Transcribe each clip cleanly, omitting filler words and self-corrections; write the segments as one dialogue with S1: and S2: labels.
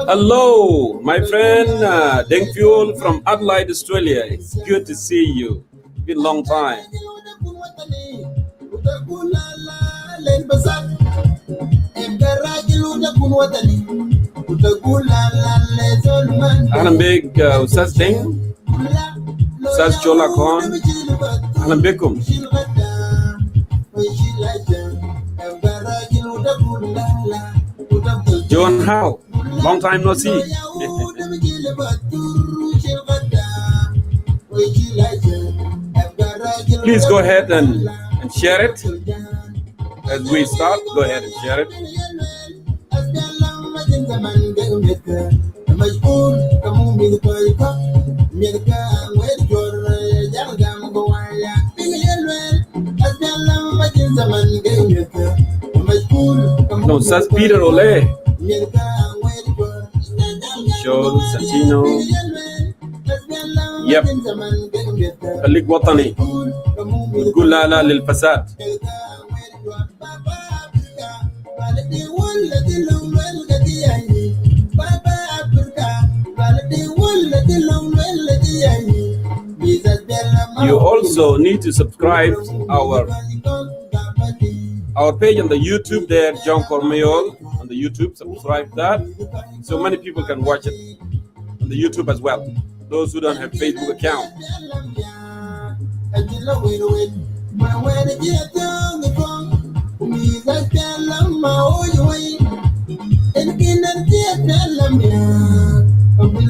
S1: Hello, my friend Deng Fuel from Adelaide, Australia. It's good to see you. Been a long time. أهلا بك أستاذ دينغ، أستاذ جولا كون، أهلا بكم. John Howe, long time no see. Please go ahead and share it. As we start, go ahead and share it. No, Sas Peter Ole, Show Santino. Yep, خليك وطني وتقول لا لا للفساد. You also need to subscribe our page on the YouTube there, John Cormeol on the YouTube. Subscribe that so many people can watch it on the YouTube as well. Those who don't have Facebook account.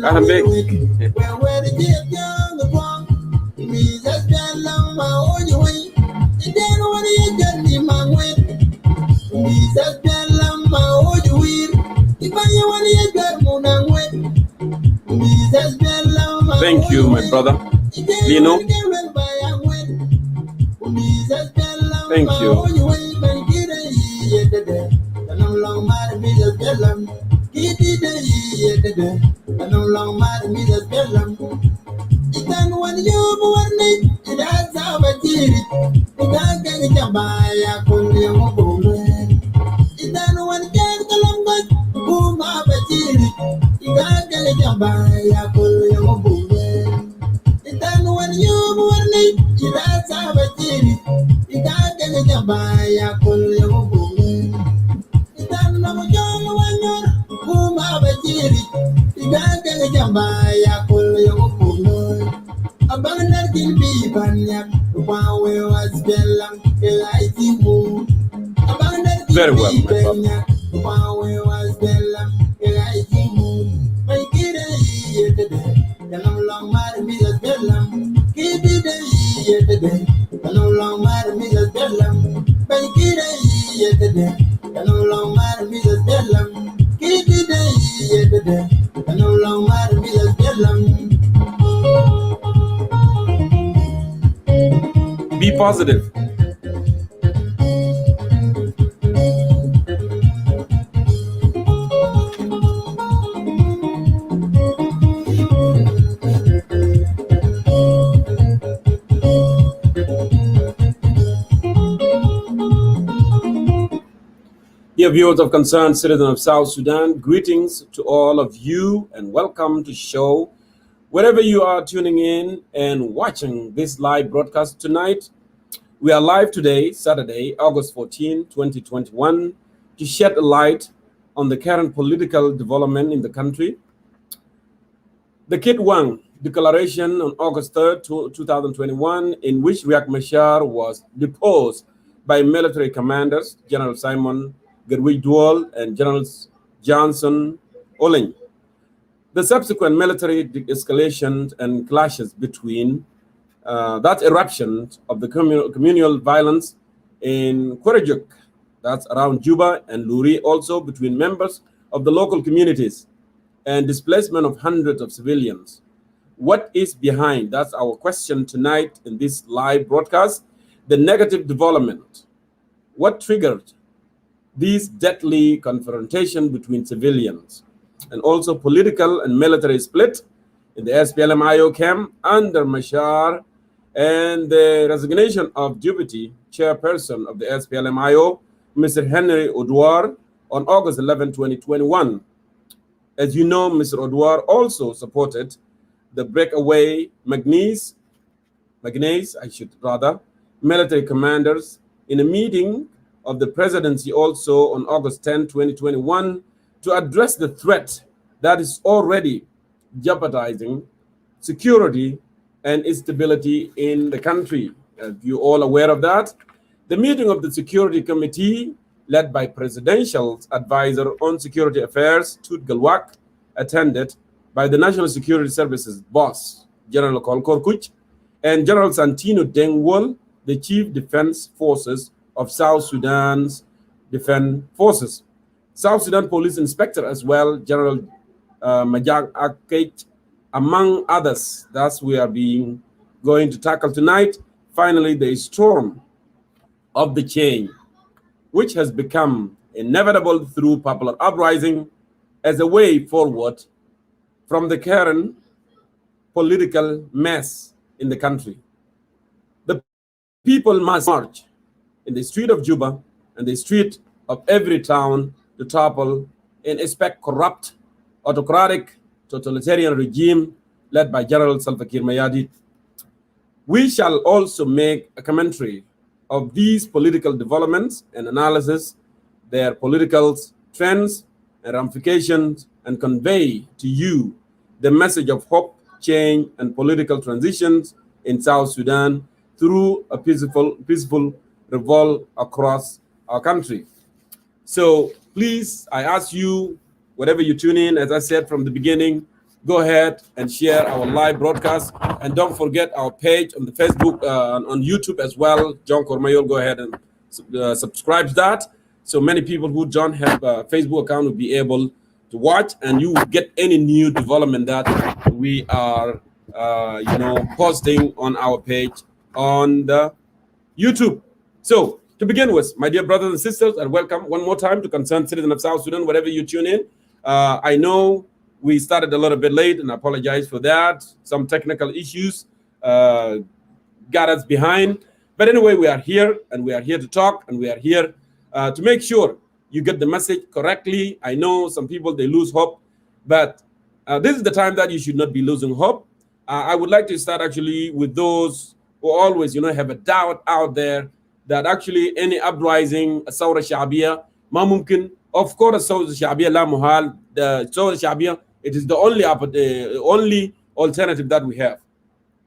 S1: I'm big. Thank you, my brother Lino. Thank you. Very well, my brother. Be positive. Dear viewers of Concerned Citizen of South Sudan, greetings to all of you and welcome to the show. Wherever you are tuning in and watching this live broadcast tonight, we are live today, Saturday, August 14, 2021, to shed a light on the current political development in the country. The Kit Wang Declaration on August 3rd, 2021, in which Riek Machar was deposed by military commanders, General Simon Gerwig Duol and Generals Johnson Oleng. The subsequent military escalation and clashes between that eruption of the communal violence in Korejuk, that's around Juba, and Luri, also between members of the local communities, and displacement of hundreds of civilians. What is behind? That's our question tonight in this live broadcast. The negative development. What triggered this deadly confrontation between civilians, and also political and military split in the SPLM-IO camp under Machar, and the resignation of deputy chairperson of the SPLM-IO, Mr. Henry Odwar, on August 11, 2021. As you know, Mr. Odwar also supported the breakaway Magnese, military commanders in a meeting of the presidency also on August 10, 2021, to address the threat that is already jeopardizing security and stability in the country. As you're all aware of that, the meeting of the Security Committee, led by Presidential Advisor on Security Affairs, Tut Galwak, attended by the National Security Services boss, General Kolkor Kuch, and General Santino Dengwol, the Chief Defense Forces of South Sudan's Defense Forces. South Sudan Police Inspector as well, General Majak Akech, among others. That's we are going to tackle tonight. Finally, the storm of the change, which has become inevitable through popular uprising as a way forward from the current political mess in the country. The people must march in the street of Juba and the street of every town to topple and expect corrupt, autocratic, totalitarian regime led by General Salva Kiir Mayardit. We shall also make a commentary of these political developments and analysis their political trends and ramifications, and convey to you the message of hope, change, and political transitions in South Sudan through a peaceful revolt across our country. So please, I ask you, whatever you tune in, as I said from the beginning, go ahead and share our live broadcast, and don't forget our page on the Facebook, on YouTube as well. John Cormayol, go ahead and subscribe to that, so many people who don't have a Facebook account will be able to watch, and you will get any new development that we are, posting on our page on the YouTube. So to begin with, my dear brothers and sisters, and welcome one more time to Concerned Citizen of South Sudan, wherever you tune in. I know we started a little bit late, and I apologize for that. Some technical issues got us behind. But anyway, we are here, and we are here to talk, and we are here to make sure you get the message correctly. I know some people, they lose hope, but this is the time that you should not be losing hope. I would like to start actually with those who always, have a doubt out there that actually any uprising, الثورة الشعبية ما ممكن. Of course, الثورة الشعبية لا محال. The الثورة الشعبية, it is the only alternative that we have.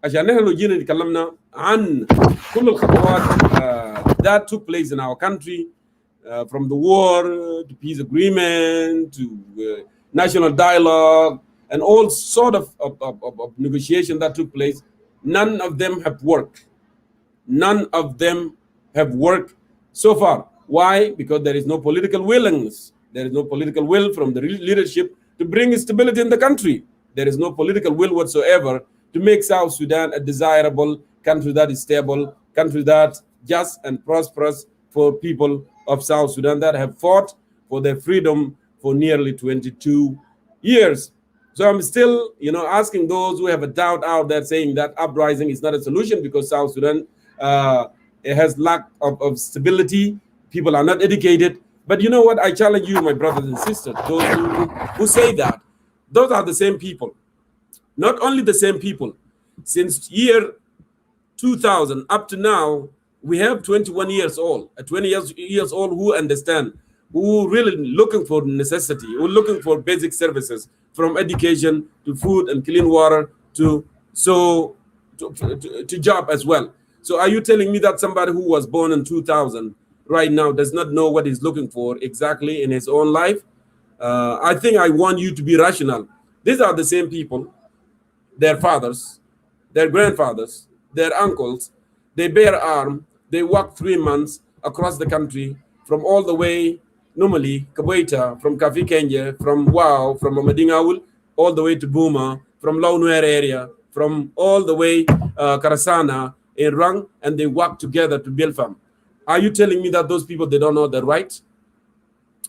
S1: عشان نحن لو جينا نتكلمنا عن كل الخطوات that took place in our country, from the war to peace agreement to national dialogue and all sort of negotiation that took place, none of them have worked. None of them have worked so far. Why? Because there is no political willingness. There is no political will from the leadership to bring stability in the country. There is no political will whatsoever to make South Sudan a desirable country that is stable, country that just and prosperous for people of South Sudan that have fought for their freedom for nearly 22 years. So I'm still, asking those who have a doubt out there saying that uprising is not a solution because South Sudan it has lack of stability. People are not educated. But you know what? I challenge you, my brothers and sisters, those who say that. Those are the same people. Not only the same people. Since year 2000 up to now, we have 21 years old, 20 years old who understand, who really looking for necessity, who looking for basic services, from education to food and clean water to job as well. So are you telling me that somebody who was born in 2000 right now does not know what he's looking for exactly in his own life? I think I want you to be rational. These are the same people, their fathers, their grandfathers, their uncles. They bear arms, they walk 3 months across the country from all the way, normally, Kabwaita, from Kafi Kenje, from Wow, from Amadingawul, all the way to Buma, from Launuer area, from all the way Karasana, in Rang, and they work together to build farm. Are you telling me that those people, they don't know the right?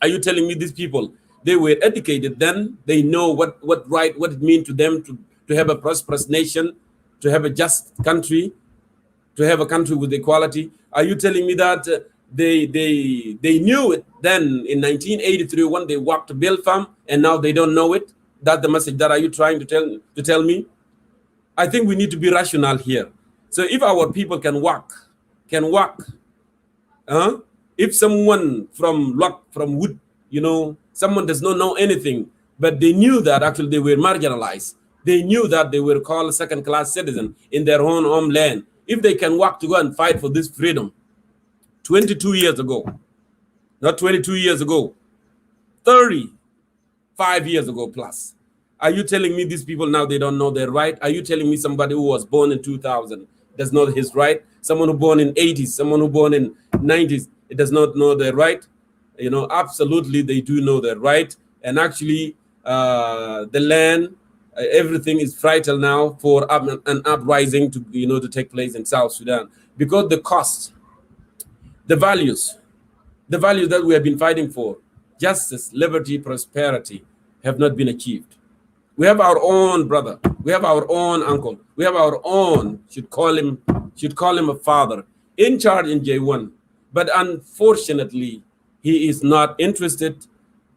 S1: Are you telling me these people, they were educated then, they know what it means to them to have a prosperous nation, to have a just country, to have a country with equality? Are you telling me that they knew it then in 1983 when they worked to build farm, and now they don't know it? That's the message that are you trying to tell me? I think we need to be rational here. So if our people can work, if someone from Wood, someone does not know anything, but they knew that actually they were marginalized. They knew that they were called second-class citizens in their own homeland. If they can work to go and fight for this freedom 22 years ago, not 22 years ago, 35 years ago plus, are you telling me these people now, they don't know their right? Are you telling me somebody who was born in 2000 does know his right? Someone who born in 80s, someone who born in 90s, it does not know their right? Absolutely, they do know their right. And actually, the land, everything is vital now for an uprising to take place in South Sudan, because the cost, the values that we have been fighting for, justice, liberty, prosperity, have not been achieved. We have our own brother, we have our own uncle, we have our own, should call him a father, in charge in J1. But unfortunately, he is not interested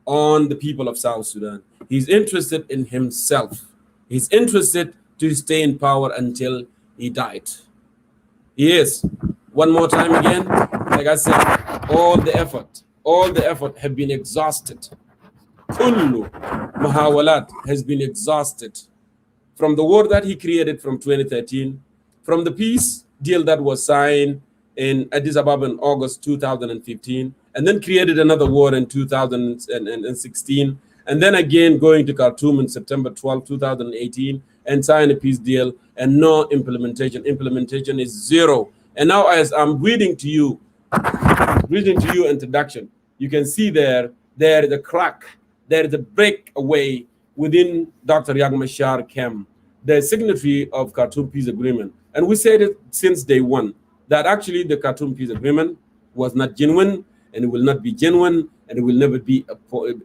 S1: on the people of South Sudan. He's interested in himself. He's interested to stay in power until he died. Yes, one more time again, like I said, all the effort have been exhausted. Kullu Mahawalat has been exhausted from the war that he created from 2013, from the peace deal that was signed in Addis Ababa in August 2015, and then created another war in 2016, and then again going to Khartoum in September 12, 2018, and sign a peace deal, and no implementation. Implementation is zero. And now, as I'm reading to you introduction, you can see there is a crack, there is a breakaway within Dr. Riek Machar camp, the signatory of Khartoum Peace Agreement. And we said it since day one, that actually the Khartoum Peace Agreement was not genuine, and it will not be genuine, and it will never be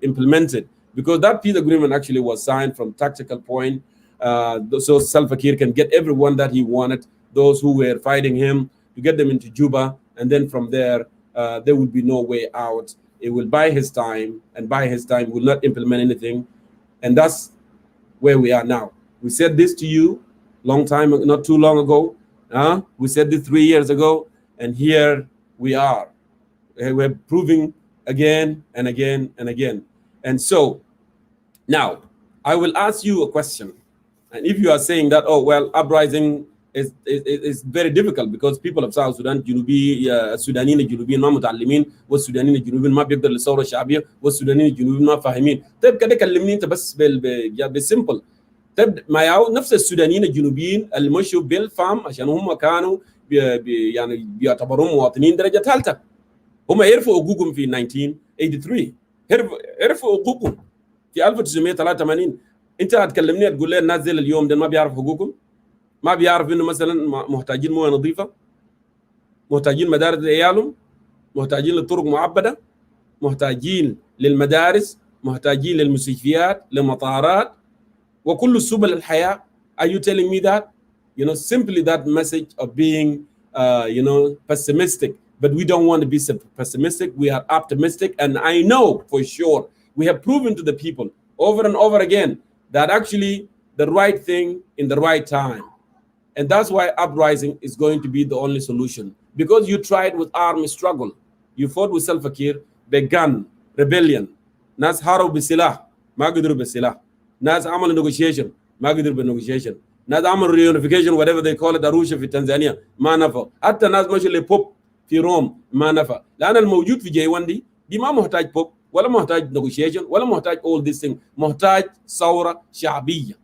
S1: implemented, because that peace agreement actually was signed from tactical point, so Salva Kiir can get everyone that he wanted, those who were fighting him, to get them into Juba, and then from there, there will be no way out. It will buy his time, and by his time will not implement anything, and that's where we are now. We said this to you long time, not too long ago. We said this 3 years ago, and here we are. We're proving again and again and again. And so now I will ask you a question. And if you are saying that, oh, well, uprising is very difficult because people of South Sudan, Sudanini Junubin ما متعلمين والسودانيين الجنوبيين ما بيقدروا الثورة الشعبية والسودانيين الجنوبيين ما فاهمين. طيب كده كلمني انت بس بالسمبل. تبدا ما ياو نفس السودانيين الجنوبيين اللي مشوا بالفام عشان هم كانوا يعني بيعتبروا مواطنين درجه ثالثه. هم يعرفوا حقوقهم في 1983، عرفوا حقوقهم في 1983. انت هتكلمني تقول لي الناس زي اليوم ده ما بيعرف حقوقهم؟ ما بيعرف انه مثلا محتاجين مويه نظيفه، محتاجين مدارس لعيالهم، محتاجين لطرق معبده، محتاجين للمدارس، محتاجين للمستشفيات، لمطارات وكل سبل الحياه. Are you telling me that? You know, simply that message of being, you know, pessimistic. But we don't want to be pessimistic. We are optimistic, and I know for sure we have proven to the people over and over again that actually the right thing in the right time. And that's why uprising is going to be the only solution. Because you tried with armed struggle. You fought with Salva Kiir, begun rebellion. ناس هاروا بالسلاح ما قدروا بالسلاح. ناس عملوا negotiation ما قدروا بالnegotiation. ناس عملوا reunification whatever they call it أروشا في تنزانيا ما نفع. حتى ناس مشوا لبوب في روم ما نفع. لأن الموجود في جي 1 دي ما محتاج بوب ولا محتاج negotiation ولا محتاج all these things. محتاج ثورة شعبية.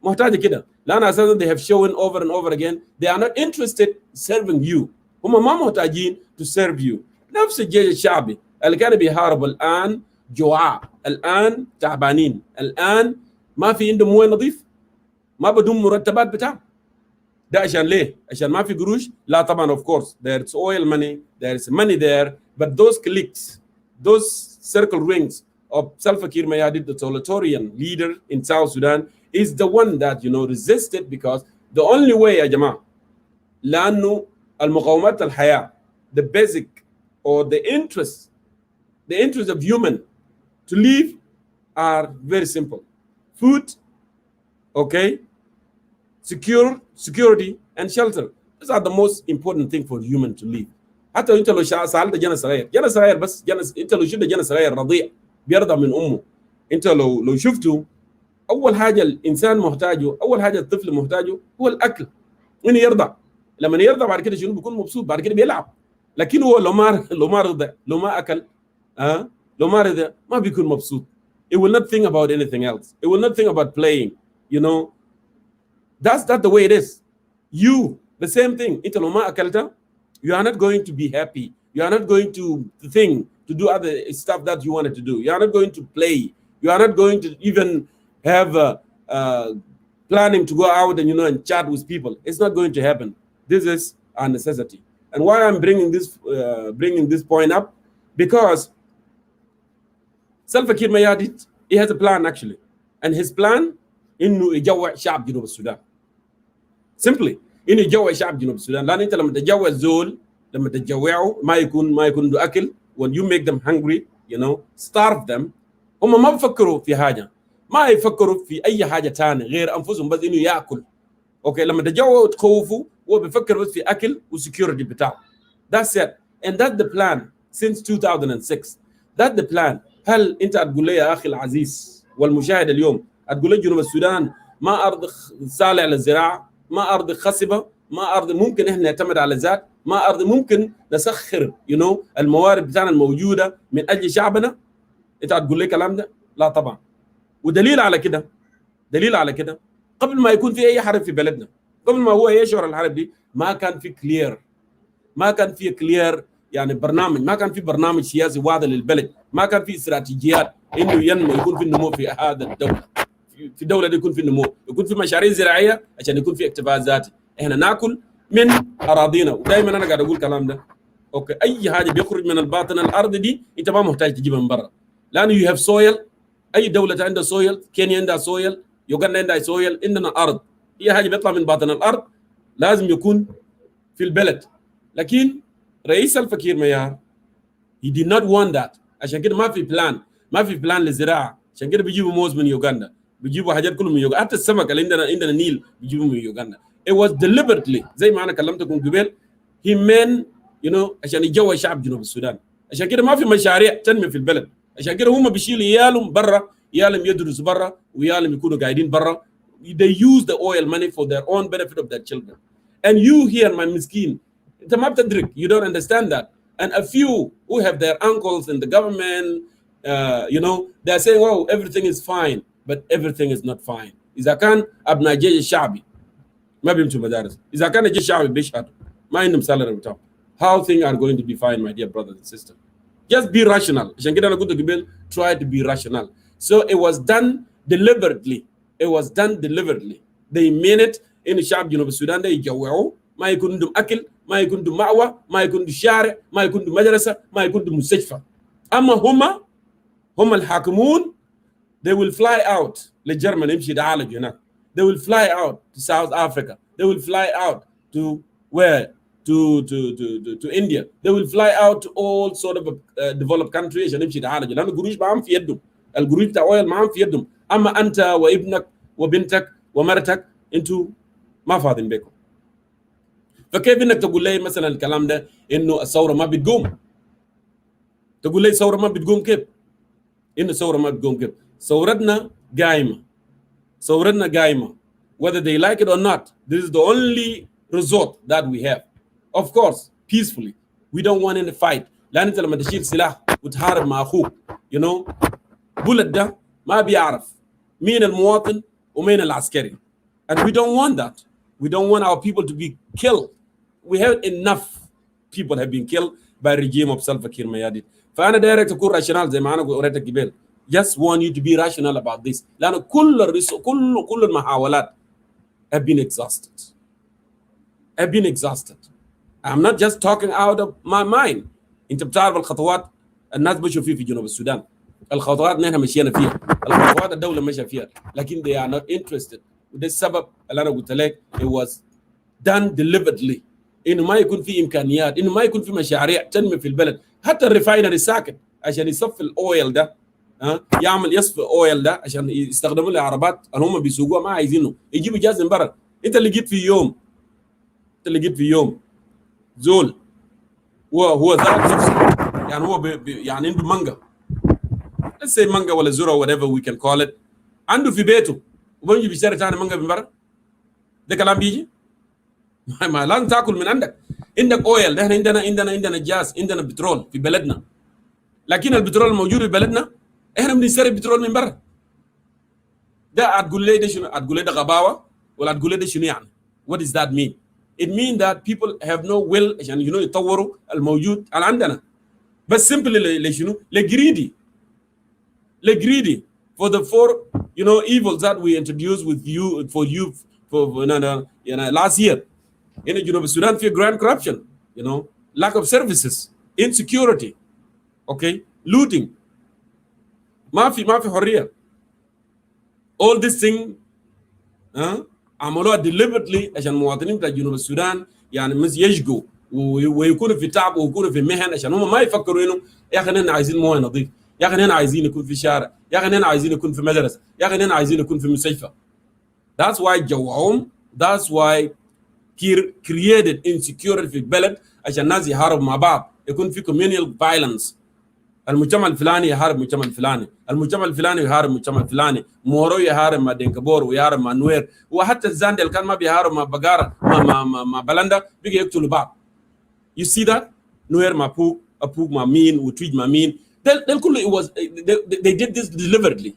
S1: محتاج كده. لأن أساسا they have shown over and over again they are not interested serving you. هم ما محتاجين to serve you. نفس الجيش الشعبي اللي كانوا بيحاربوا الآن جوعاء، الآن تعبانين، الآن ما في عندهم مويه نظيف، ما بدون مرتبات بتاعهم. ده عشان ليه؟ عشان ما في قروش؟ لا طبعا of course there is oil money, there is money there, but those cliques, those circle rings of Salva Kiir Mayardit, the totalitarian leader in South Sudan, is the one that you know resisted because the only way يا جماعة لأنه المقاومات الحياة the basic or the interest of human to live are very simple. Food, okay, security and shelter. These are the most important thing for human to live. حتى انت لو سألت جنس صغير بس انت لو شفت جنس صغير رضيع بيرضع من امه، انت لو شفته اول حاجه الانسان محتاجه، اول حاجه الطفل محتاجه هو الاكل، انه يرضع. لما يرضع بعد كده شنو بيكون مبسوط، بعد كده بيلعب. لكن هو لو ما رضع، لو ما اكل، لو ما رضع ما بيكون مبسوط. It will not think about anything else. It will not think about playing. You know, that's the way it is. You, the same thing. انت لو ما اكلت you are not going to be happy. You are not going to think to do other stuff that you wanted to do. You are not going to play. You are not going to even have planning to go out and and chat with people. It's not going to happen. This is a necessity. And why I'm bringing this point up, because Salva Kiir Mayardit, he has a plan actually, and his plan إنه يجوع شعب جنوب السودان. Simply إنه يجوع شعب جنوب السودان. لأن أنت لما تجوع الزول، لما تجوعه ما يكون عنده أكل. When you make them hungry, starve them. هم ما بيفكروا في حاجة، ما يفكروا في أي حاجة تانية غير أنفسهم بس إنه يأكل. أوكي، لما تجوعوا وتخوفوا هو بيفكر بس في أكل وسكيورتي بتاعه. That's it. And that's the plan since 2006. That's the plan. هل أنت هتقول لي يا أخي العزيز والمشاهد اليوم، هتقول لي جنوب السودان ما أرض صالح للزراعة، ما أرض خصبة، ما أرض ممكن إحنا نعتمد على الذات، ما أرض ممكن نسخر الموارد بتاعنا الموجودة من أجل شعبنا؟ أنت هتقول لي الكلام ده؟ لا طبعا. ودليل على كده قبل ما يكون في أي حرب في بلدنا، قبل ما هو يشعر الحرب دي ما كان في كلير يعني برنامج، ما كان في برنامج سياسي واضح للبلد، ما كان في استراتيجيات انه ينمو، يكون في النمو في هذا الدوله، في الدوله دي يكون في النمو، يكون في مشاريع زراعيه عشان يكون في اكتفاء ذاتي. احنا ناكل من اراضينا، ودائما انا قاعد اقول الكلام ده. اوكي، اي حاجه بيخرج من الباطن الارض دي انت ما محتاج تجيبها من برا، لانه يو هاف سويل. اي دوله عندها سويل، كينيا عندها سويل، يوغندا عندها سويل، عندنا ارض. اي حاجه بيطلع من باطن الارض لازم يكون في البلد. لكن رئيس الفكير ميار he did not want that. عشان كده ما في بلان للزراعه. عشان كده بيجيبوا موز من يوغندا، بيجيبوا حاجات كلهم من يوغندا، حتى السمك اللي عندنا نيل بيجيبوا من يوغندا. It was deliberately زي ما انا كلمتكم قبل. he meant عشان يجوع شعب جنوب السودان. عشان كده ما في مشاريع تنمي في البلد. عشان كده هم بيشيلوا عيالهم برا، عيالهم يدرسوا برا، وعيالهم يكونوا قاعدين برا. They use the oil money for their own benefit of their children. And you here my مسكين انت ما بتدرك. You don't understand that. And a few who have their uncles in the government, they're saying, "Oh, everything is fine," but everything is not fine. اذا كان ابناء الجيش الشعبي ما بيمشوا مدارس، اذا كان الجيش الشعبي بيشهدوا ما عندهم سالري بتاعهم. How things are going to be fine, my dear brothers and sisters? Just be rational. عشان كده انا قلت قبل try to be rational. So it was done deliberately. It was done deliberately. They mean it. إن الشعب جنوب السودان ده يجوعوا، ما يكون عندهم أكل، ما يكون عندهم مأوى، ما يكون عندهم شارع، ما يكون عندهم مدرسة، ما يكون عندهم مستشفى. أما هم الحاكمون they will fly out للجرمن يمشي يتعالج هناك. They will fly out to South Africa. They will fly out to where? To India. They will fly out to all sort of developed countries عشان يمشي يتعالج، لأن القروش معهم في يدهم. القروش بتاع اويل معهم في يدهم. أما أنت وابنك وبنتك ومرتك أنتوا ما فاضين بكم. فكيف انك تقول لي مثلا الكلام ده انه الثوره ما بتقوم؟ تقول لي الثوره ما بتقوم كيف؟ انه الثوره ما بتقوم كيف؟ ثورتنا قايمه. ثورتنا قايمه. Whether they like it or not, this is the only resort that we have. Of course, peacefully. We don't want any fight. لان انت لما تشيل سلاح وتحارب مع اخوك، you know، بولد ده ما بيعرف مين المواطن ومين العسكري. And we don't want that. We don't want our people to be killed. We have enough people have been killed by regime of Salva Kiir Mayardit. فأنا دايركت أكون راشنال زي ما أنا قريتك قبل. Just want you to be rational about this. لأن كل المحاولات have been exhausted. Have been exhausted. I'm not just talking out of my mind. أنت بتعرف الخطوات الناس بيشوفوا في جنوب السودان. الخطوات نحن مشينا فيها. الخطوات الدولة ماشية فيها. لكن they are not interested. وده السبب اللي أنا قلت لك it was done deliberately. إنه ما يكون في إمكانيات، إنه ما يكون في مشاريع تنمي في البلد. حتى الريفاينري ساكت عشان يصفي الأويل ده، يعمل يصفي الأويل ده عشان يستخدموا له عربات اللي هم بيسوقوها ما عايزينه، يجيبوا جاز من برا. أنت اللي جيت في يوم، زول هو ذات نفسه، يعني هو يعني عنده مانجا، let's say مانجا ولا ذرة whatever we can call it، عنده في بيته وبيجي بيشتري ثاني مانجا من برا. ده كلام بيجي؟ ما لازم تاكل من عندك اويل. ده احنا عندنا جاز، عندنا بترول في بلدنا، لكن البترول الموجود في بلدنا احنا بنشتري بترول من برا. ده هتقول لي ده شنو؟ هتقول لي ده غباوه ولا هتقول لي ده شنو يعني؟ What does that mean? It means that people have no will عشان يطوروا الموجود اللي عندنا. بس simply لشنو؟ greedy for the four evils that we introduced with you for last year. In جنوب السودان في grand corruption, lack of services, insecurity, okay, looting, ما في حرية. All this thing عملوها deliberately عشان المواطنين بتاع جنوب السودان يعني مش يشقوا ويكونوا في تعب ويكونوا في مهن، عشان هم ما يفكروا انه يا اخي احنا عايزين مويه نظيف، يا اخي احنا عايزين يكون في شارع، يا اخي احنا عايزين يكون في مدرسه، يا اخي احنا عايزين يكون في مستشفى. That's why جوعهم. That's why كير created insecurity في البلد عشان الناس يحاربوا مع بعض، يكون في communal violence. المجتمع الفلاني يحارب المجتمع الفلاني، المجتمع الفلاني يحارب المجتمع الفلاني، مورو يحارب مع دينكبور ويحارب مع نوير، وحتى الزاندي اللي كان ما بيحارب مع بقارة مع بلندا بيجي يقتلوا بعض. You see that? نوير مع أبوك مع مين وتويج مع مين. ده كله it was they did this deliberately.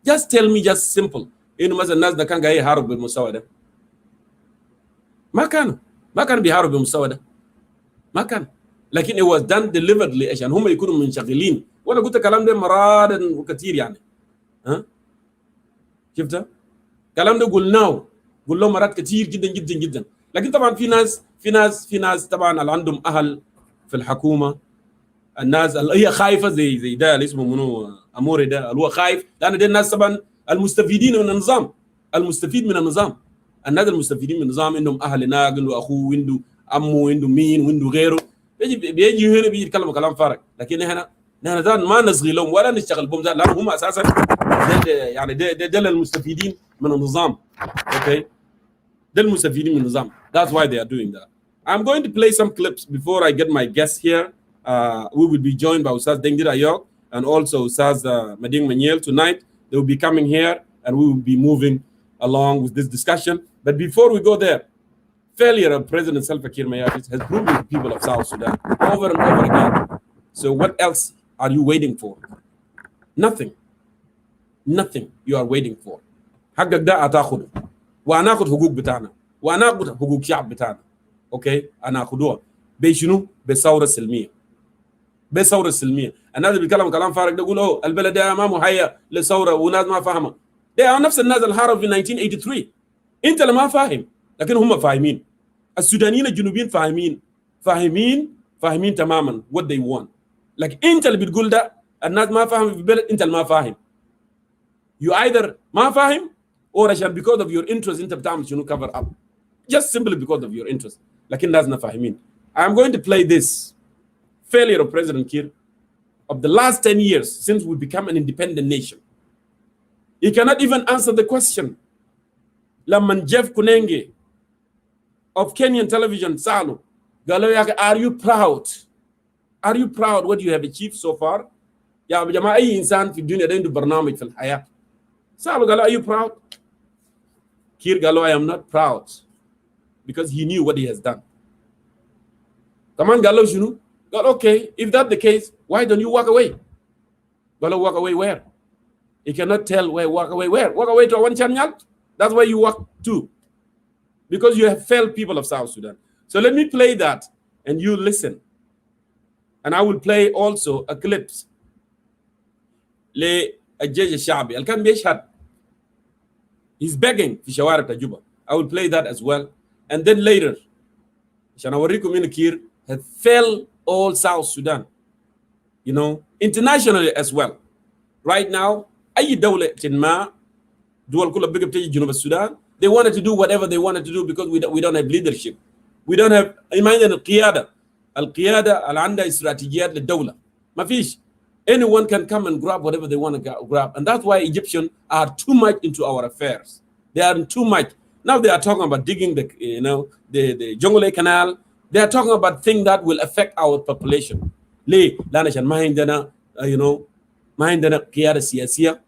S1: Just tell me just simple إنه مثلا الناس ده كان جاي يحارب بالمستوى ده. ما كانوا بيحاربوا بالمستوى ده. ما كان. لكن it was done deliberately عشان هم يكونوا منشغلين. وانا قلت الكلام ده مرات وكثير يعني. شفتها؟ الكلام ده قلناه مرات كثير جدا جدا جدا. لكن طبعا في ناس طبعا اللي عندهم اهل في الحكومه، الناس اللي هي خايفه زي ده اللي اسمه منو اموري ده اللي هو خايف، لان ده الناس طبعا المستفيدين من النظام. المستفيد من النظام، الناس المستفيدين من النظام عندهم اهل هناك، عنده اخوه، عنده امه، عنده مين، وعنده غيره. بيجي هنا بيجي يتكلموا كلام فارغ. لكن احنا ما نصغي لهم ولا نشتغل بهم، لان هم اساسا يعني ده المستفيدين من النظام. اوكي، ده المستفيدين من النظام. That's why they are doing that. I'm going to play some clips before I get my guests here. We will be joined by Ustaz Dengdir Ayok and also Ustaz Mading Maniel tonight. They will be coming here and we will be moving along with this discussion. But before we go there, failure of President Salva Kiir Mayardit has proven the people of South Sudan over and over again. So what else are you waiting for? Nothing you are waiting for. حقك ده هتاخده وهناخد حقوق بتاعنا وهناخد حقوق شعب بتاعنا. اوكي هناخدوها بشنو؟ بثوره سلميه. بثوره سلميه. الناس اللي بيتكلموا كلام فارغ ده يقولوا البلد ده ما مهيأ لثوره وناس ما فاهمه. ده نفس الناس اللي حاربوا في 1983. انت اللي ما فاهم لكن هم فاهمين. السودانيين الجنوبيين فاهمين تماما what they want. لكن انت اللي بتقول ده الناس ما فاهم في البلد، انت اللي ما فاهم. You either ما فاهم or عشان because of your interest انت بتعمل شنو cover up. Just simply because of your interest. لكن الناس ما فاهمين. I'm going to play this failure of President Kiir of the last 10 years since we become an independent nation. He cannot even answer the question. لما Jeff Kunenge of Kenyan television سألوا قالوا يا are you proud? Are you proud what you have achieved so far? يا جماعة أي إنسان في الدنيا ده عنده برنامج في الحياة. سألوا قالوا are you proud? Kiir قالوا I am not proud because he knew what he has done. كمان قالوا شنو؟ قال okay if that's the case why don't you walk away? قالوا walk away where? He cannot tell where walk away where. Walk away to one channel. That's where you walk to. Because you have failed people of South Sudan. So let me play that and you listen. And I will play also a clips للجيش الشعبي اللي كان بيشهد. He's begging في شوارع جوبا. I will play that as well. And then later عشان أوريكم إن كير had failed all South Sudan. You know, internationally as well. Right now أي دولة ما دول كلها بقى بتيجي جنوب السودان they wanted to do whatever they wanted to do because we don't have leadership. We don't have عندنا القيادة اللي عندها استراتيجيات للدولة. ما فيش. Anyone can come and grab whatever they want to grab. And that's why Egyptians are too much into our affairs. They are too much. Now they are talking about digging the Jonglei Canal. They are talking about things that will affect our population. ليه؟ لأن عشان ما عندنا ما عندنا قيادة سياسية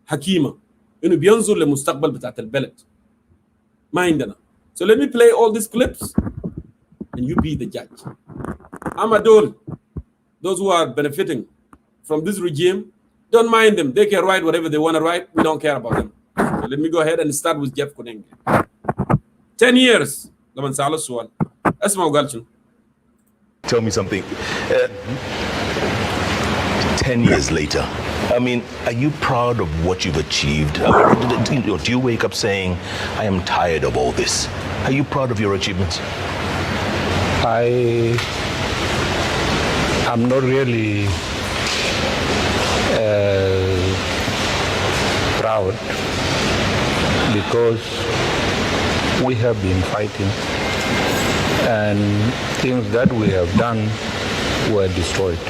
S1: حكيمة إنه بينظر للمستقبل بتاعت البلد. ما عندنا. So let me play all these clips and you be the judge. Amadol, those who are benefiting from this regime, don't mind them. They can write whatever they want to write. We don't care about them. So let me go ahead and start with Jeff Kunenge. 10 years. لما نسأله السؤال. اسمعوا قال شنو.
S2: Tell me something. 10 years later, I mean, are you proud of what you've achieved? Do you wake up saying, I am tired of all this? Are you proud of your achievements?
S3: I'm not really proud because we have been fighting and things that we have done were destroyed.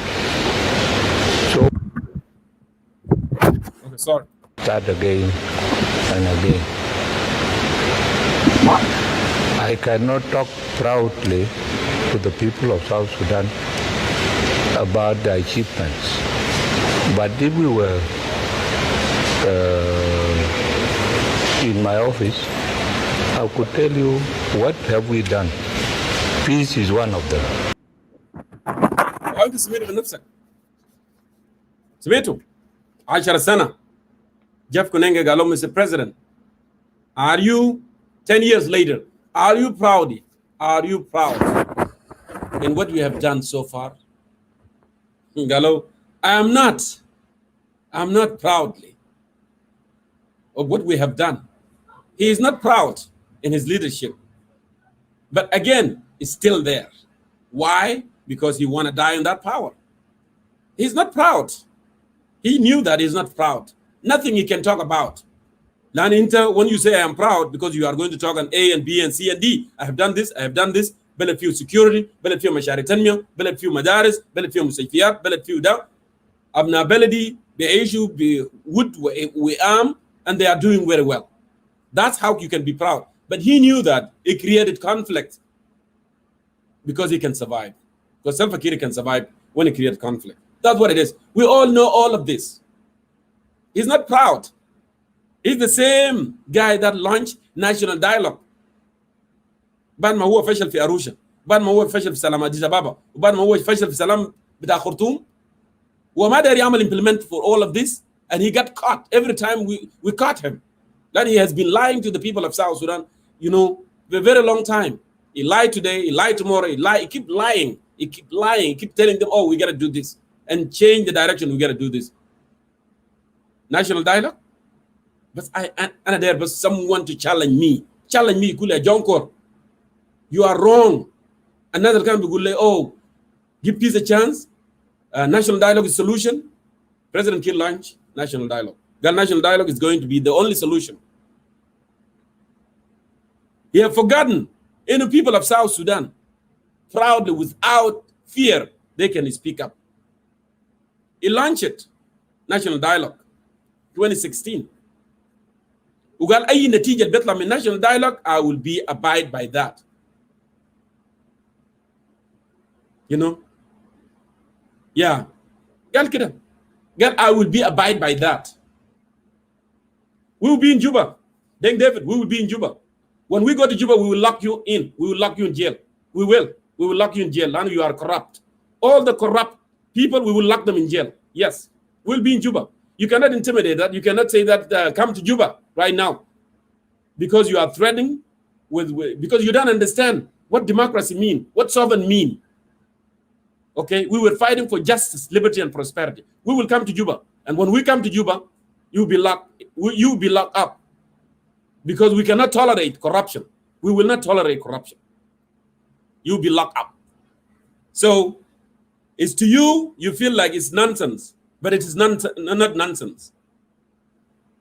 S3: So,
S1: okay, sorry.
S3: Start again and again. I cannot talk proudly to the people of South Sudan about the achievements. But if we were in my office, I could tell you what have we done. Peace is one of them.
S1: أنت سميته بنفسك. سميته 10 سنة. Jeff Kunenge قال Mr. President, are you 10 years later, are you proud? Are you proud in what you have done so far? Gallo, I'm not proudly of what we have done. He is not proud in his leadership. But again, it's still there. Why? Because he want to die in that power. He's not proud. He knew that he's not proud. Nothing he can talk about. When you say I am proud, because you are going to talk on A and B and C and D. I have done this, I have done this. بلد فيه security, بلد فيه مشاريع تنمية, بلد فيه مدارس, بلد فيه مستشفيات, بلد فيه ده. أبناء بلدي بيعيشوا بود وأم and they are doing very well. That's how you can be proud. But he knew that it created conflict because he can survive. Because Salva Kiir can survive when he creates conflict. That's what it is. We all know all of this. He's not proud. He's the same guy that launched national dialogue. بعد ما هو فشل في أروشا، بعد ما هو فشل في سلام أديس أبابا، وبعد ما هو فشل في سلام بتاع خرطوم، وما داري يعمل implement for all of this, and he got caught every time we caught him. That he has been lying to the people of South Sudan, for a very long time. He lied today, he lied tomorrow, he keep lying. He keep lying, he keep telling them, oh, we got to do this and change the direction, we got to do this. National dialogue? But I'm there, but someone to challenge me, Kule Jonkor. You are wrong. Another can be good, oh, give peace a chance. National dialogue is solution. President Kiir launched national dialogue. That national dialogue is going to be the only solution. He have forgotten any people of South Sudan proudly, without fear, they can speak up. He launched it, national dialogue, 2016. Ugal ayi natija betla min national dialogue, I will abide by that. Yeah. Girl, I will abide by that. We will be in Juba. Then David, we will be in Juba. When we go to Juba, we will lock you in. We will lock you in jail. We will lock you in jail. And you are corrupt. All the corrupt people, we will lock them in jail. Yes. We'll be in Juba. You cannot intimidate that. You cannot say that come to Juba right now. Because you are threatening because you don't understand what democracy means, what sovereign mean. Okay, we were fighting for justice, liberty, and prosperity. We will come to Juba, and when we come to Juba, you'll be locked up, because we cannot tolerate corruption. We will not tolerate corruption. You'll be locked up. So, it's to you. You feel like it's nonsense, but it is not nonsense.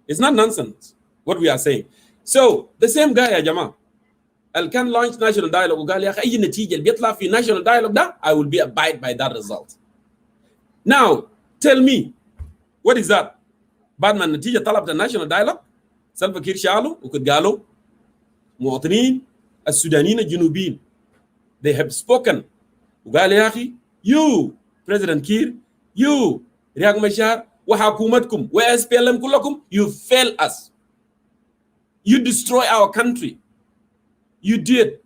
S1: It's not nonsense what we are saying. So the same guy, Jama, can launch national dialogue. National dialogue, I will abide by that result. Now, tell me, what is that? Badman natija talab the national dialogue. Salva Kiir shalu ukad galo muwatinin as-Sudanina junubin. They have spoken. You, President Kiir, you, Riek Machar, wa hakumatkum, wa SPLM kullakum, you fail us. You destroy our country. You did.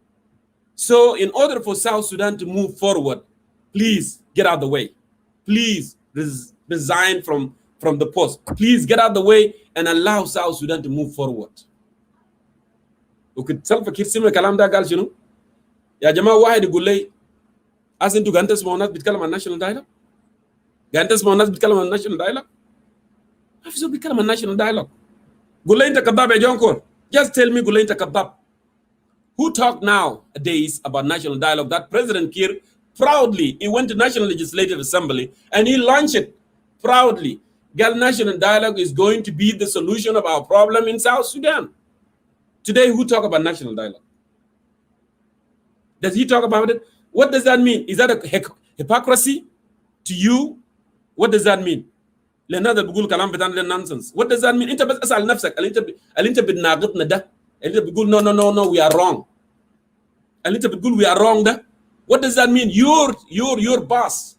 S1: So in order for South Sudan to move forward, please get out of the way. Please resign from the post. Please get out of the way and allow South Sudan to move forward. وكنت سالفة كيف سمع الكلام ده قال شنو؟ يا جماعة واحد يقول لي أنتوا قاعدين تسمعوا ناس بيتكلم عن national dialogue؟ قاعدين تسمعوا ناس بيتكلم عن national dialogue؟ ما في زول بيتكلم عن national dialogue. قول لي أنت كذاب يا جونكور. Just tell me, قول لي أنت كذاب. Who talk nowadays about national dialogue? That President Kiir proudly, he went to National Legislative Assembly and he launched it proudly. Gal national dialogue is going to be the solution of our problem in South Sudan. Today, who talk about national dialogue? Does he talk about it? What does that mean? Is that a hypocrisy to you? What does that mean? لأنه بيقول كلام بتاعنا nonsense. What does that mean? أنت بس أسأل نفسك. أنت بتناقضنا ده. أنت بتقول no, we are wrong. أنت بتقول we are wrong ده. What does that mean? Your boss.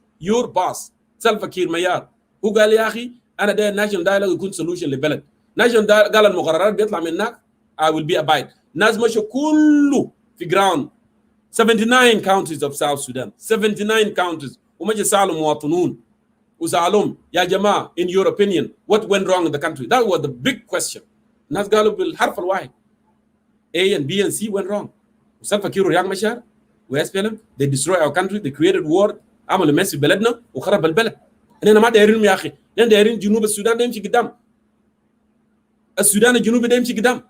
S1: Salva Kiir Mayar. هو قال يا أخي أنا ده national dialogue يكون solution للبلد. national dialogue قال المقررات بيطلع منك. I will abide. ناس مشوا كله في ground. 79 counties of South Sudan. 79 counties. ومجي سألوا مواطنون. وسألهم يا جماعة, in your opinion, what went wrong in the country? That was the big question. الناس قالوا بالحرف الواحد. A and B and C went wrong. وسالفة كير ورياض مشار وSPLM, they destroyed our country, they created war, عملوا مس في بلدنا وخرب البلد. أنا ما دايرين يا أخي. لأن دايرين جنوب السودان ده يمشي قدام. السودان الجنوبي ده يمشي قدام.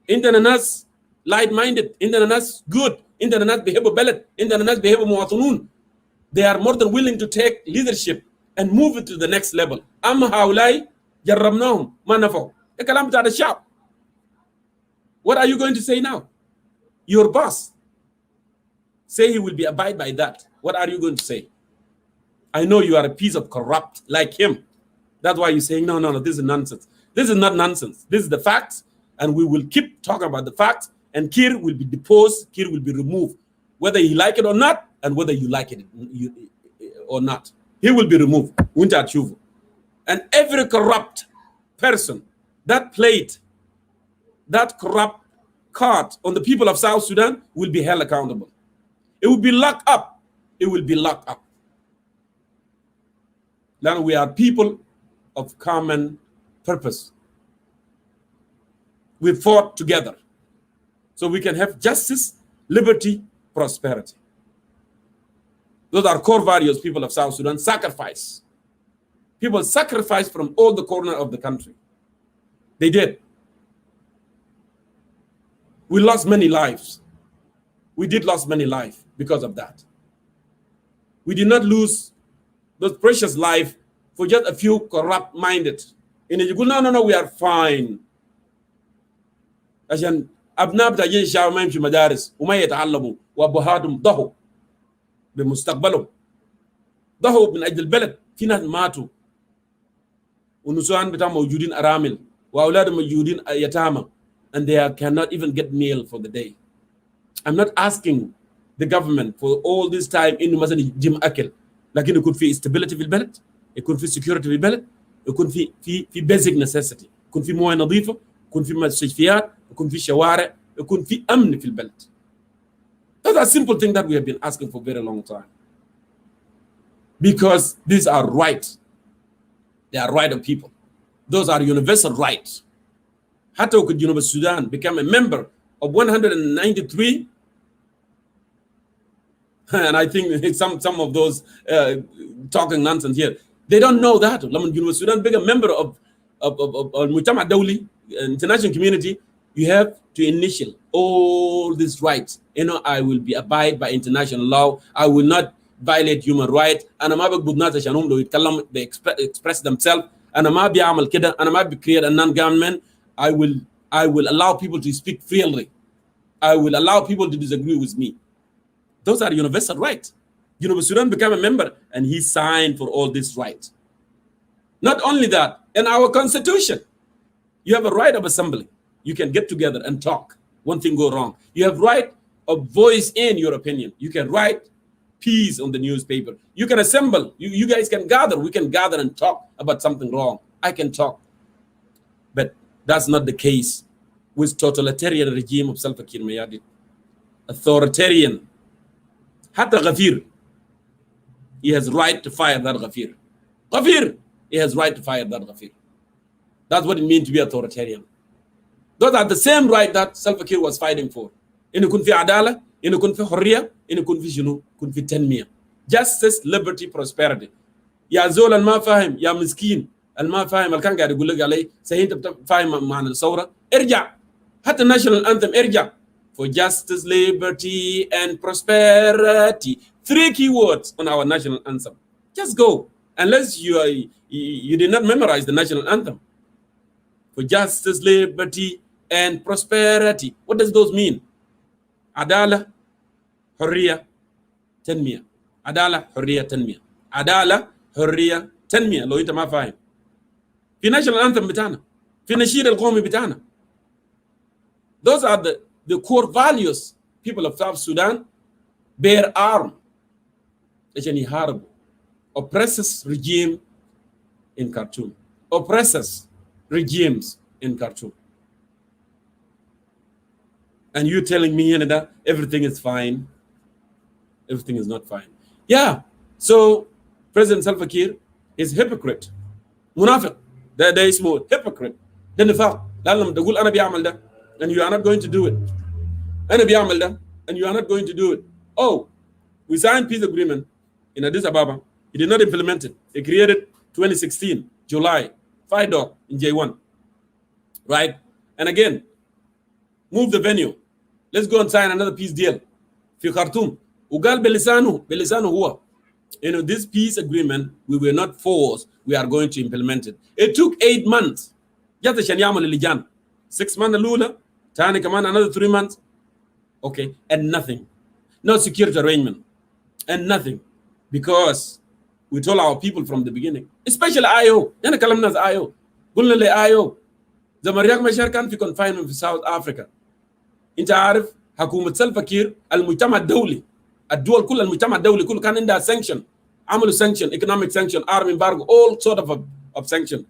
S1: عندنا ناس light minded, عندنا ناس good, عندنا ناس بيحبوا بلد, عندنا ناس بيحبوا مواطنون. They are more than willing to take leadership and move it to the next level. أما هؤلاء جربناهم ما نفعوا. ده كلام بتاع الشعب. What are you going to say now? Your boss say he will abide by that. What are you going to say? I know you are a piece of corrupt like him. That's why you're saying no, this is nonsense. This is not nonsense. This is the facts, and we will keep talking about the facts, and Kiir will be deposed, Kiir will be removed, whether you like it or not, and whether you like it or not. He will be removed. And every corrupt person that played that corrupt card on the people of South Sudan will be held accountable. It will be locked up. It will be locked up. Now we are people of common purpose. we fought together so we can have justice, liberty, prosperity. Those are core values people of South Sudan sacrifice. People sacrifice from all the corners of the country. They did. We lost many lives. We did lose many lives because of that. We did not lose those precious lives for just a few corrupt-minded. And you go, no, we are fine. عشان أبناء بتاع جيش الشعب ما يمشوا مدارس وما يتعلموا وأبهاتهم ضحوا بمستقبلهم. ضحوا من أجل البلد. في ناس ماتوا ونسوان بتاعهم موجودين أرامل وأولادهم موجودين يتامى and they cannot even get meal for the day. I'm not asking the government for all this time إنه مثلا يجيم أكل، لكن يكون في stability في البلد، يكون في security في البلد، يكون في basic necessity، يكون في مويه نظيفة، يكون في مستشفيات، يكون في شوارع، يكون في أمن في البلد. That's a simple thing that we have been asking for a very long time. Because these are rights. They are right of people. Those are universal rights. حتى وكد جنوب السودان become a member of 193, and I think some of those talking nonsense here, they don't know that. لما جنوب السودان become a member of المجتمع الدولي, international community, you have to initial all these rights. You know, I will be abide by international law. I will not violate human rights. أنا ما بقبض ناس عشان هم لو يتكلموا they express themselves. أنا ما بيعمل كده. أنا ما create a non-government. I will allow people to speak freely. I will allow people to disagree with me. Those are universal rights. You know, Sudan became a member and he signed for all these rights. Not only that, in our constitution, you have a right of assembly. You can get together and talk. One thing go wrong. You have right of voice in your opinion. You can write piece on the newspaper. You can assemble. You guys can gather. We can gather and talk about something wrong. I can talk. But that's not the case with totalitarian regime of Salva Kiir Mayardit. Authoritarian. Hatta Ghafir, he has right to fire that Ghafir. Ghafir, he has right to fire that Ghafir. That's what it means to be authoritarian. Those are the same right that Salva Kiir was fighting for. إنه يكون في عدالة, إنه يكون في حرية, إنه يكون في شنو, يكون في تنمية. Justice, liberty, prosperity. يا زول الما فاهم, يا مسكين الما فاهم, اللي كان قاعد يقول لك عليه, سهي أنت فاهم معنى الثورة, ارجع. حتى national anthem ارجع. For justice, liberty, and prosperity. 3 key words on our national anthem. Just go. Unless you did not memorize the national anthem. For justice, liberty, and prosperity. What does those mean? Adala, Hurriya, Tanmiya. Adala, Hurriya, Tanmiya. Adala, Hurriya, Tanmiya. لو أنت ما فاهم. في national anthem بتاعنا. في نشيد القومي بتاعنا. Those are the core values people of South Sudan bear arm. عشان يحاربوا oppressors regime in Khartoum. Oppressors regimes in Khartoum. And you telling me that everything is fine. Everything is not fine. Yeah. So President Salva Kiir is hypocrite. منافق. ده اسمه hypocrite. ده نفاق. لما تقول أنا بيعمل ده and you are not going to do it. أنا بيعمل ده and you are not going to do it. Oh, we signed peace agreement in Addis Ababa. He did not implement it. He created 2016 July 5 in J1, right? And again, move the venue. Let's go and sign another peace deal في خرطوم. وقال بلسانه هو, this peace agreement we were not forced. We are going to implement it. It took 8 months. جات عشان يعمل اللجان. 6 months الأولى, تاني كمان another 3 months. Okay, and nothing. No security arrangement, and nothing, because we told our people from the beginning, especially IO. أنا كلمنا عن IO. قلنا له IO. زمان رياض مشار كان في confinement في South Africa. أنت عارف حكومة سلفا كير المجتمع الدولي, الدول كل المجتمع الدولي كله كان عندها sanction. عملوا sanction, economic sanction, arm embargo, all sort of sanction.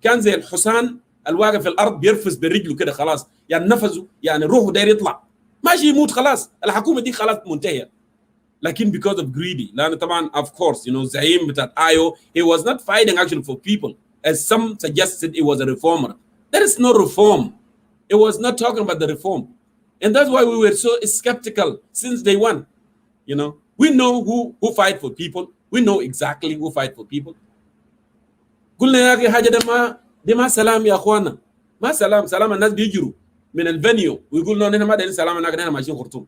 S1: كان زي الحصان الواقف في الأرض بيرفس برجله كده خلاص, يعني نفسه يعني روحه داير يطلع. ماشي يموت خلاص, الحكومة دي خلاص منتهية. لكن because of greedy, لأن طبعا of course زعيم بتاع IO, he was not fighting actually for people as some suggested. It was a reformer. There is no reform. It was not talking about the reform. And that's why we were so skeptical since day one. You know, we know who fight for people. We know exactly who fight for people. قلنا يا أخي حاجة ده ما سلام يا أخوانا. ما سلام الناس بيجروا من الفينيو ويقول لنا نحن ما دايرين سلام أنا كنا ماشيين خرطوم.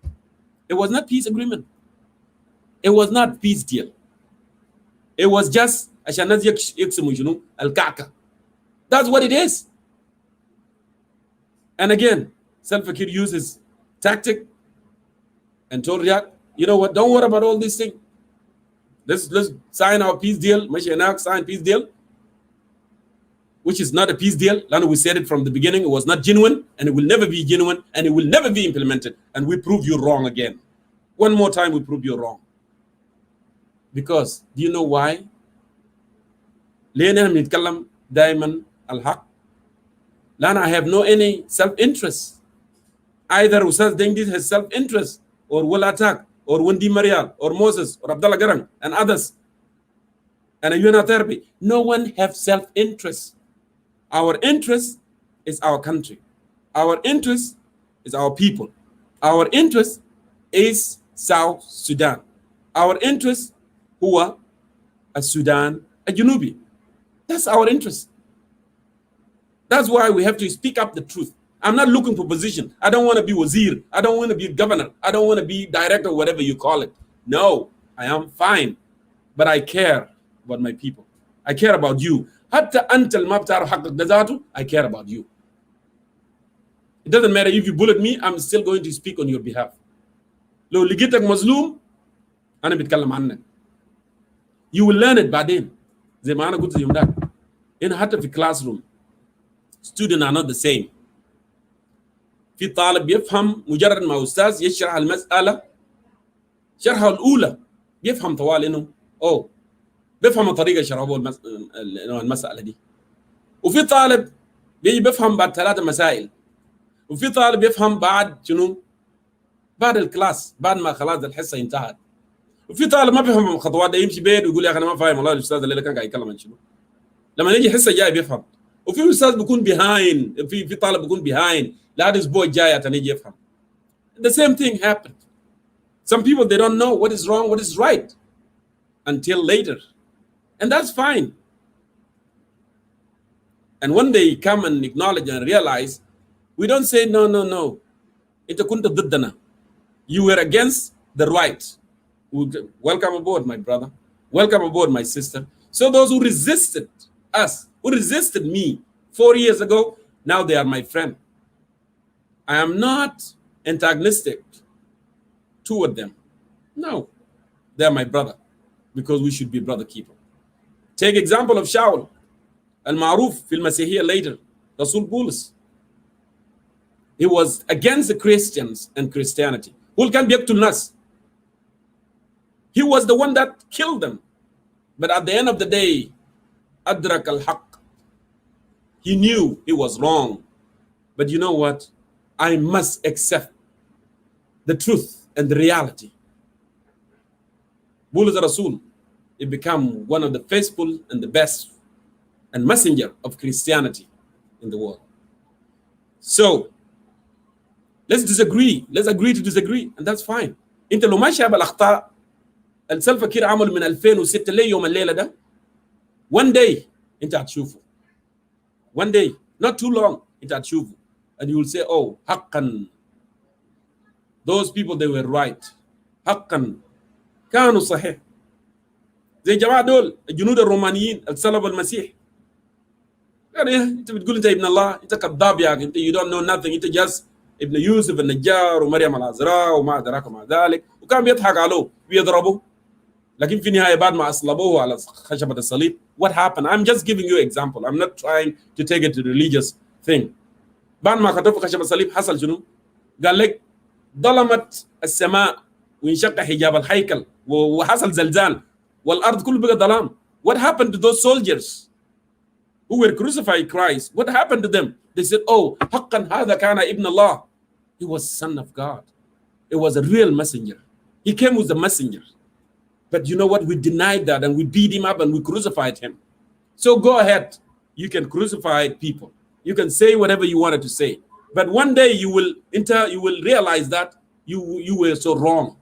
S1: It was not peace agreement. It was not peace deal. It was just عشان الناس يقسموا شنو الكعكة. That's what it is. And again, Salva Kiir uses tactic and told Riyadh, you know what, don't worry about all these things. Let's sign our peace deal. Mashiach sign peace deal, which is not a peace deal. Lana, we said it from the beginning. It was not genuine, and it will never be genuine, and it will never be implemented. And we prove you wrong again. One more time, we prove you wrong. Because do you know why? لأن نتكلم دائما الحق. Lana, I have no any self-interest. Either Ustaz Dengdi has self-interest, or will attack, or Wendy Marial, or Moses, or Abdullah Garang, and others, and a unitherapy. No one have self-interest. Our interest is our country. Our interest is our people. Our interest is South Sudan. Our interest, Hua, a Sudan, a Junubi. That's our interest. That's why we have to speak up the truth. I'm not looking for position. I don't want to be wazir. I don't want to be governor. I don't want to be director, whatever you call it. No, I am fine. But I care about my people. I care about you. حتى أنت ما بتعرف حقك ذاته, I care about you. It doesn't matter if you bullet me, I'm still going to speak on your behalf. لو لقيتك مظلوم, أنا بتكلم عنك. You will learn it بعدين. زي ما أنا قلت اليوم ده. هنا حتى في classroom, students are not the same. في طالب يفهم مجرد ما أستاذ يشرح المسألة شرحه الأولى يفهم طوال إنه بيفهم الطريقة شرحوا المسألة دي. وفي طالب بيجي بيفهم بعد 3 مسائل. وفي طالب يفهم بعد شنو؟ بعد الكلاس، بعد ما خلاص الحصة انتهت. وفي طالب ما بيفهم الخطوات ده يمشي بيت ويقول يا أخي أنا ما فاهم والله الأستاذ الليلة كان قاعد يتكلم عن شنو. لما يجي حصة جاي بيفهم. وفي أستاذ بيكون بيهاين، في طالب بيكون بيهاين. لا هذا الأسبوع الجاي عشان يجي يفهم. The same thing happened. Some people they don't know what is wrong, what is right until later. And that's fine. And when they come and acknowledge and realize, we don't say, no. أنت كنت ضدنا. You were against the right. Welcome aboard, my brother. Welcome aboard, my sister. So those who resisted us, who resisted me 4 years ago, now they are my friend. I am not antagonistic toward them. No, they are my brother because we should be brother keeper. Take example of Shaul المعروف في المسيحية later, رسول بولس. He was against the Christians and Christianity. هو كان بيقتل ناس. He was the one that killed them. But at the end of the day, أدرك الحق. He knew he was wrong. But you know what? I must accept the truth and the reality. Bulus Rasul, it became one of the faithful and the best and messenger of Christianity in the world. So let's disagree. Let's agree to disagree, and that's fine. انت لو ما شايف الاخطاء السلفا كير عمل من 2006 ليوم الليله ده, one day انت هتشوفه. One day, not too long, انت هتشوفه. And you will say, oh, حقا, those people they were right. حقا كانوا صحيح. زي جماعة دول الجنود الرومانيين اللي صلبوا المسيح. يعني انت بتقول انت ابن الله, انت كذاب يا اخي, انت you don't know nothing, انت just ابن يوسف النجار ومريم العذراء وما ادراك ما ذلك, وكان بيضحك عليه بيضربه. لكن في النهاية بعد ما أصلبوه على خشبة الصليب, what happened? I'm just giving you example. I'm not trying to take it to religious thing. بعد ما خطفوا خشبة الصليب حصل شنو؟ قال لك ظلمت السماء وانشق حجاب الهيكل وحصل زلزال والأرض كله بقى ظلام. What happened to those soldiers who were crucified Christ? What happened to them? They said, oh, حقا هذا كان ابن الله. He was son of God. It was a real messenger. He came with the messenger. But you know what? We denied that and we beat him up and we crucified him. So go ahead. You can crucify people. You can say whatever you wanted to say. But one day you will realize that you were so wrong.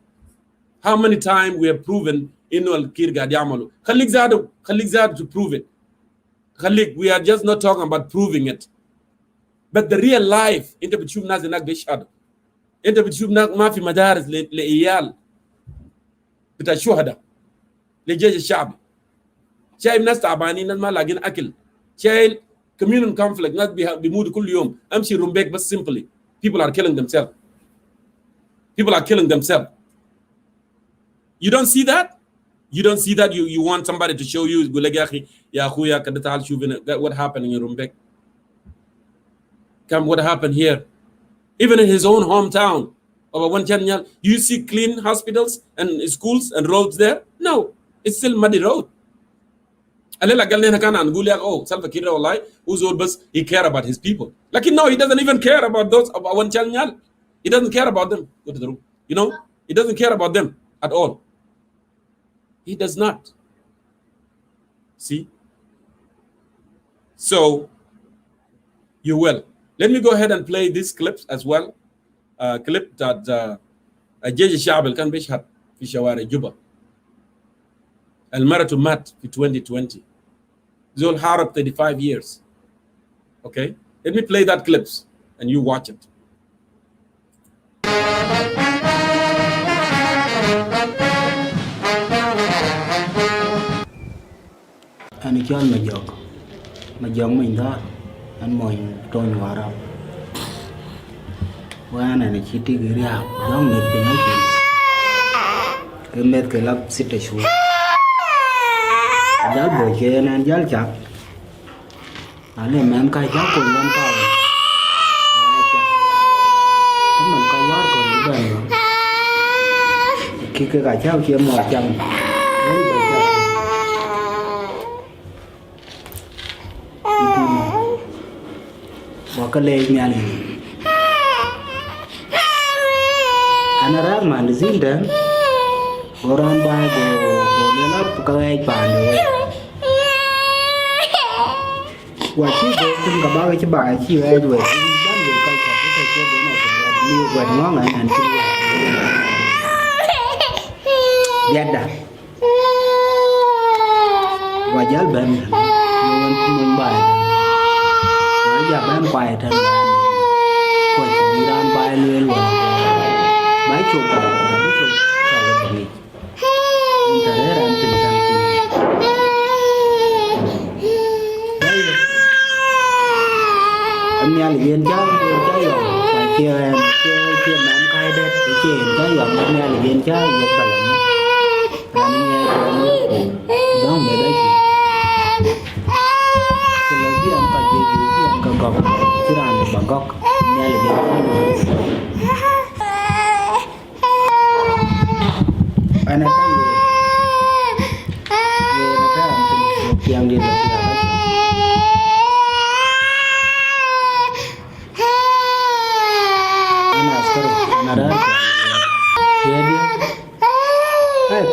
S1: How many times we have proven إنه الكير قاعد يعمله. خليك زاد to prove it. We are just not talking about proving it. But the real life أنت بتشوف ناس هناك بيشهدوا. أنت بتشوف ناس ما في مدارس لعيال بتاع الشهداء للجيش الشعبي. شايف ناس تعبانين ناس ما لاقين أكل. شايف communal conflict ناس بيموتوا كل يوم. أمشي رومبيك بس simply people are killing themselves. People are killing themselves. You don't see that? You don't see that? You want somebody to show you يقول لك يا أخي يا أخويا كده تعال شوف what happened in Rumbek. Come, what happened here? Even in his own hometown of Awanchanyal, do you see clean hospitals and schools and roads there? No, it's still muddy road. Alela galna kana nqul ya oh Salva Kiir wallahi uzul bas he care about his people. Like no, he doesn't even care about those of Awanchanyal. He doesn't care about them. Go to the room. You know, he doesn't care about them at all. He does not. See? So, you will. Let me go ahead and play these clips as well. Clip that الجيش الشعبي اللي كان بيشهد في شوارع جوبا. المرة مات في 2020. زول حارب 35 years. Okay? Let me play that clips and you watch it.
S4: Anh cho anh mà giọng mình đó anh mời tôi vào đâu qua này chỉ đi cái nào giống mệt thì nói chuyện cái mệt cái lắp xịt để xuống giáo bồi kia nên giáo chặt anh em em cay giáo cùng lên cao cái mình coi quá còn đi về nữa khi cái gà cháu kia mỏi chầm cái lê nhà này anh ra mà nó dính đến orang ba go lên áp cái bàn rồi quả chứ tôi cả ba cái bài chi ai rồi bán được coi cả cái thời gian này nhiều quạt ngon lại hành chung giá đắt và giá bên mình bài giờ bán quài thân quay chỉ đan bài lên luôn bái chụp cả bái chụp cả là bẩn ta đấy là tình trạng đây anh nhà liền cháu rồi phải kia bán cay đấy kia cháu rồi anh nhà liền cháu giật bà lắm là anh nghe đó người đấy cái lâu kia anh phải về gọc chứ là bằng gọc nghe là biết anh ấy thấy về nó ra một tiếng đi được anh ada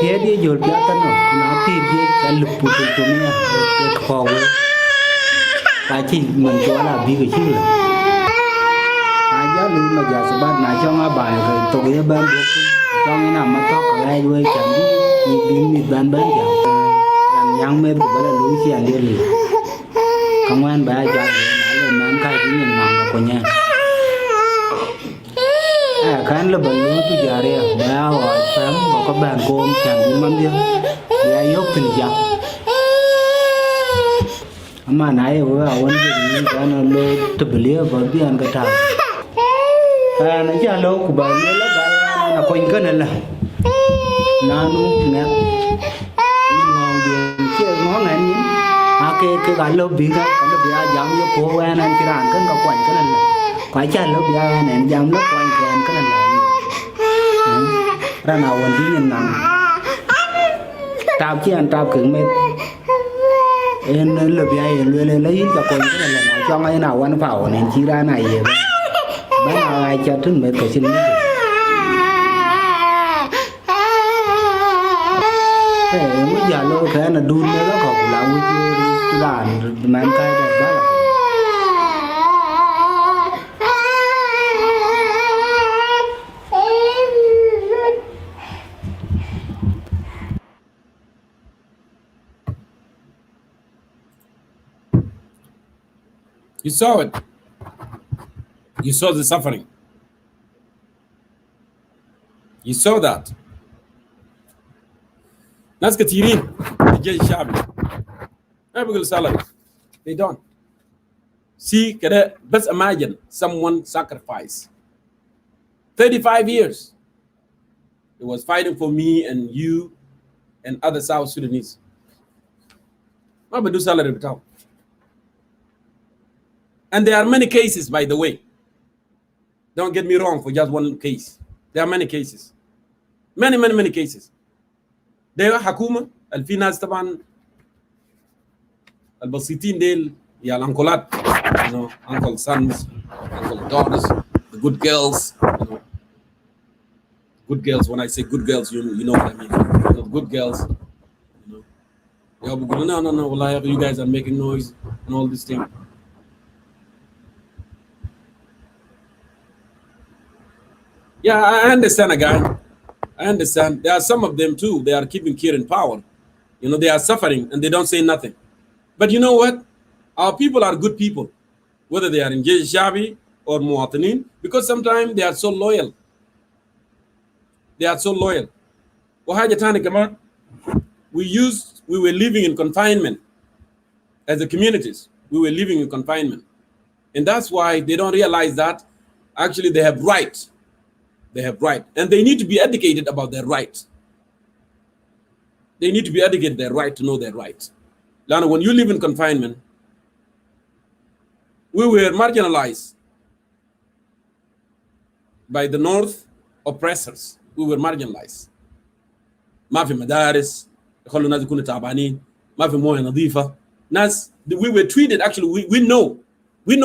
S4: dia dia jual biatan no nanti dia kan luput untungnya ke bawah cái gì mình cho là biết cái chứ là ai giáo lưu mà giờ sẽ bắt lại cho ngã bài rồi tụi nó bên được cho cái nào mà tóc ở đây đuôi chẳng đi đi bên bên chẳng làm nhang mê của bà là lúi xe đi liền công an bà cho nó lên nám khai cái nhìn nòng của nhà cái là bẩn lúi tôi giờ đây bà hỏi sớm và có bàn cơm chẳng đi mắm đi để dốc thì chẳng mà nãy vừa ổn định cái nó lôi tập lìa vào biển cái thằng nó chả lâu của bà nó là bà nó quanh cái này là nó nè ngon đường kia ngon này nhỉ cái gái lâu biển cái nó bị giảm vô phố quen anh chỉ làm cái quanh cái này là phải chả lâu bị này giảm lớp quanh cái này là ra nào quanh tí nhìn nặng tao chỉ ăn tao cứng mệt em là vì ai lấy cho con cái này là cho ngay nào ăn phảo này chỉ ra này vậy bán nào ai cho thứ mệt phải xin thế bây giờ lô cái là đun nó khẩu là đàn mà ăn cay đẹp đó là
S1: You saw it. You saw the suffering. You saw that. ناس كثيرين في الجيش الشعبي ما بيقول salary. They don't. See كده بس imagine someone sacrifice 35 years. He was fighting for me and you and other South Sudanese. ما بدو salary بتاعه. And there are many cases, by the way. Don't get me wrong for just one case. There are many cases. Many cases. ده حكومة في ناس طبعا البسيطين ديل يا الانكولات, you know, uncle sons, uncle daughters, the good girls, you know. Good girls, when I say good girls, you know what I mean. You know, good girls, you know. No, wallahi, you guys are making noise and all this thing. Yeah, I understand, again. I understand. There are some of them too. They are keeping Kir in power. You know, they are suffering and they don't say nothing. But you know what? Our people are good people, whether they are in Shabi or Muatinin, because sometimes they are so loyal. They are so loyal. We were living in confinement as the communities. We were living in confinement. And that's why they don't realize that actually they have right. They have right. And they need to be educated about their right. They need to be educated their right to know their right. Lana, when you live in confinement, we were marginalized by the North oppressors. We were marginalized. ما في مدارس يخلوا الناس يكونوا تعبانين ما في مويه نظيفه ناس we were treated actually we know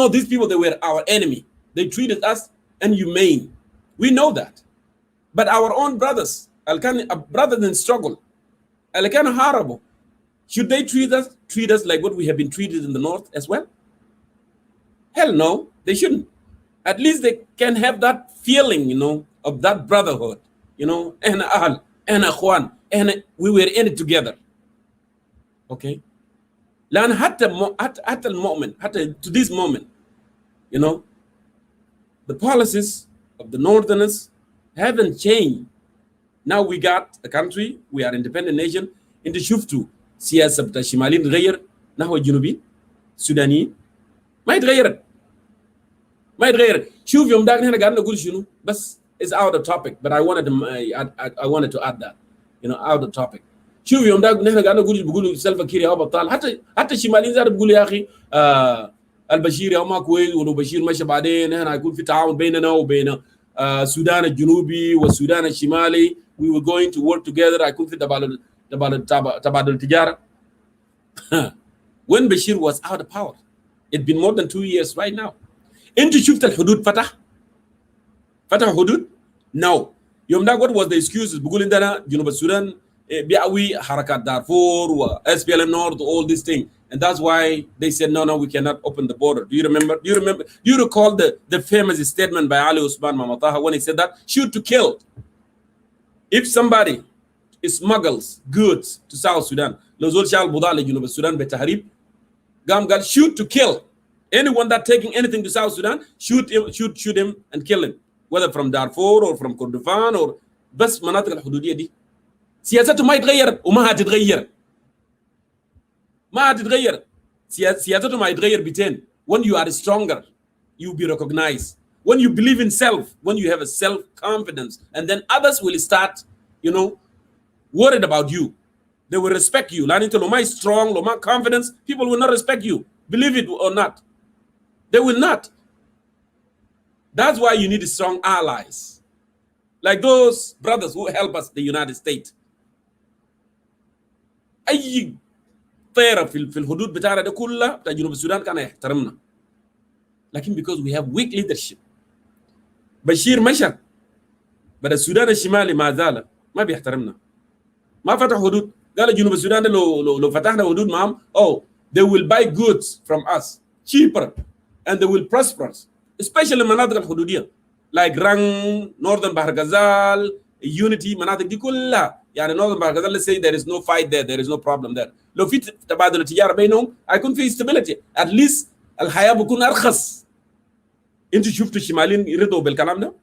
S1: these people, they were our enemy. They treated us inhumane. We know that. But our own brothers brothers in struggle should they treat us like what we have been treated in the North as well? Hell no, they shouldn't. At least they can have that feeling, you know, of that brotherhood. You know, we were in it together. Okay? To this moment, you know, the policies of the Northerners haven't changed. Now we got a country, we are an independent nation. انت شفتوا سياسة بتاع الشماليين تغير نحو الجنوبيين السودانيين ما يتغيرت شوف يوم داك نحن قاعدين نقول شنو بس it's out of topic, but I wanted to add that, you know, out of topic. شوف يوم داك نحن قاعدين بيقولوا سلفا كير يا بطال حتى الشماليين زاد بيقولوا يا اخي البشير يا ما كويس ولو بشير مشى بعدين نحن هيكون في تعاون بيننا وبين السودان الجنوبي والسودان الشمالي. We were going to work together. هيكون في تبادل التجارة. When Bashir was out of power, it's been more than 2 years right now. انت شفت الحدود فتح حدود؟ No. يوم ده what was the excuses؟ بيقول عندنا جنوب السودان بيعوي حركات دارفور و SPLM North, all this thing, and that's why they said no, we cannot open the border. Do you recall the famous statement by Ali Usman Mamataha when he said that shoot to kill? If somebody smuggles goods to South Sudan, لو شال بضاعة لجنوب السودان بتهريب قال shoot to kill. Anyone that taking anything to South Sudan, shoot him and kill him, whether from Darfur or from Kordofan or بس مناطق الحدودية دي. سياسته ما يتغير وما هتتغير. سياسته ما يتغير بتين. When you are stronger, you be recognized. When you believe in self, when you have a self-confidence, and then others will start, you know, worried about you. They will respect you. Lanito Loma is strong, Loma confidence, people will not respect you. Believe it or not. They will not. That's why you need strong allies. Like those brothers who help us, the United States. أي طيرة في الحدود بتاعنا ده كلها بتاع جنوب السودان كان يحترمنا. لكن because we have weak leadership. بشير مشى بدأ السودان الشمالي ما زال ما بيحترمنا. ما فتح حدود. قال جنوب السودان لو فتحنا حدود معهم they will buy goods from us cheaper and they will prosper, especially المناطق الحدودية like Rang, Northern Bahar Ghazal, Unity, مناطق دي كلها يعني Northern Bahar Ghazal, let's say there is no fight there is no problem there. لو في تبادل التجارة بينهم هيكون في stability. At least الحياه بكون ارخص. انتوا شفتوا الشماليين يرضوا بالكلام ده؟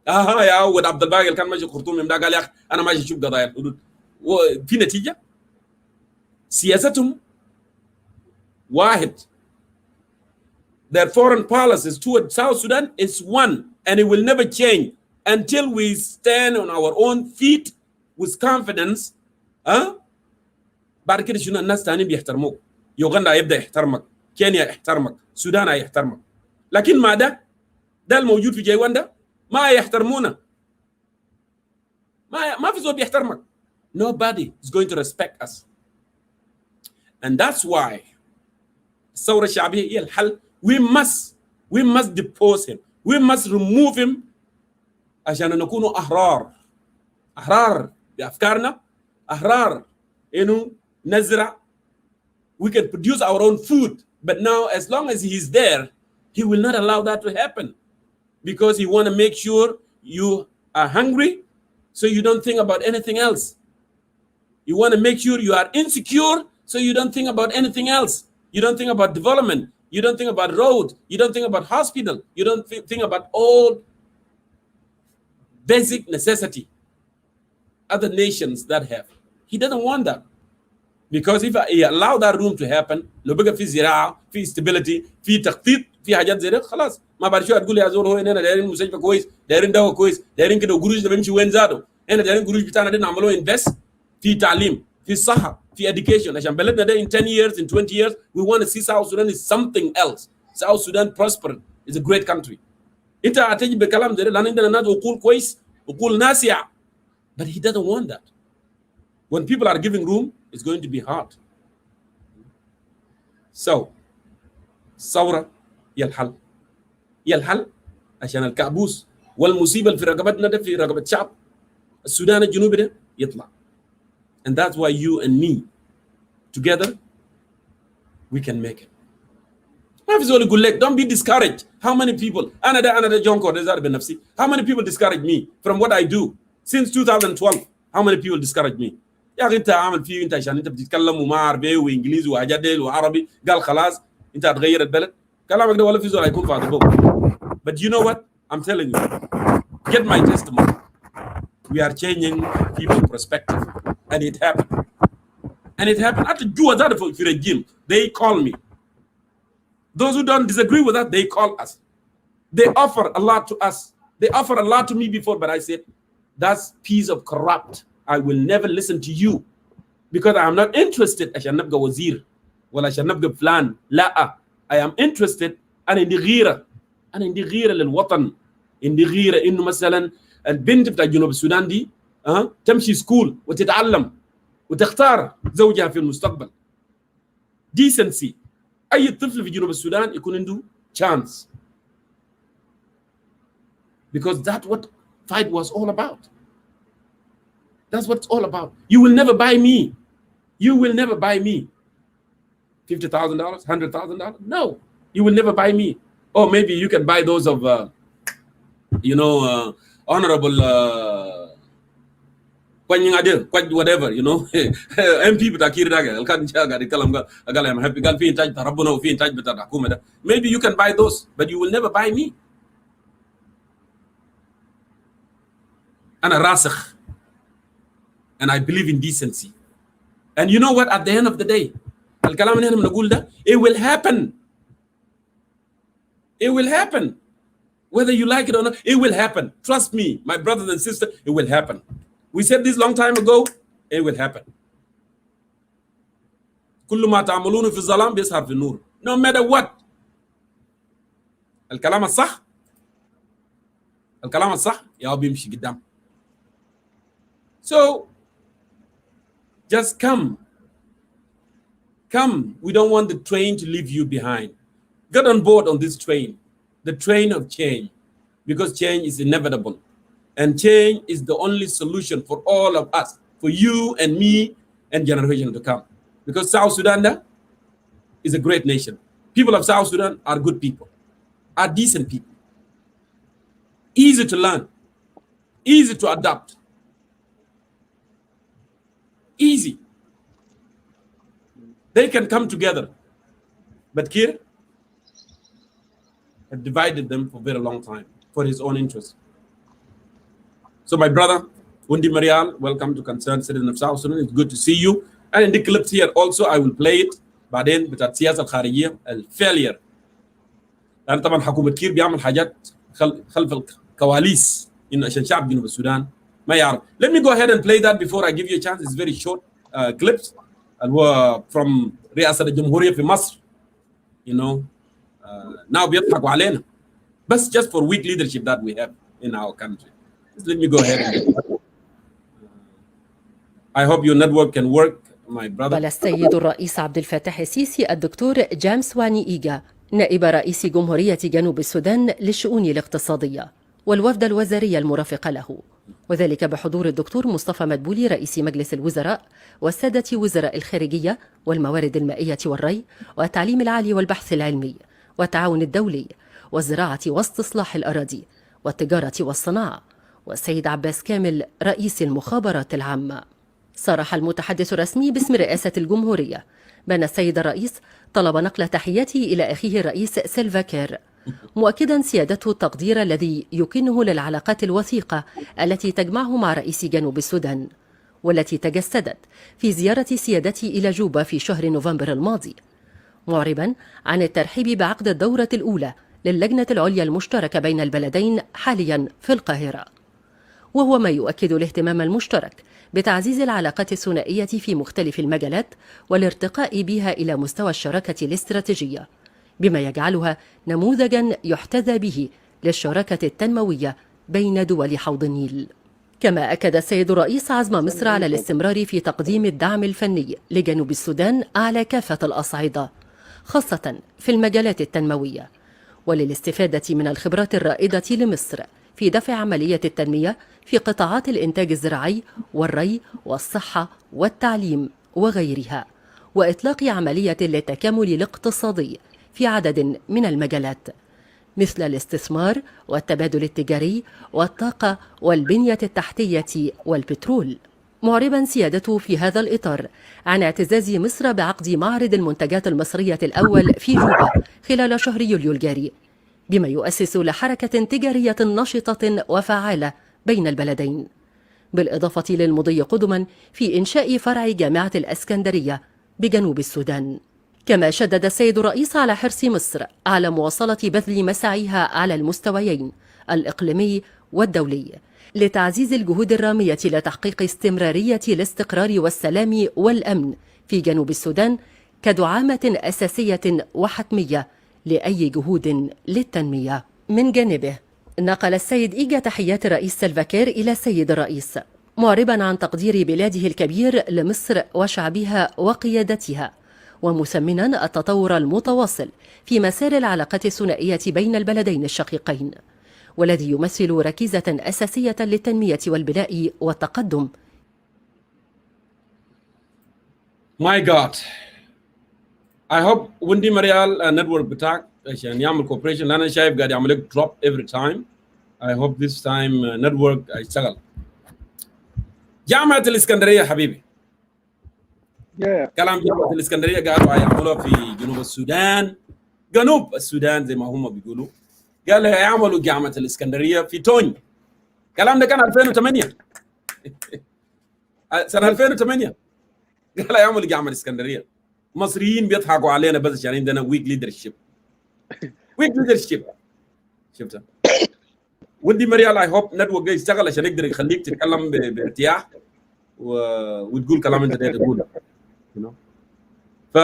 S1: يا ود عبد الباقي اللي كان ماشي خرطوم ده قال يا اخي انا ماشي اشوف قضايا الحدود، وفي نتيجه. سياستهم واحد. Their foreign policies toward South Sudan is one, and it will never change until we stand on our own feet with confidence. بعد كده شنو الناس تاني بيحترموك، يوغندا يبدا يحترمك، كينيا يحترمك، السودان يحترمك. لكن مع ده الموجود في جيوان ده ما يحترمونا، ما في زول بيحترمك. Nobody is going to respect us. And that's why الثورة الشعبية هي الحل. We must depose him. We must remove him عشان نكون أحرار بأفكارنا، أحرار إنه نزرع. We can produce our own food. But now, as long as he's there, he will not allow that to happen, because he want to make sure you are hungry, so you don't think about anything else. You want to make sure you are insecure, so you don't think about anything else. You don't think about development. You don't think about roads. You don't think about hospital. You don't think about all basic necessity other nations that have. He doesn't want that. Because if he allow that room to happen, لو بقى في زراعة، في stability، في تخطيط، في حاجات زي ده، خلاص ما بعد شوية تقول يا زول هو هنا دايرين مستشفى كويس، دايرين دواء كويس، دايرين كده قروش ده بيمشي وين زادوا، هنا دايرين قروش بتاعنا دي نعملوه invest في تعليم، في الصحة، في education، عشان بلدنا ده in 10 years, in 20 years, we want to see South Sudan is something else. South Sudan prospered, is a great country. أنت هتيجي بكلام ده لأن عندنا ناس عقول كويس، عقول ناسية. But he doesn't want that. When people are giving room, it's going to be hard. So, الثورة هي الحل عشان الكابوس والمصيبة اللي في رقبتنا ده، في رقبة شعب السودان الجنوبي ده يطلع. And that's why you and me together we can make it. ما في زول يقول لك don't be discouraged. How many people أنا ده جونكو ده زار بنفسي. How many people discourage me from what I do since 2012? How many people discourage me? يا اخي انت عامل فيه انت عشان انت بتتكلم وما عربي وانجليزي وحاجات وعربي، قال خلاص انت هتغير البلد. كلامك ده ولا في زول هيكون فاضي بوك. But you know what? I'm telling you, get my testimony. We are changing people's perspective, and it happened. And it happened. After do that for regime, they call me. Those who don't disagree with that, they call us. They offer a lot to us. They offer a lot to me before, but I said, that's piece of corrupt. I will never listen to you, because I am not interested عشان نبقى وزير ولا عشان نبقى فلان. لا، I am interested. أنا عندي غيرة للوطن، عندي غيرة إنه مثلا البنت بتاع جنوب السودان دي تمشي سكول وتتعلم وتختار زوجها في المستقبل. decency. أي طفل في جنوب السودان يكون عنده chance. Because that's what fight was all about. That's what it's all about. You will never buy me. You will never buy me. $50,000, $100,000? No, you will never buy me. Or maybe you can buy those of, honorable, whatever, MP بتاكير ده كان قاعد يتكلم قال I'm happy قال في إنتاج بتاع ربنا وفي إنتاج بتاع الحكومة ده. Maybe you can buy those, but you will never buy me. أنا راسخ. And I believe in decency. And you know what? At the end of the day, الكلام اللي احنا بنقول ده, it will happen. It will happen. Whether you like it or not, it will happen. Trust me, my brothers and sisters, it will happen. We said this long time ago, it will happen. كل ما تعملونه في الظلام بيظهر في النور. No matter what. الكلام الصح يا بيمشي قدام. So just come. We don't want the train to leave you behind. Get on board on this train, the train of change, because change is inevitable. And change is the only solution for all of us, for you and me and generations to come. Because South Sudan is a great nation. People of South Sudan are good people, are decent people, easy to learn, easy to adapt. Easy. They can come together. But Kir, have divided them for a very long time for his own interest. So my brother, Wundi Marial, welcome to Concerned Citizen of South Sudan. It's good to see you. And in the clips here also, I will play it. بعدين بتاعت السياسة الخارجية الفيلير. لأن طبعا حكومة كير بيعمل حاجات خلف الكواليس إنه عشان شعب جنوب السودان ما يعرف. Let me go ahead and play that before I give you a chance. It's very short clips. هو from رئاسة الجمهورية في مصر. You know, now بيضحكوا علينا. بس just for weak leadership that we have in our country. Just let me go ahead and I hope your network can work, my brother.
S5: قال السيد الرئيس عبد الفتاح السيسي الدكتور جيمس واني إيغا نائب رئيس جمهورية جنوب السودان للشؤون الاقتصادية والوفد الوزاري المرافق له، وذلك بحضور الدكتور مصطفى مدبولي رئيس مجلس الوزراء والسادة وزراء الخارجية والموارد المائية والري والتعليم العالي والبحث العلمي والتعاون الدولي والزراعة واستصلاح الأراضي والتجارة والصناعة، والسيد عباس كامل رئيس المخابرات العامة. صرح المتحدث الرسمي باسم رئاسة الجمهورية بأن السيد الرئيس طلب نقل تحياته إلى أخيه الرئيس سيلفا كير، مؤكدا سيادته التقدير الذي يكنه للعلاقات الوثيقة التي تجمعه مع رئيس جنوب السودان، والتي تجسدت في زيارة سيادته إلى جوبا في شهر نوفمبر الماضي، معربا عن الترحيب بعقد الدورة الأولى للجنة العليا المشتركة بين البلدين حاليا في القاهرة، وهو ما يؤكد الاهتمام المشترك بتعزيز العلاقات الثنائية في مختلف المجالات والارتقاء بها إلى مستوى الشراكة الاستراتيجية، بما يجعلها نموذجا يحتذى به للشراكة التنموية بين دول حوض النيل. كما أكد السيد الرئيس عزم مصر على الاستمرار في تقديم الدعم الفني لجنوب السودان على كافة الأصعدة، خاصة في المجالات التنموية، وللاستفادة من الخبرات الرائدة لمصر في دفع عملية التنمية في قطاعات الإنتاج الزراعي والري والصحة والتعليم وغيرها، وإطلاق عملية للتكامل الاقتصادي في عدد من المجالات مثل الاستثمار والتبادل التجاري والطاقة والبنية التحتية والبترول، معربا سيادته في هذا الإطار عن اعتزاز مصر بعقد معرض المنتجات المصرية الأول في جوبا خلال شهر يوليو الجاري، بما يؤسس لحركة تجارية نشطة وفعالة بين البلدين، بالإضافة للمضي قدما في إنشاء فرع جامعة الإسكندرية بجنوب السودان. كما شدد السيد الرئيس على حرص مصر على مواصلة بذل مساعيها على المستويين الإقليمي والدولي لتعزيز الجهود الرامية لتحقيق استمرارية الاستقرار والسلام والأمن في جنوب السودان كدعامة أساسية وحتمية لأي جهود للتنمية. من جانبه نقل السيد إيغا تحيات الرئيس سيلفا كير إلى السيد الرئيس، معربا عن تقدير بلاده الكبير لمصر وشعبها وقيادتها، ومثمنا التطور المتواصل في مسار العلاقات الثنائية بين البلدين الشقيقين، والذي يمثل ركيزة أساسية للتنمية والبناء والتقدم.
S1: My God, I hope وندي مريال network بتاعك عشان يعمل cooperation، لأن أنا شايف قاعد يعمل لك drop every time. I hope this time network هيشتغل. جامعة الإسكندرية حبيبي. كلام جامعة الإسكندرية قالوا هيعملوها في جنوب السودان، جنوب السودان زي ما هم بيقولوا. قال هيعملوا جامعة الإسكندرية في توني. الكلام ده كان 2008 سنة 2008 قال هيعملوا جامعة الإسكندرية. مصريين بيضحكوا علينا بس عشان عندنا weak leadership. weak leadership. شفتها؟ ودي مريال I hope network يشتغل عشان يقدر يخليك تتكلم بارتياح وتقول كلام انت ده تقوله. ف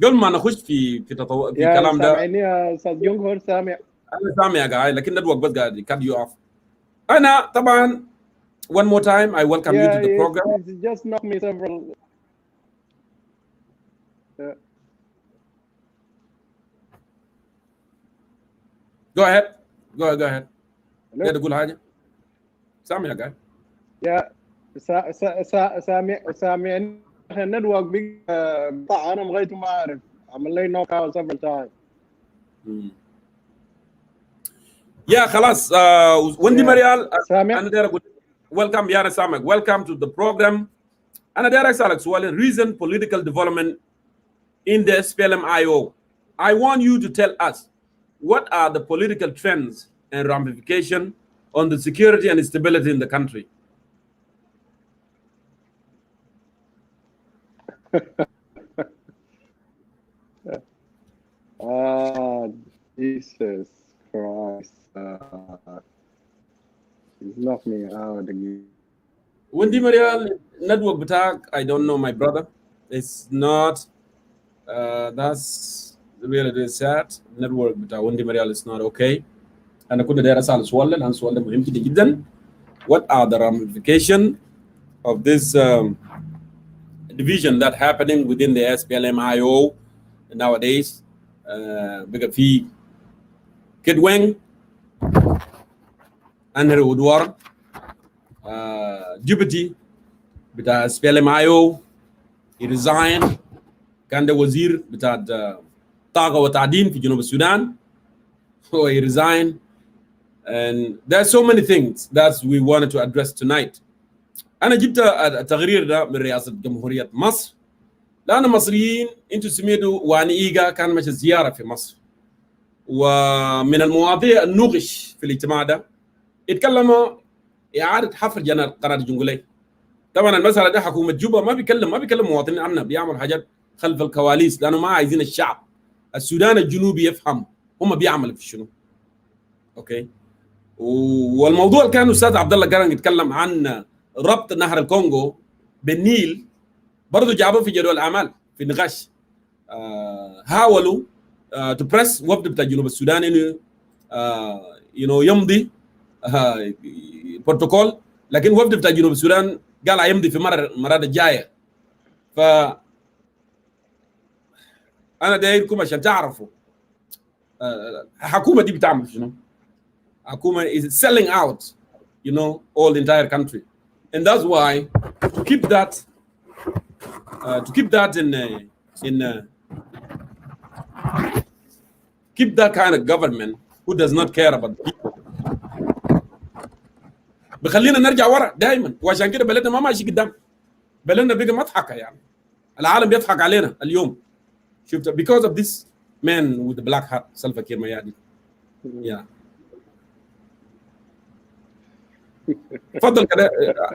S1: قبل ما نخش في تطور في الكلام ده،
S6: سامعني يا استاذ جمهور؟ سامع؟
S1: انا سامع يا جاي، لكن النتورك بس قاعد cut you off. انا طبعا one more time I welcome you to the program.
S6: It's just knocked me several.
S1: Go ahead. يا تقول حاجه؟ سامع يا جاي.
S6: يا سامعني. النتورك بقى انا لغايه ما اعرف عمل لي نوك اوت several times.
S1: يا خلاص وندي مريال
S6: سامع؟
S1: انا داير اقول ويلكم يا سامع، ويلكم تو ذا بروجرام. انا داير اسالك سؤال. recent political development in the SPLM-IO. I want you to tell us what are the political trends and ramification on the security and stability in the country?
S6: Jesus Christ. He's knocked me out again.
S1: Wendy Marial network attack, I don't know, my brother. It's not, that's really sad. Network attack, Wendy Marial is not okay. And I couldn't dare asal swallow and swallow him to the. What are the ramifications of this division that happening within the SPLM-IO nowadays? Bigger fee Kidweng and Woodward deputy بتاع SPLM-IO he resigned. كان ده وزير بتاع طاقة وتعدين في جنوب السودان so he resigned. And there are so many things that we wanted to address tonight. أنا جبت التغيير ده من رئاسة جمهورية مصر لأن مصريين أنتوا سمعتوا واني إيجا كان ماشي زيارة في مصر، ومن المواضيع النغش في الاجتماع ده اتكلموا إعادة حفر جنرال قرار الجنجولي. طبعا المسألة ده حكومة جوبا ما بيكلم مواطنين عنها، بيعمل حاجات خلف الكواليس لأنه ما عايزين الشعب السودان الجنوبي يفهم هم بيعملوا في شنو. أوكي. والموضوع اللي كان أستاذ عبد الله قرن يتكلم عن ربط نهر الكونغو بالنيل برضو جابوه في جدول الأعمال في نقاش. حاولوا تبرس وفد بتاع جنوب السودان إنه يمضي بروتوكول، لكن وفد بتاع جنوب السودان قال يمضي في مرات الجاية. ف أنا دايركم عشان تعرفوا الحكومة دي بتعمل شنو. Akuma is selling out, all the entire country, and that's why to keep that keep that kind of government who does not care about the people. بخلينا نرجع ورا دائما، وعشان كده بلدنا ما ماشي قدام، بلدنا بقى مضحكة يعني. العالم بيضحك علينا اليوم. شفت because of this man with the black hat Salva Kiir Mayadi. Yeah. تفضل كده.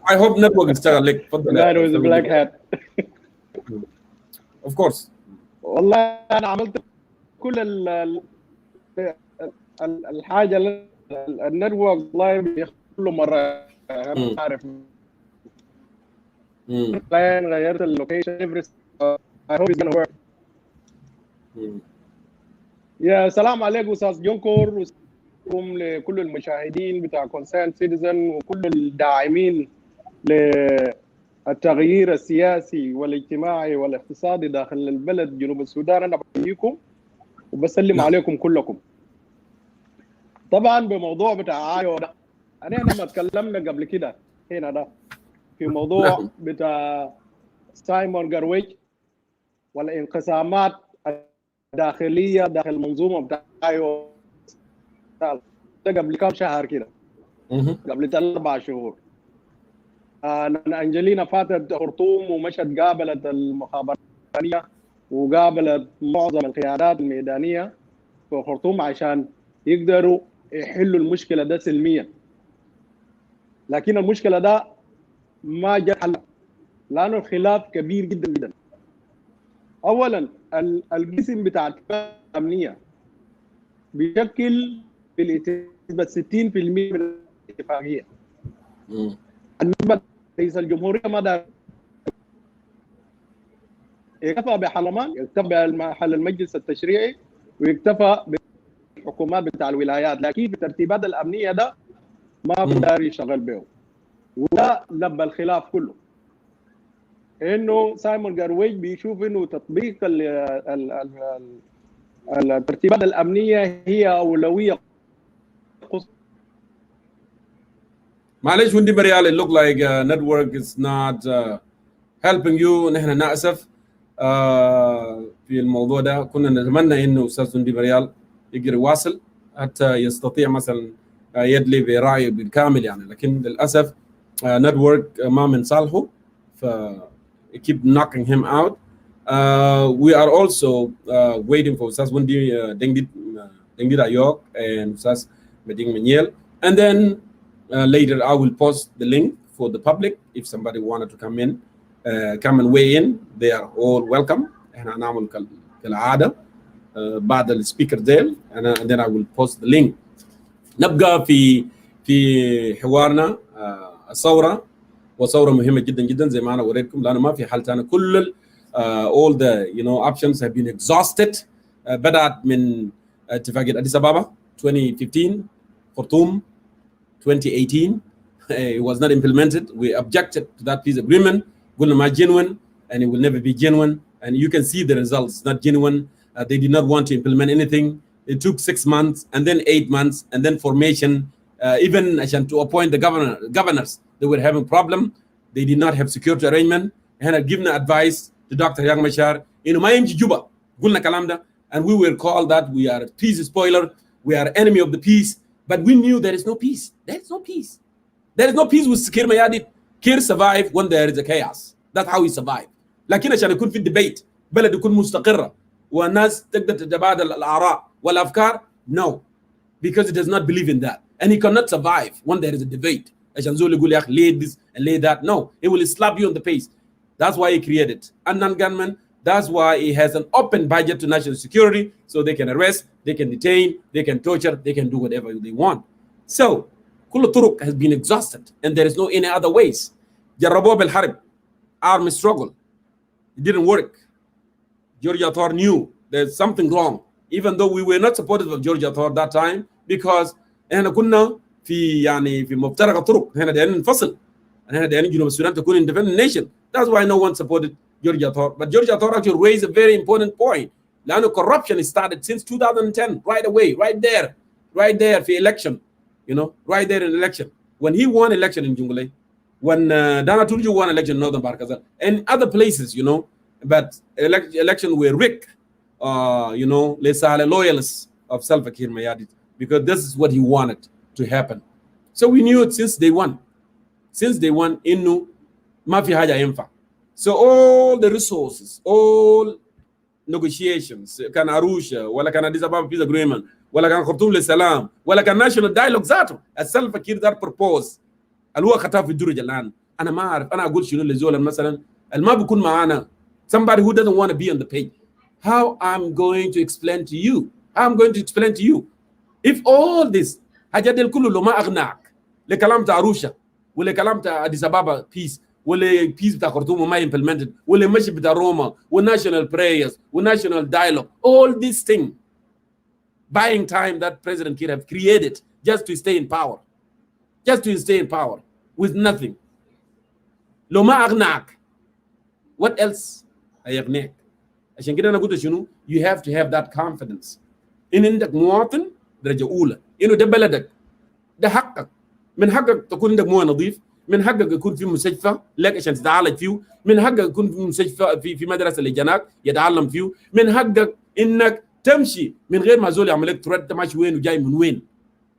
S1: I hope network يشتغل لك. تفضل.
S6: That was a black hat.
S1: Of course.
S6: والله أنا عملت كل الحاجة النتورك والله بيخلوا مرة أنا عارف. غيرت اللوكيشن. I hope it's gonna work. يا سلام عليكم أستاذ جونكور لكل المشاهدين بتاع كونسيرن سيتيزن وكل الداعمين للتغيير السياسي والاجتماعي والاقتصادي داخل البلد جنوب السودان. أنا بحييكم وبسلم عليكم كلكم. طبعا بموضوع بتاع آيو ده أنا لما تكلمنا قبل كده هنا ده في موضوع بتاع سايمون جارويج والانقسامات الداخلية داخل المنظومة بتاع آيو ده قبل كم شهر كده، قبل 4 شهور. أنجلينا فاتت خرطوم ومشت قابلت المخابرات وقابلت معظم القيادات الميدانية في خرطوم عشان يقدروا يحلوا المشكلة ده سلميا، لكن المشكلة ده ما جت حل لأنه الخلاف كبير جدا جدا. أولا القسم بتاع الأمنية بيشكل بنسبة 60% من الاتفاقية. بالنسبة لرئيس الجمهورية ماذا يكتفى بحلمان، يكتفى بحل المجلس التشريعي ويكتفى بالحكومات بتاع الولايات، لكن في الترتيبات الأمنية ده ما بدار يشتغل به. وده لب الخلاف كله، إنه سايمون جارويج بيشوف إنه تطبيق الترتيبات الأمنية هي أولوية.
S1: معلش وندي بريال it look like network is not helping you. نحن نأسف في الموضوع ده. كنا نتمنى إنه أستاذ وندي بريال يقدر يواصل حتى يستطيع مثلا يدلي برأيه بالكامل يعني، لكن للأسف network ما من صالحه ف keep knocking him out. We are also waiting for أستاذ وندي دينجدي Dengida York and Sas Meding Manuel. And then later I will post the link for the public. If somebody wanted to come in, come and weigh in, they are all welcome. And هنعمل كالعادة بعد السبيكر ديل and then I will post the link. نبقى في حوارنا الثورة، وثورة مهمة جدا جدا زي ما أنا وريتكم، لأنه ما في حل ثاني. كل all the options have been exhausted. بدأت من اتفاقية أديس أبابا 2015، خرطوم 2018. It was not implemented. We objected to that peace agreement. قلنا ما genuine and it will never be genuine. And you can see the results, not genuine. They did not want to implement anything. It took 6 months and then 8 months and then formation. Even to appoint the governors, they were having problem. They did not have security arrangement. And had given advice to Dr. Yang Mashar, ما يمشي جوبا. قلنا كلام ده. And we were called that we are a peace spoiler. We are enemy of the peace. But we knew there is no peace. There is no peace. There is no peace with Kir Mayadit. Kir survived when there is a chaos. That's how he survived. لكن عشان يكون في debate بلد يكون مستقرة والناس تقدر تتبادل الآراء والأفكار, no, because it does not believe in that. And he cannot survive when there is a debate. عشان زول يقول يا أخي lay this and lay that. No, it will slap you on the face. That's why he created a non-government. That's why he has an open budget to national security, so they can arrest, they can detain, they can torture, they can do whatever they want. So كل الطرق has been exhausted and there is no any other ways. جربوه بالحرب, army struggle. It didn't work. Georgia Thor knew there's something wrong, even though we were not supportive of Georgia Thor that time, because احنا كنا في مفترق الطرق. احنا دايرين ننفصل. احنا دايرين جنوب السودان تكون independent nation. That's why no one supported Georgia Thor. But Georgia Thor actually raised a very important point. لأنه corruption started since 2010, right away, right there في election, right there in election. When he won election in Jungle, when Dana Tulju won election in Northern Barkazal and other places, but election were rigged, loyalists of Salva Kiir Mayardit, because this is what he wanted to happen. So we knew it since day one. Innu ma fi haja ينفع. So all the resources, all negotiations, كان Arusha, ولا كان Addis Ababa peace agreement, ولا كان خرطوم للسلام, ولا كان national dialogue ذاته. السلفا كير that propose. اللي هو خطاب في الدرجة الآن. أنا ما أعرف. أنا أقول شنو اللي زولا مثلا الما بيكون معانا. Somebody who doesn't want to be on the page. How I'm going to explain to you? If all this حاجات دي كله لو ما أغناك لكلام تاع Arusha ولا كلام تاع Addis Ababa peace ولا peace بتاع خرطوم وما implemented ولا مشي بتاع روما national prayers national dialogue, all these things buying time that President Kiir have created just to stay in power. With nothing. لو ما أغناك, what else هيغنيك؟ عشان كده أنا قلت شنو؟ You have to have that confidence. إن عندك مواطن درجة أولى، إنه ده بلدك، ده حقك. من حقك تكون عندك مويه نظيف، من حقك يكون في مستشفى لك عشان تتعالج فيه، من حقك يكون في مستشفى في مدرسة لجناك يتعلم فيه، من حقك إنك تمشي من غير ما زول يعمل لك ترد ماشي وين وجاي من وين.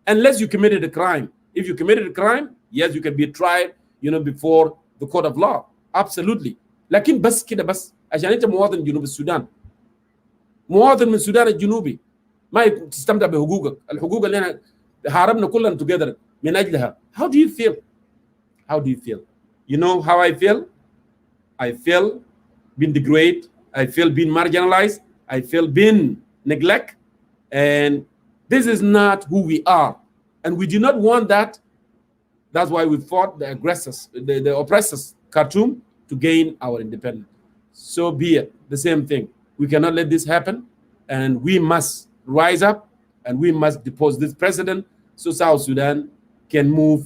S1: Unless you committed a crime. If you committed a crime, yes, you can be tried, before the court of law. Absolutely. لكن بس كده بس عشان انت مواطن جنوب السودان، مواطن من السودان الجنوبي، ما تستمتع بحقوقك، الحقوق اللي احنا حاربنا كلنا together من اجلها. How do you feel? You know how I feel? I feel being degraded. I feel being marginalized. I feel being neglected. And this is not who we are. And we do not want that. That's why we fought the aggressors, the oppressors, Khartoum, to gain our independence. So be it. The same thing. We cannot let this happen. And we must rise up and we must depose this president so South Sudan can move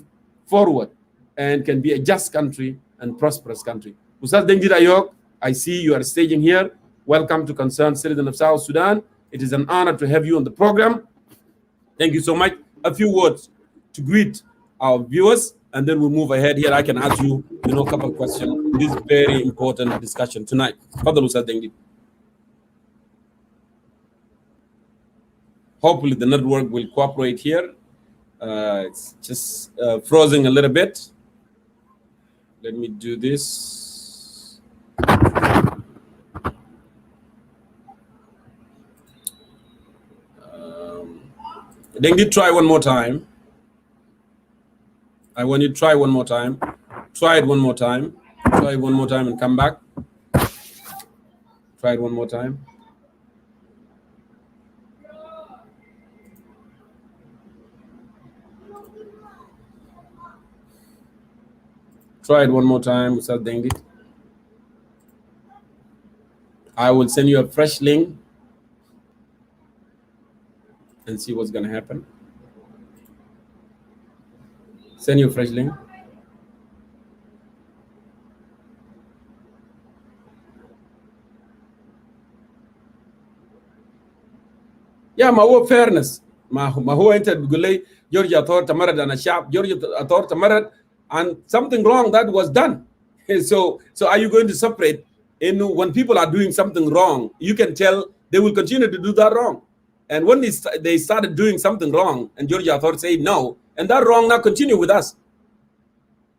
S1: forward and can be a just country and prosperous country. Ustaz Denjit Ayok, I see you are staging here. Welcome to Concerned Citizen of South Sudan. It is an honor to have you on the program. Thank you so much. A few words to greet our viewers, and then we'll move ahead here. I can ask you, a couple of questions. This very important discussion tonight. Fadal Ustaz Denjit. Hopefully the network will cooperate here. It's just frozen a little bit. Let me do this. Then you try one more time. I want you to try one more time. Try it one more time. Try it one more time and come back. Try it one more time. Try it one more time without dengue. I will send you a fresh link and see what's going to happen. Send you a fresh link. Yeah, ما هو fairness. ما هو أنت بتقول لي جورجيا ثور تمرد عن الشعب، جورجيا ثور تمرد and something wrong that was done. So are you going to separate? When people are doing something wrong, you can tell they will continue to do that wrong. And when they started doing something wrong, and Georgia Thor said no, and that wrong now continue with us.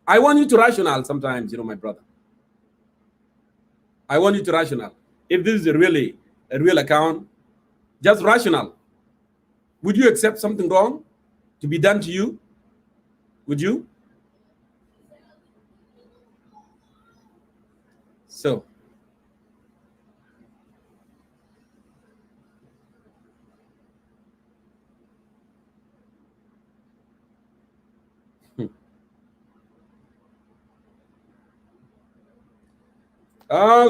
S1: I want you to rational sometimes, my brother. I want you to rational. If this is a real account, just rational. Would you accept something wrong to be done to you? Would you? So,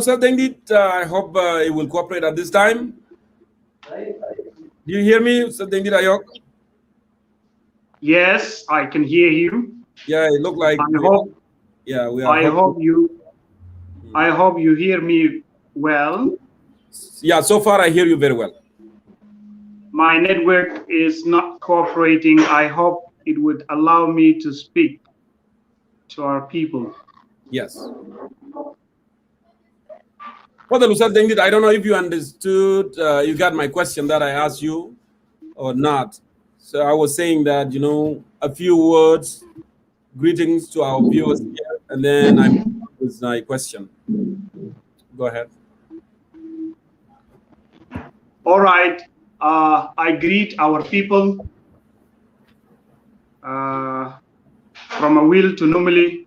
S1: so indeed, I hope it will cooperate at this time. Do you hear me, so indeed, Ayok?
S7: Yes, I can hear you.
S1: Yeah, it looked like.
S7: I hope you hear me well.
S1: Yeah, so far I hear you very well.
S7: My network is not cooperating. I hope it would allow me to speak to our people.
S1: Yes. Well, I don't know if you understood, you got my question that I asked you or not. So I was saying that, a few words, greetings to our viewers here, and then I with my question. Go ahead.
S7: All right. I greet our people from Awil to Numili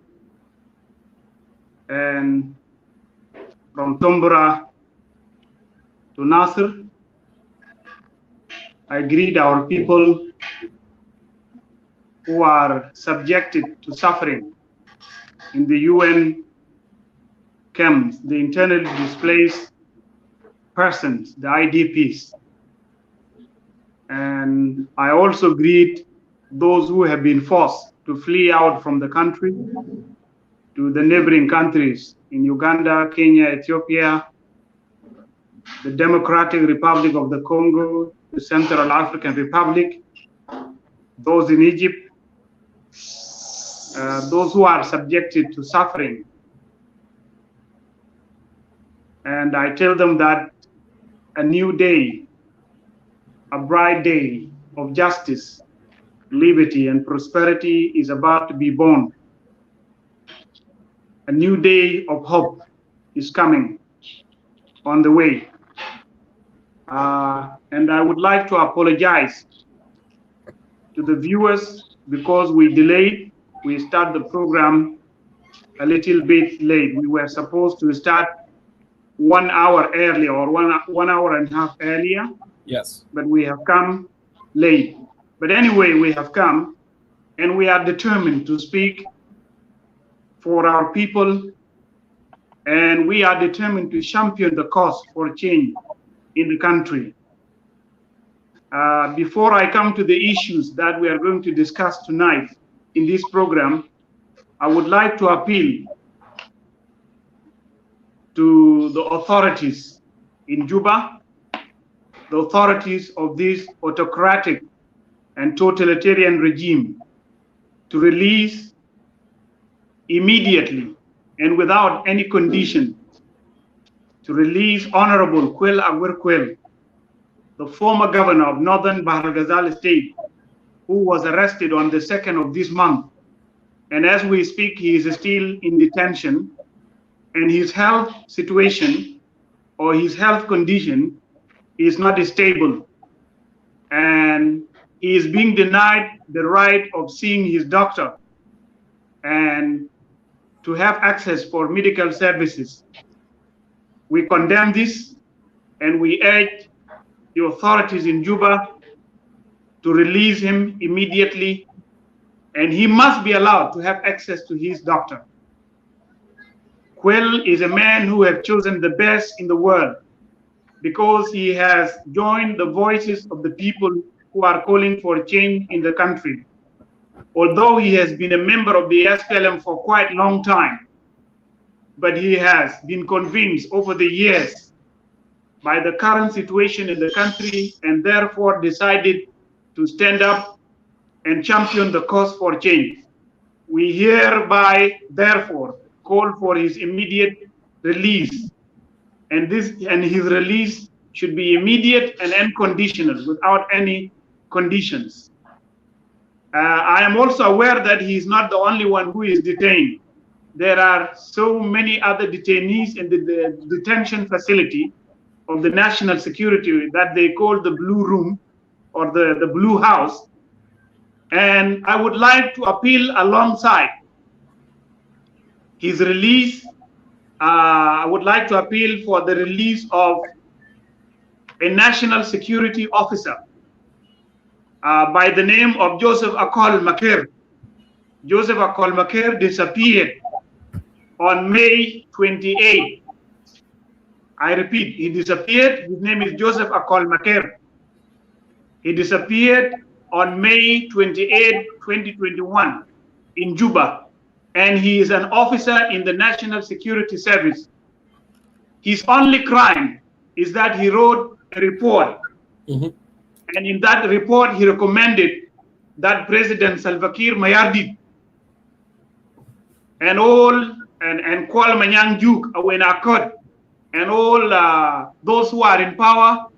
S7: and from Tumbura to Nasser. I greet our people who are subjected to suffering in the UN camps, the internally displaced persons, the IDPs. And I also greet those who have been forced to flee out from the country to the neighboring countries in Uganda, Kenya, Ethiopia, the Democratic Republic of the Congo, the Central African Republic, those in Egypt, those who are subjected to suffering. And I tell them that a new day, a bright day of justice, liberty, and prosperity is about to be born. A new day of hope is coming on the way. And I would like to apologize to the viewers because we delayed. We start the program a little bit late. We were supposed to start 1 hour earlier or one hour and a half earlier.
S1: Yes.
S7: But we have come late. But anyway, we have come and we are determined to speak for our people, and we are determined to champion the cause for change in the country. Before I come to the issues that we are going to discuss tonight in this program, I would like to appeal to the authorities in Juba, the authorities of this autocratic and totalitarian regime, to release immediately and without any condition, to release Honorable Kwel Agwer Kwel, the former governor of Northern Bahr el Ghazal State, who was arrested on the 2nd of this month. And as we speak, he is still in detention, and his health situation or his health condition is not stable. And he is being denied the right of seeing his doctor and to have access for medical services. We condemn this, and we urge the authorities in Juba to release him immediately, and he must be allowed to have access to his doctor. Quell is a man who has chosen the best in the world because he has joined the voices of the people who are calling for change in the country. Although he has been a member of the SPLM for quite a long time, but he has been convinced over the years by the current situation in the country and therefore decided to stand up and champion the cause for change. We hereby therefore call for his immediate release, and his release should be immediate and unconditional without any conditions. I am also aware that he is not the only one who is detained. There are so many other detainees in the detention facility of the national security that they call the Blue Room or the Blue House. And I would like to appeal alongside his release. I would like to appeal for the release of a national security officer by the name of Joseph Akol Maker. Joseph Akol Maker disappeared on May 28. I repeat, he disappeared. His name is Joseph Akol Maker. He disappeared on May 28, 2021 in Juba, and he is an officer in the National Security Service. His only crime is that he wrote a report. And in that report, he recommended that President Salva Kiir Mayardit and Kuala Manyang Juk, Awena Kot, and all those who are in power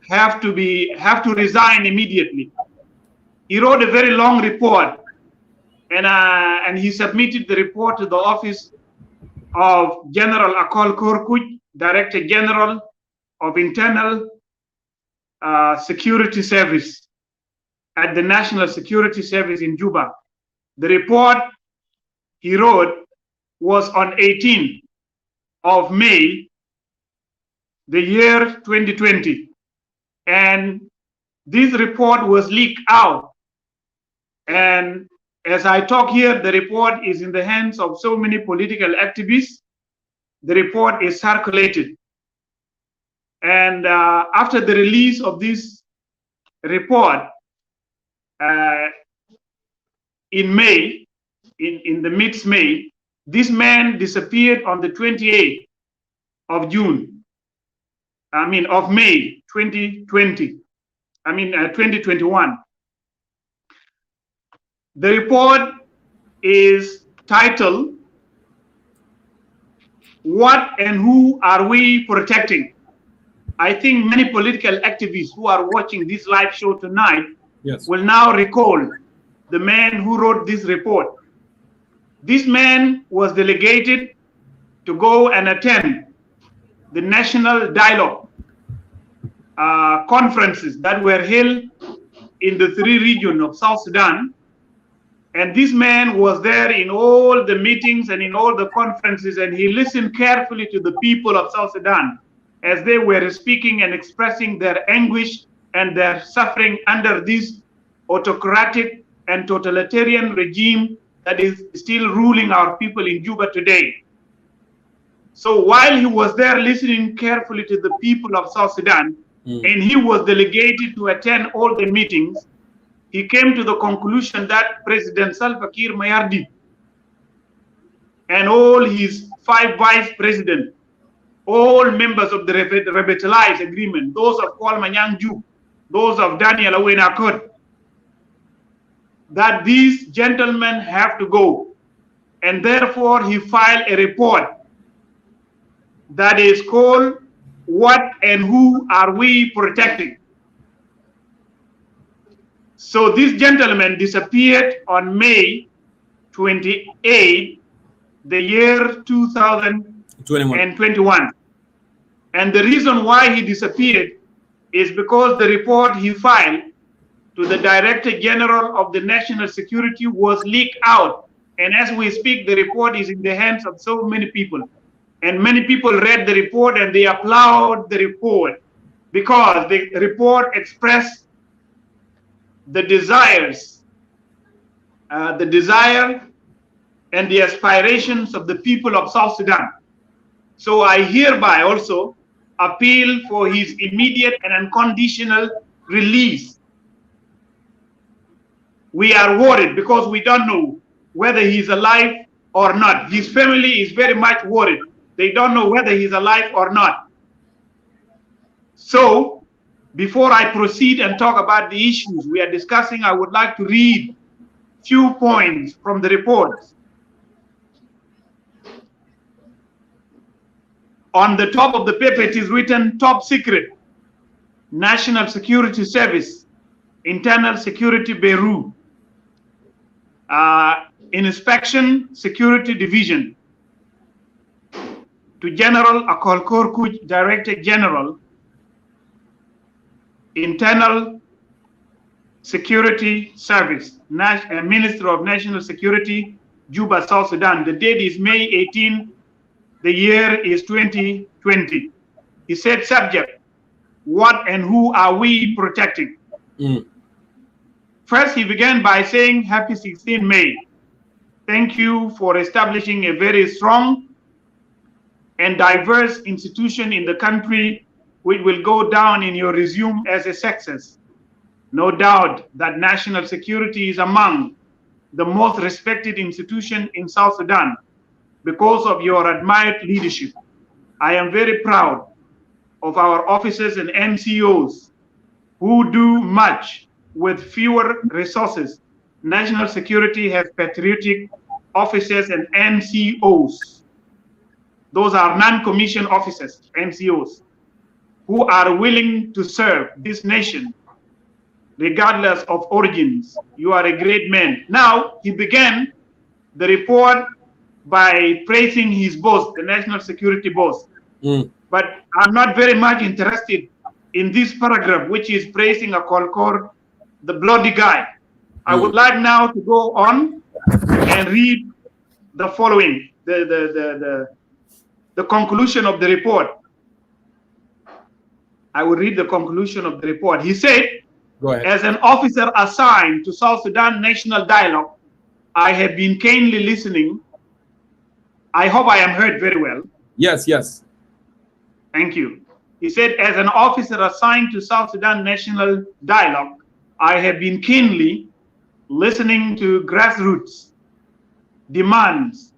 S7: have to resign immediately. He wrote a very long report, and he submitted the report to the office of General Akol Korkuj, Director General of Internal Security Service at the National Security Service in Juba. The report he wrote was on 18th of May, the year 2020. And this report was leaked out. And as I talk here, the report is in the hands of so many political activists. The report is circulated. And after the release of this report in May, in the mid-May, this man disappeared on the 28th of May 2021. The report is titled, "What and Who Are We Protecting?" I think many political activists who are watching this live show tonight will now recall the man who wrote this report. This man was delegated to go and attend the national dialogue conferences that were held in the 3 regions of South Sudan. And this man was there in all the meetings and in all the conferences, and he listened carefully to the people of South Sudan as they were speaking and expressing their anguish and their suffering under this autocratic and totalitarian regime that is still ruling our people in Juba today. So while he was there listening carefully to the people of South Sudan, and he was delegated to attend all the meetings, he came to the conclusion that President Salva Kiir Mayardit and all his 5 vice presidents, all members of the revitalized agreement, those of Kuala Manyang Juk, those of Daniel Awena Kot, that these gentlemen have to go. And therefore he filed a report that is called, "What and Who Are We Protecting?" So this gentleman disappeared on May 28, the year 2021. And the reason why he disappeared is because the report he filed to the Director General of the National Security was leaked out. And as we speak, the report is in the hands of so many people. And many people read the report and they applaud the report because the report expressed the desire and the aspirations of the people of South Sudan. So I hereby also appeal for his immediate and unconditional release. We are worried because we don't know whether he's alive or not. His family is very much worried. They don't know whether he's alive or not. So before I proceed and talk about the issues we are discussing, I would like to read few points from the report. On the top of the paper, it is written top secret, National Security Service, Internal Security Bureau, Inspection Security Division, to General Akol Korkuch, Director General, Internal Security Service, Minister of National Security, Juba, South Sudan. The date is May 18, the year is 2020. He said, subject, what and who are we protecting? First, he began by saying, happy 16 May. Thank you for establishing a very strong and diverse institution in the country, which will go down in your resume as a success. No doubt that national security is among the most respected institutions in South Sudan because of your admired leadership. I am very proud of our officers and NCOs who do much with fewer resources. National security has patriotic officers and NCOs. Those are non-commissioned officers, NCOs, who are willing to serve this nation regardless of origins. You are a great man. Now, he began the report by praising his boss, the national security boss. But I'm not very much interested in this paragraph, which is praising Akol Kor, the bloody guy. I would like now to go on and read the following, the conclusion of the report. I will read the conclusion of the report. He said, go ahead. As an officer assigned to South Sudan National Dialogue, I have been keenly listening. I hope I am heard very well.
S1: Yes, yes.
S7: Thank you. He said, as an officer assigned to South Sudan National Dialogue, I have been keenly listening to grassroots demands,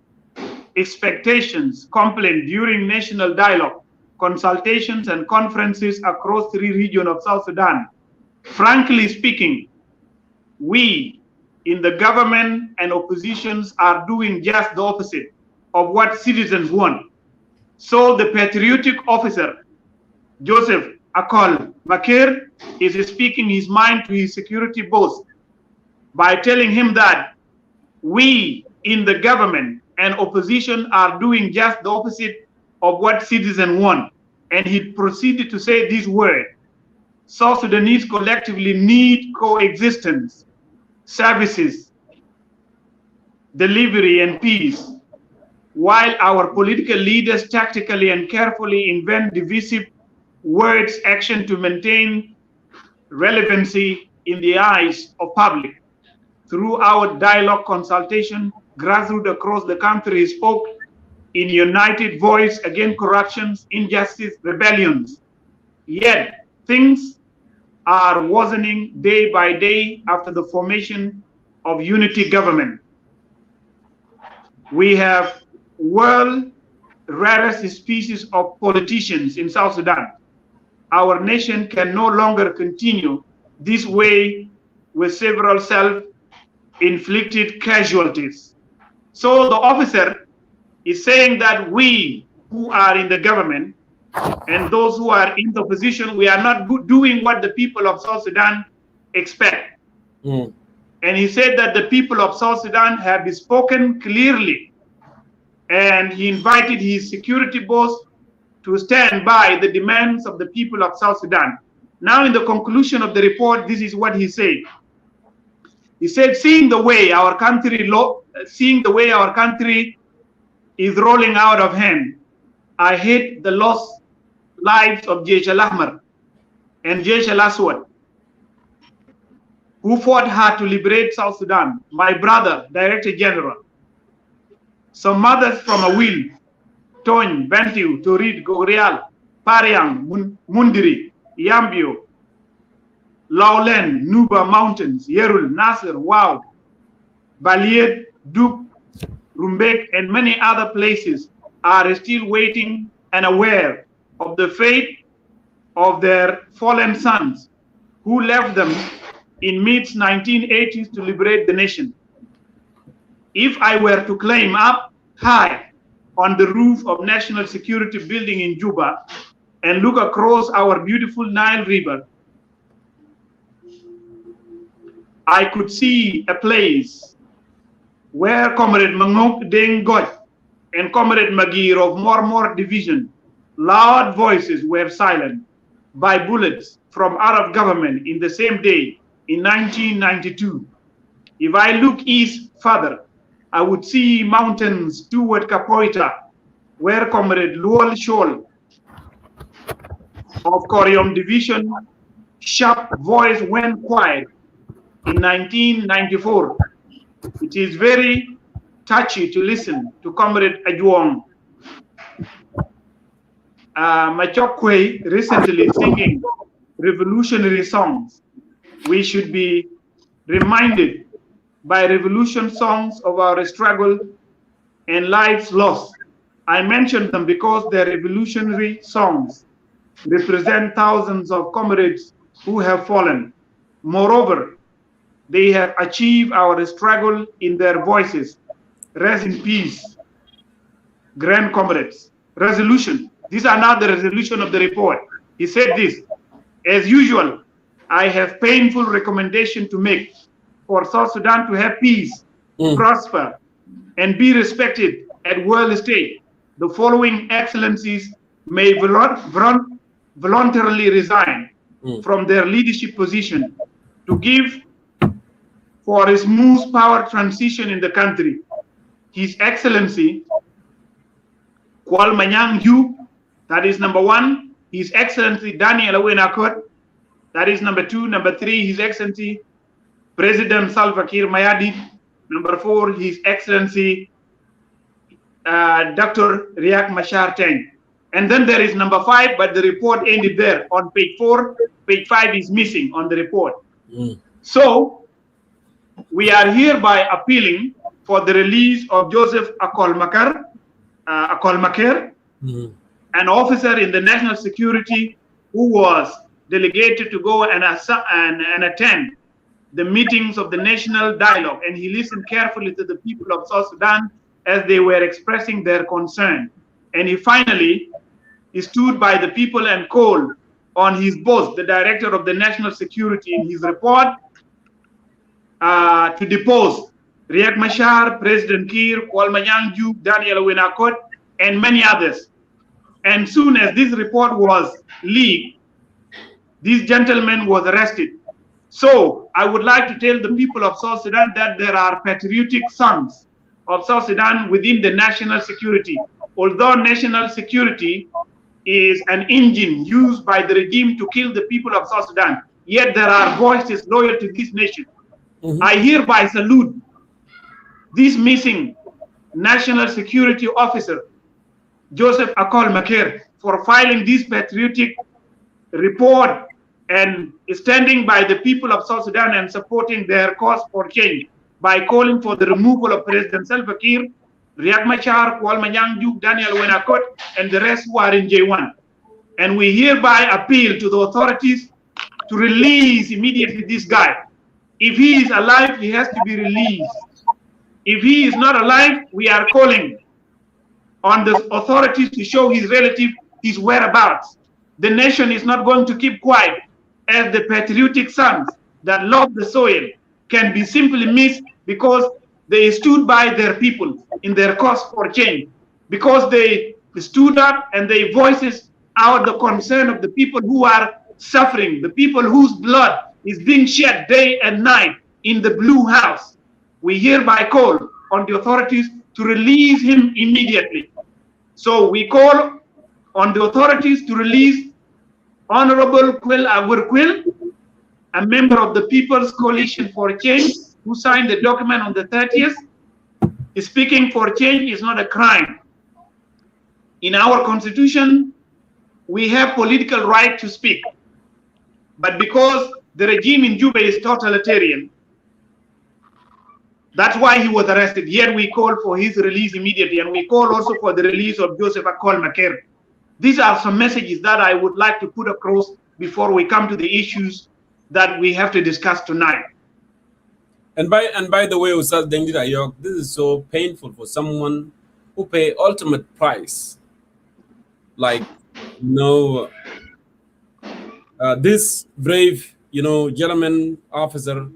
S7: expectations, complaints during national dialogue, consultations and conferences across 3 regions of South Sudan. Frankly speaking, we in the government and oppositions are doing just the opposite of what citizens want. So the patriotic officer, Joseph Akol Makir, is speaking his mind to his security boss by telling him that we in the government and opposition are doing just the opposite of what citizens want. And he proceeded to say this word: South Sudanese collectively need coexistence, services, delivery, and peace, while our political leaders tactically and carefully invent divisive words, action to maintain relevancy in the eyes of public. Throughout dialogue consultation, grassroots across the country spoke in united voice against corruptions, injustice, rebellions. Yet things are worsening day by day after the formation of unity government. We have world rarest species of politicians in South Sudan. Our nation can no longer continue this way with several self-inflicted casualties. So the officer is saying that we who are in the government and those who are in the opposition, we are not doing what the people of South Sudan expect. And he said that the people of South Sudan have spoken clearly, and he invited his security boss to stand by the demands of the people of South Sudan. Now, in the conclusion of the report, this is what he said. He said, seeing the way our country is rolling out of hand, I hate the lost lives of Jaysh al-Ahmar and Jaysh al-Aswad, who fought hard to liberate South Sudan, my brother, Director General. Some mothers from Awil, Tony, Bentiu, Torid, Gorial, Pariang, Mundiri, Yambio, Laulen, Nuba Mountains, Yerul, Nasser, Wow, Baliet, Duk, Rumbek, and many other places are still waiting and aware of the fate of their fallen sons who left them in mid-1980s to liberate the nation. If I were to climb up high on the roof of National Security Building in Juba and look across our beautiful Nile River, I could see a place where Comrade Mangok Deng Goj and Comrade Magir of Mormor Division, loud voices were silenced by bullets from Arab government in the same day in 1992. If I look east further, I would see mountains toward Kapoita, where Comrade Luol Shol of Koryom Division, sharp voice went quiet in 1994. It is very touchy to listen to Comrade Ajuong Machokwe recently singing revolutionary songs. We should be reminded by revolution songs of our struggle and lives lost. I mention them because their revolutionary songs represent thousands of comrades who have fallen. Moreover, they have achieved our struggle in their voices. Rest in peace, grand comrades. Resolution. These are not the resolution of the report. He said this: as usual, I have painful recommendation to make for South Sudan to have peace, prosper, and be respected at world stage. The following excellencies may voluntarily resign from their leadership position to give for a smooth power transition in the country. His Excellency Kwal Manyang Yu, that is number one. His Excellency Daniel Awenakot, that is number two. Number three, His Excellency President Salva Kiir Mayardit. Number four, His Excellency Dr. Riek Machar Teng. And then there is number five, but the report ended there on page 4. Page 5 is missing on the report. So we are hereby appealing for the release of Joseph Akolmaker, an officer in the national security who was delegated to go and attend the meetings of the national dialogue, and he listened carefully to the people of South Sudan as they were expressing their concern. And he finally stood by the people and called on his boss, the director of the national security, in his report to depose Riek Machar, President Kiir, Kwal Manyang Yu, Daniel Awenakot, and many others. And soon as this report was leaked, this gentleman was arrested. So I would like to tell the people of South Sudan that there are patriotic sons of South Sudan within the national security. Although national security is an engine used by the regime to kill the people of South Sudan, yet there are voices loyal to this nation. I hereby salute this missing national security officer, Joseph Akolmaker, for filing this patriotic report and standing by the people of South Sudan and supporting their cause for change by calling for the removal of President Salva Kiir, Riek Machar, Kwal Manyang Yu, Daniel Awenakot, and the rest who are in J1. And we hereby appeal to the authorities to release immediately this guy. If he is alive, he has to be released. If he is not alive, we are calling on the authorities to show his relative his whereabouts. The nation is not going to keep quiet as the patriotic sons that love the soil can be simply missed because they stood by their people in their cause for change, because they stood up and they voices out the concern of the people who are suffering, the people whose blood is being shed day and night in the Blue House, we hereby call on the authorities to release him immediately. So we call on the authorities to release Honorable Quill Agwir Quill, a member of the People's Coalition for Change, who signed the document on the 30th. Speaking for change is not a crime. In our constitution, we have political right to speak. But because the regime in Juba is totalitarian, that's why he was arrested. Yet we call for his release immediately, and we call also for the release of Joseph Akol Maker. These are some messages that I would like to put across before we come to the issues that we have to discuss tonight.
S1: And by the way, Ustaz Dengdi Ayok, this is so painful for someone who pay ultimate price. Like, this brave, gentleman officer,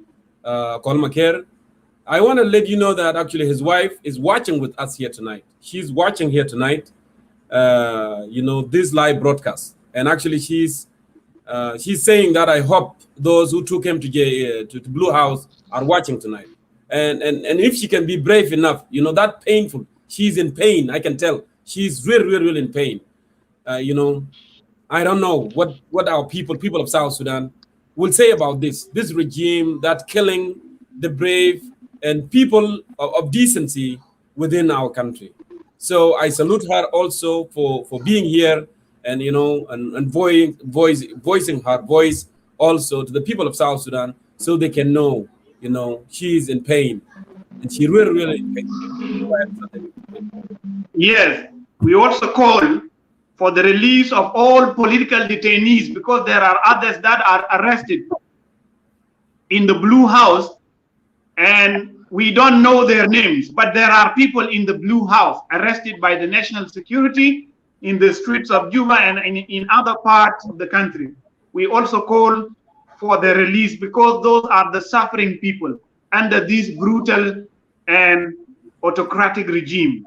S1: Kolmaker, I want to let you know that actually his wife is watching with us here tonight. She's watching here tonight, this live broadcast. And actually she's saying that I hope those who took him to the Blue House are watching tonight. And if she can be brave enough, that painful, she's in pain, I can tell. She's really in pain. I don't know what our people of South Sudan will say about this regime that killing the brave and people of decency within our country. So I salute her also for being here and voicing her voice also to the people of South Sudan, so they can know she is in pain, and she really in pain.
S7: Yes, we also call for the release of all political detainees, because there are others that are arrested in the Blue House and we don't know their names, but there are people in the Blue House arrested by the national security in the streets of Juba and in other parts of the country. We also call for the release, because those are the suffering people under this brutal and autocratic regime.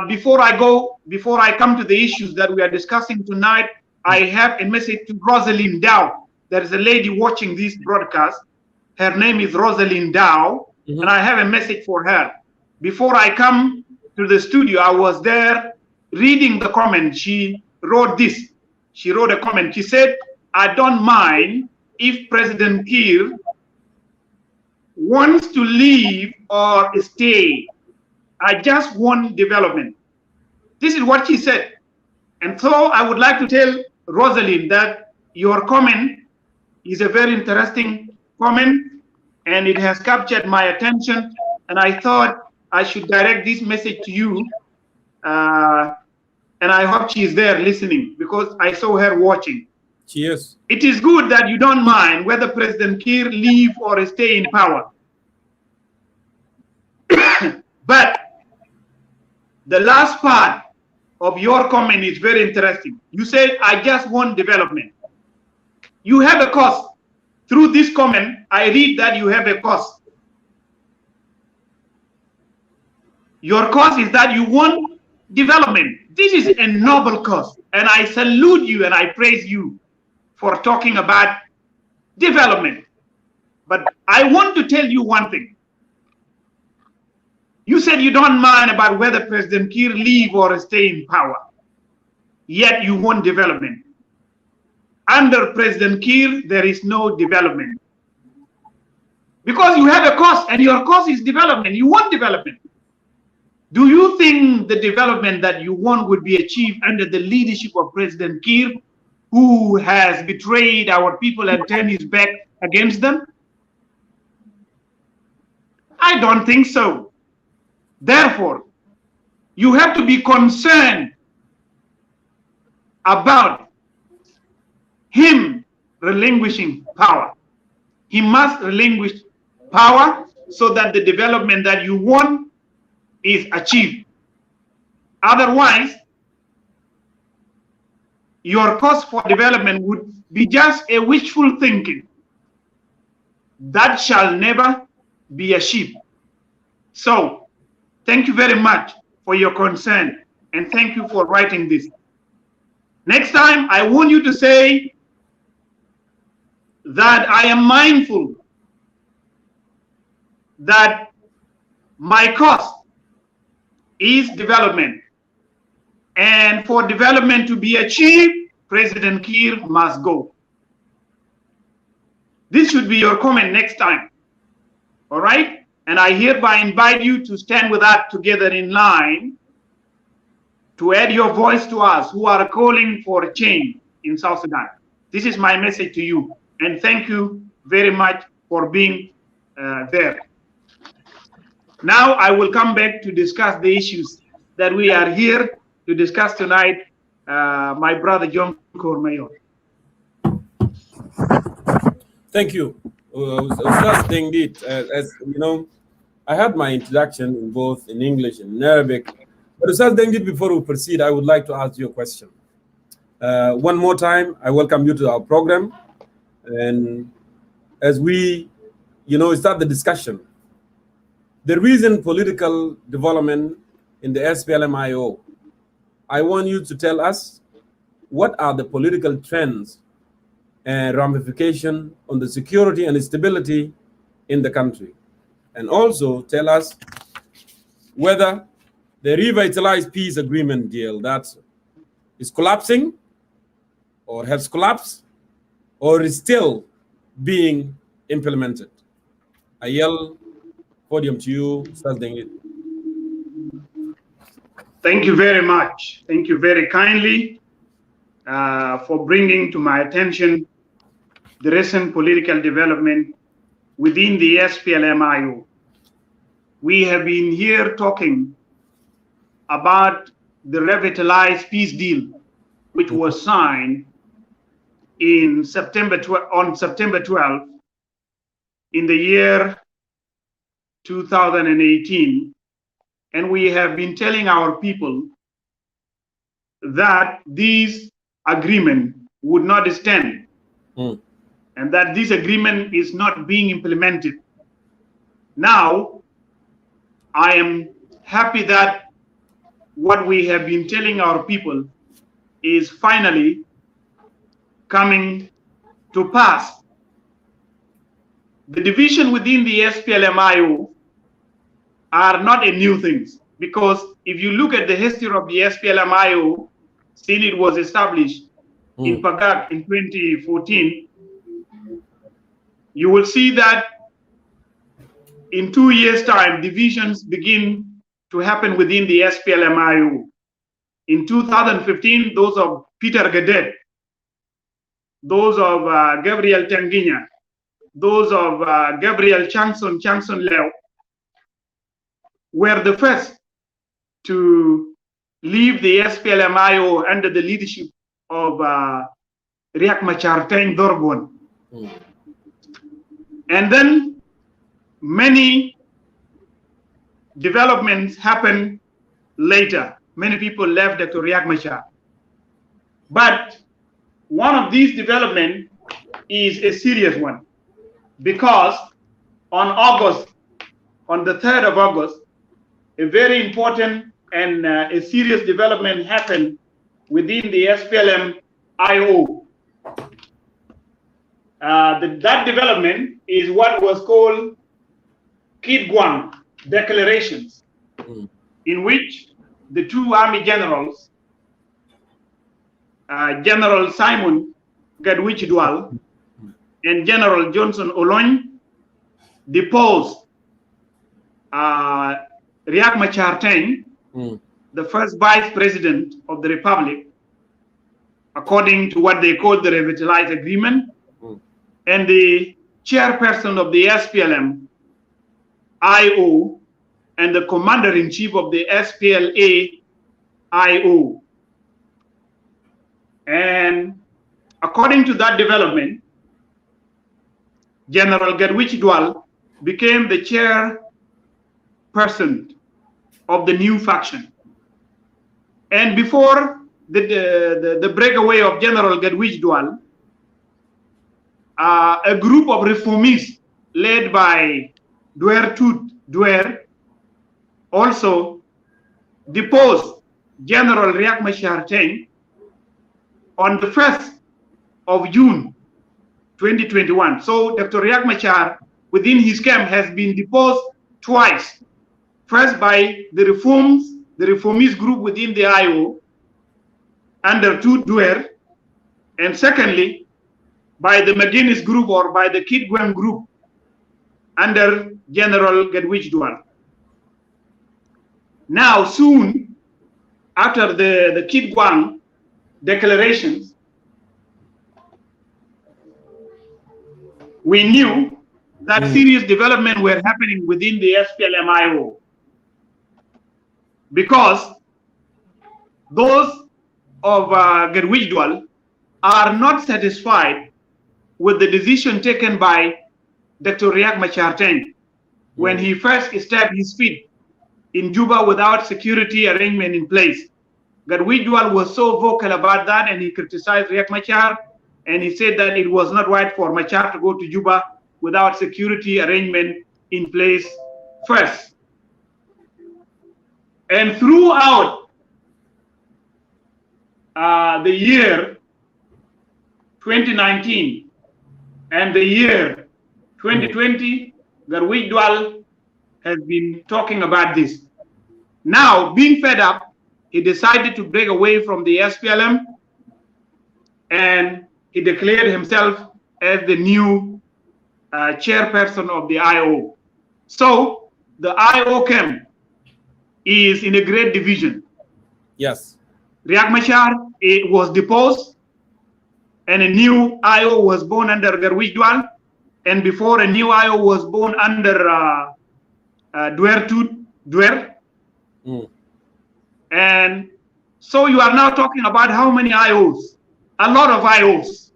S7: Before I come to the issues that we are discussing tonight, I have a message to Rosalind Dow. There is a lady watching this broadcast. Her name is Rosalind Dow, and I have a message for her. Before I come to the studio, I was there reading the comment. She wrote this. She wrote a comment. She said, I don't mind if President Kiir wants to leave or stay. I just want development. This is what she said. And so I would like to tell Rosalind that your comment is a very interesting comment, and it has captured my attention. And I thought I should direct this message to you. And I hope she is there listening, because I saw her watching.
S1: She is.
S7: It is good that you don't mind whether President Kiir leave or stay in power. But the last part of your comment is very interesting. You said, I just want development. You have a cause. Through this comment, I read that you have a cause. Your cause is that you want development. This is a noble cause, and I salute you and I praise you for talking about development. But I want to tell you one thing. You said you don't mind about whether President Kiir leave or stay in power, yet you want development. Under President Kiir, there is no development. Because you have a cause, and your cause is development. You want development. Do you think the development that you want would be achieved under the leadership of President Kiir, who has betrayed our people and turned his back against them? I don't think so. Therefore, you have to be concerned about him relinquishing power. He must relinquish power so that the development that you want is achieved. Otherwise, your cause for development would be just a wishful thinking that shall never be achieved. So, thank you very much for your concern, and thank you for writing this. Next time, I want you to say, that I am mindful that my cause is development. And for development to be achieved, President Kiir must go. This should be your comment next time. All right? And I hereby invite you to stand with us together in line to add your voice to us who are calling for change in South Sudan. This is my message to you. And thank you very much for being there. Now I will come back to discuss the issues that we are here to discuss tonight, my brother John Kormayor.
S1: Thank you. Ustaz Dengit, as you know, I had my introduction in both in English and in Arabic. But Ustaz Dengit, before we proceed, I would like to ask you a question. One more time, I welcome you to our program. And as we, start the discussion, the recent political development in the SPLM-IO, I want you to tell us what are the political trends and ramification on the security and stability in the country. And also tell us whether the revitalized peace agreement deal that is collapsing or has collapsed or is still being implemented. I yield podium to you, Ustaz Dengit.
S7: Thank you very much. Thank you very kindly for bringing to my attention the recent political development within the SPLM-IO. We have been here talking about the revitalized peace deal, which was signed in on September 12th in the year 2018. And we have been telling our people that this agreement would not stand. And that this agreement is not being implemented. Now, I am happy that what we have been telling our people is finally coming to pass. The division within the SPLM-IO are not a new thing, because if you look at the history of the SPLM-IO, since it was established in Pagak in 2014, you will see that in 2 years' time, divisions begin to happen within the SPLM-IO. In 2015, those of Peter Gadet, those of Gabriel Tanginya, those of Gabriel Changson Leo, were the first to leave the SPLM-IO under the leadership of Riek Machar Teng Dorgon. And then many developments happened later. Many people left Dr. Riek Machar. But one of these developments is a serious one, because on the 3rd of August, a very important and a serious development happened within the SPLM-IO. That development is what was called Kidguang declarations, in which the two army generals, General Simon Gadwich Dwal and General Johnson Olony, deposed Riek Machar Teng, the first vice president of the republic, according to what they called the revitalized agreement, and the chairperson of the SPLM-IO and the commander-in-chief of the SPLA-IO. And according to that development, General Gadwich Dwal became the chairperson of the new faction. And before the breakaway of General Gadwich Dwal, a group of reformists led by Dwer Tut Dwer also deposed General Riek Machar Teng on the 1st of June 2021. So Dr. Riek Machar, within his camp, has been deposed twice. First by the reformist group within the IO under Duer, and secondly by the McGuinness group or by the Kit Gwang group under General Gedwich Dual. Now soon after the Kit Gwang declarations, we knew that serious development were happening within the SPLM-IO, because those of Gedwich Dual are not satisfied with the decision taken by Dr. Riek Machar when he first stepped his feet in Juba without security arrangement in place. Gedwich Dual was so vocal about that, and he criticized Riek Machar, and he said that it was not right for Machar to go to Juba without security arrangement in place first. And throughout the year 2019 and the year 2020, Gedwich Dual has been talking about this. Now, being fed up, he decided to break away from the SPLM, and he declared himself as the new chairperson of the IO. So the IO camp is in a great division.
S1: Yes.
S7: Riek Machar was deposed, and a new IO was born under Gedwich Dual, and before a new IO was born under Duer. And so you are now talking about how many IOs? A lot of IOs.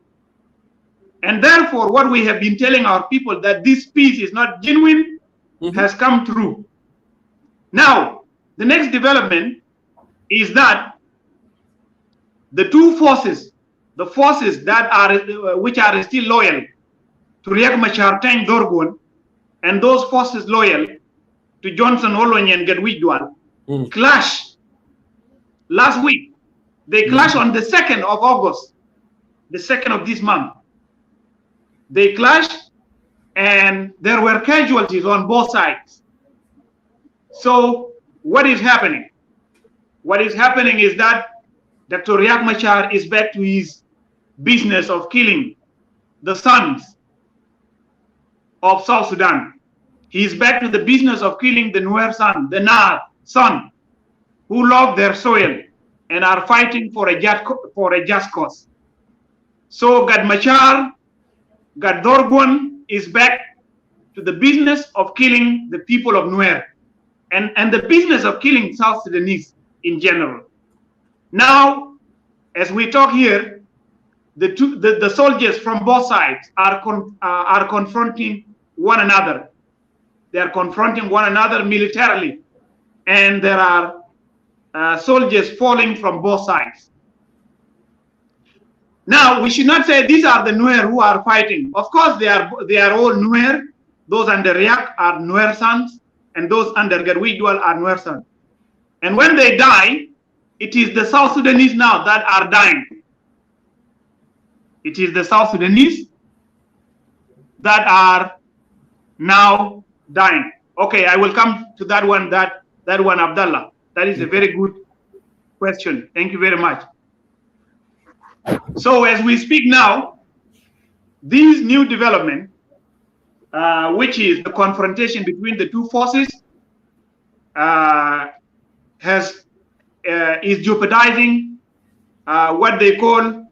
S7: And therefore, what we have been telling our people, that this peace is not genuine, has come true. Now, the next development is that the two forces, the forces that are which are still loyal to Riek Machar Teng Dorgon, and those forces loyal to Johnson Olony and Gedwich Dual, clashed last week. They clashed on the 2nd of August, the 2nd of this month. They clashed, and there were casualties on both sides. So what is happening? What is happening is that Dr. Riek Machar is back to his business of killing the sons of South Sudan. He is back to the business of killing the Nuer son, the Naar son, who love their soil and are fighting for a just cause. So Gad Machar, Gad Dorgon is back to the business of killing the people of Nuer and the business of killing South Sudanese in general. Now, as we talk here, the soldiers from both sides are confronting one another. They are confronting one another militarily, and there are soldiers falling from both sides. Now, we should not say these are the Nuer who are fighting. Of course, they are all Nuer. Those under Riek are Nuer sons, and those under Gedwich Dual are Nuer sons. And when they die, it is the South Sudanese now that are dying. It is the South Sudanese that are now dying. Okay, I will come to that one, Abdallah. That is a very good question. Thank you very much. So as we speak now, this new development, which is the confrontation between the two forces, is jeopardizing what they call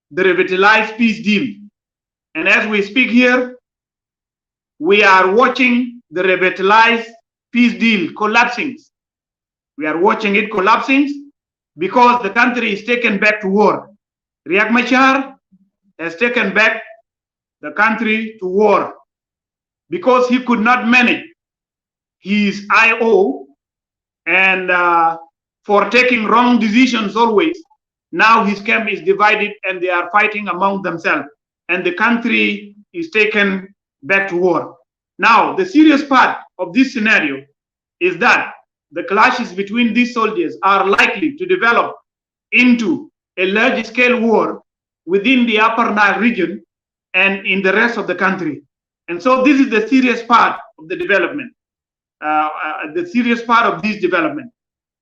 S7: the revitalized peace deal. And as we speak here, we are watching the revitalized peace deal collapsing. We are watching it collapsing because the country is taken back to war. Riek Machar has taken back the country to war because he could not manage his IO, and for taking wrong decisions always. Now his camp is divided and they are fighting among themselves, and the country is taken back to war. Now, the serious part of this scenario is that the clashes between these soldiers are likely to develop into a large-scale war within the Upper Nile region, and in the rest of the country. And so this is the serious part of the development, the serious part of this development.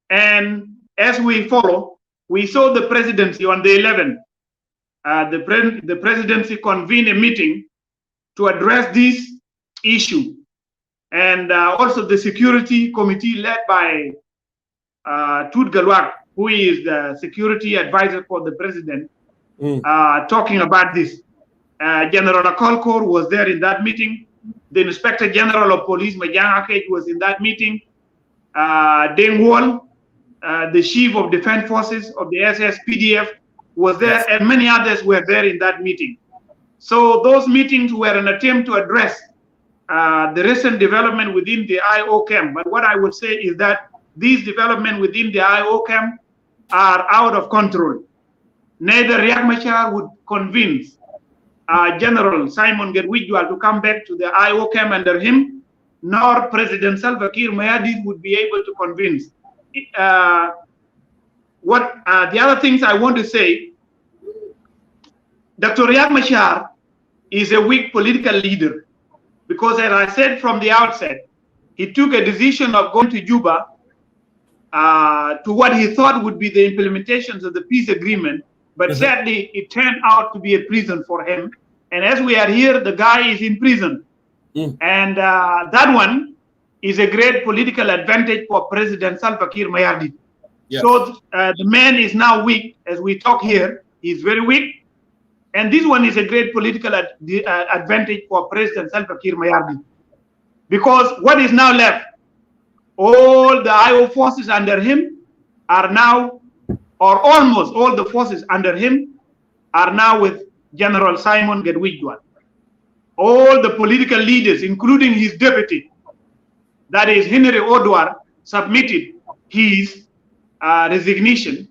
S7: And as we follow, we saw the presidency on the 11th. The presidency convened a meeting to address this issue. And also the security committee led by Tut Galwak, who is the security advisor for the president, talking about this. General Akolkor was there in that meeting. The Inspector General of Police, Majang Akej, was in that meeting. Deng Wol, the Chief of Defense Forces of the SSPDF, was there, and many others were there in that meeting. So those meetings were an attempt to address the recent development within the IO camp. But what I would say is that these developments within the IO camp are out of control. Neither Riek Machar would convince General Simon Gedwijual to come back to the IO camp under him, nor President Salva Kiir Mayardit would be able to convince. The other things I want to say, Dr. Riek Machar is a weak political leader, because as I said from the outset, he took a decision of going to Juba to what he thought would be the implementations of the peace agreement, but sadly it turned out to be a prison for him. And as we are here, the guy is in prison. And that one is a great political advantage for President Salva Kiir Mayardit. Yes. So the man is now weak. As we talk here, he's very weak. And this one is a great political advantage for President Salva Kiir Mayardit. Because what is now left, all the IO forces under him are now, or almost all the forces under him are now with General Simon Gedwijual. All the political leaders, including his deputy, that is Henry Odwar, submitted his resignation,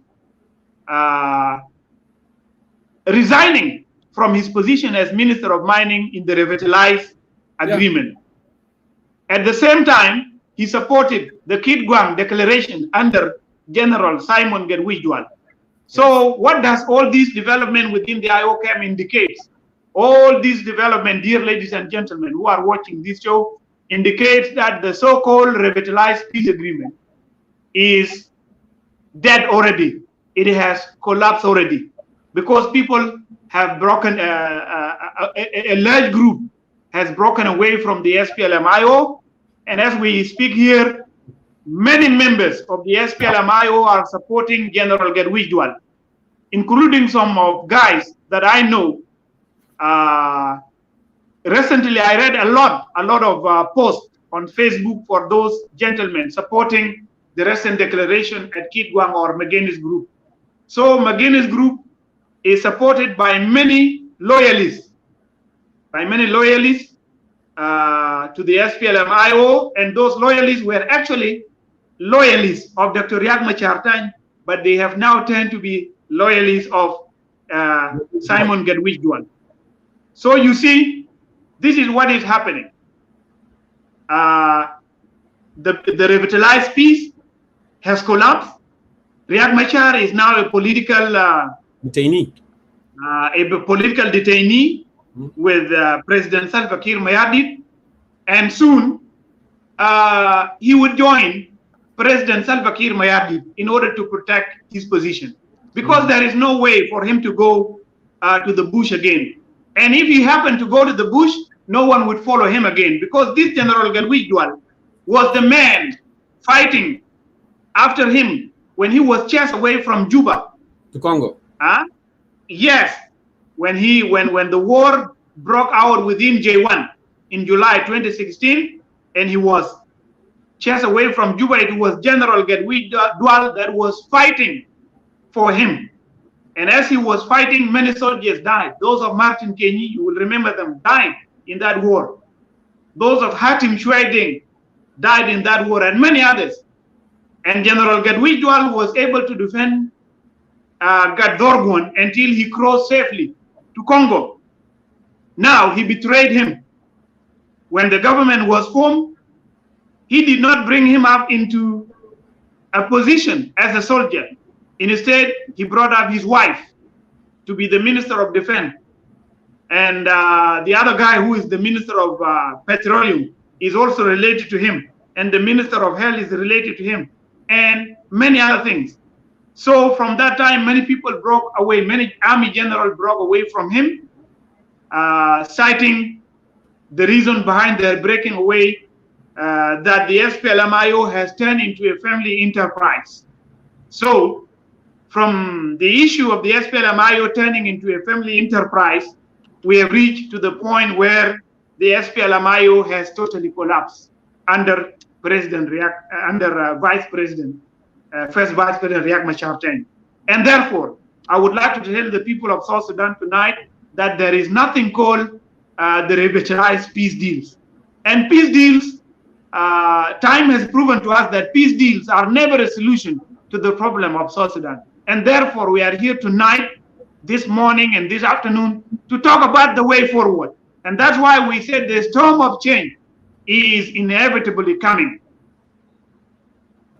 S7: resigning from his position as Minister of Mining in the revitalized agreement. At the same time, he supported the Kitgwang Declaration under General Simon Gedwijual. So what does all this development within the IOCAM indicate? All this development, dear ladies and gentlemen who are watching this show, indicates that the so-called revitalized peace agreement is dead already. It has collapsed already, because people have broken, a large group has broken away from the SPLM-IO, and as we speak here, many members of the SPLM-IO are supporting General Gedwijual, including some of guys that I know. Recently, I read a lot of posts on Facebook for those gentlemen supporting the recent declaration at Kitgwang or McGuinness Group. So McGuinness Group is supported by many loyalists, to the SPLM-IO, and those loyalists were actually loyalists of Dr. Riek Machar, but they have now turned to be loyalists of Simon Gedwijual. So you see, this is what is happening. The revitalized peace has collapsed. Riek Machar is now a political detainee, with President Salva Kiir Mayardit, and soon he would join President Salva Kiir Mayardit in order to protect his position, because there is no way for him to go to the bush again. And if he happened to go to the bush, no one would follow him again, because this General Gedwijual was the man fighting after him when he was chased away from Juba
S1: to Congo.
S7: Yes, when the war broke out within J1 in July 2016, and he was chased away from Juba, it was General Gedwijual that was fighting for him. And as he was fighting, many soldiers died. Those of Martin Kenyi, you will remember them, died in that war. Those of Hatim Shweiding died in that war, and many others. And General Gedwijual was able to defend Gadorgon until he crossed safely to Congo. Now he betrayed him. When the government was formed, he did not bring him up into a position as a soldier. Instead, he brought up his wife to be the Minister of Defense. And the other guy who is the Minister of Petroleum is also related to him. And the Minister of Health is related to him. And many other things. So from that time, many people broke away. Many army generals broke away from him, citing the reason behind their breaking away, that the SPLM-IO has turned into a family enterprise. So from the issue of the SPLM-IO turning into a family enterprise, we have reached to the point where the SPLM-IO has totally collapsed under Vice President, First Vice President Riek Machar. And therefore, I would like to tell the people of South Sudan tonight that there is nothing called the revitalized peace deals. And peace deals, time has proven to us that peace deals are never a solution to the problem of South Sudan. And therefore, we are here tonight, this morning and this afternoon, to talk about the way forward. And that's why we said the storm of change is inevitably coming.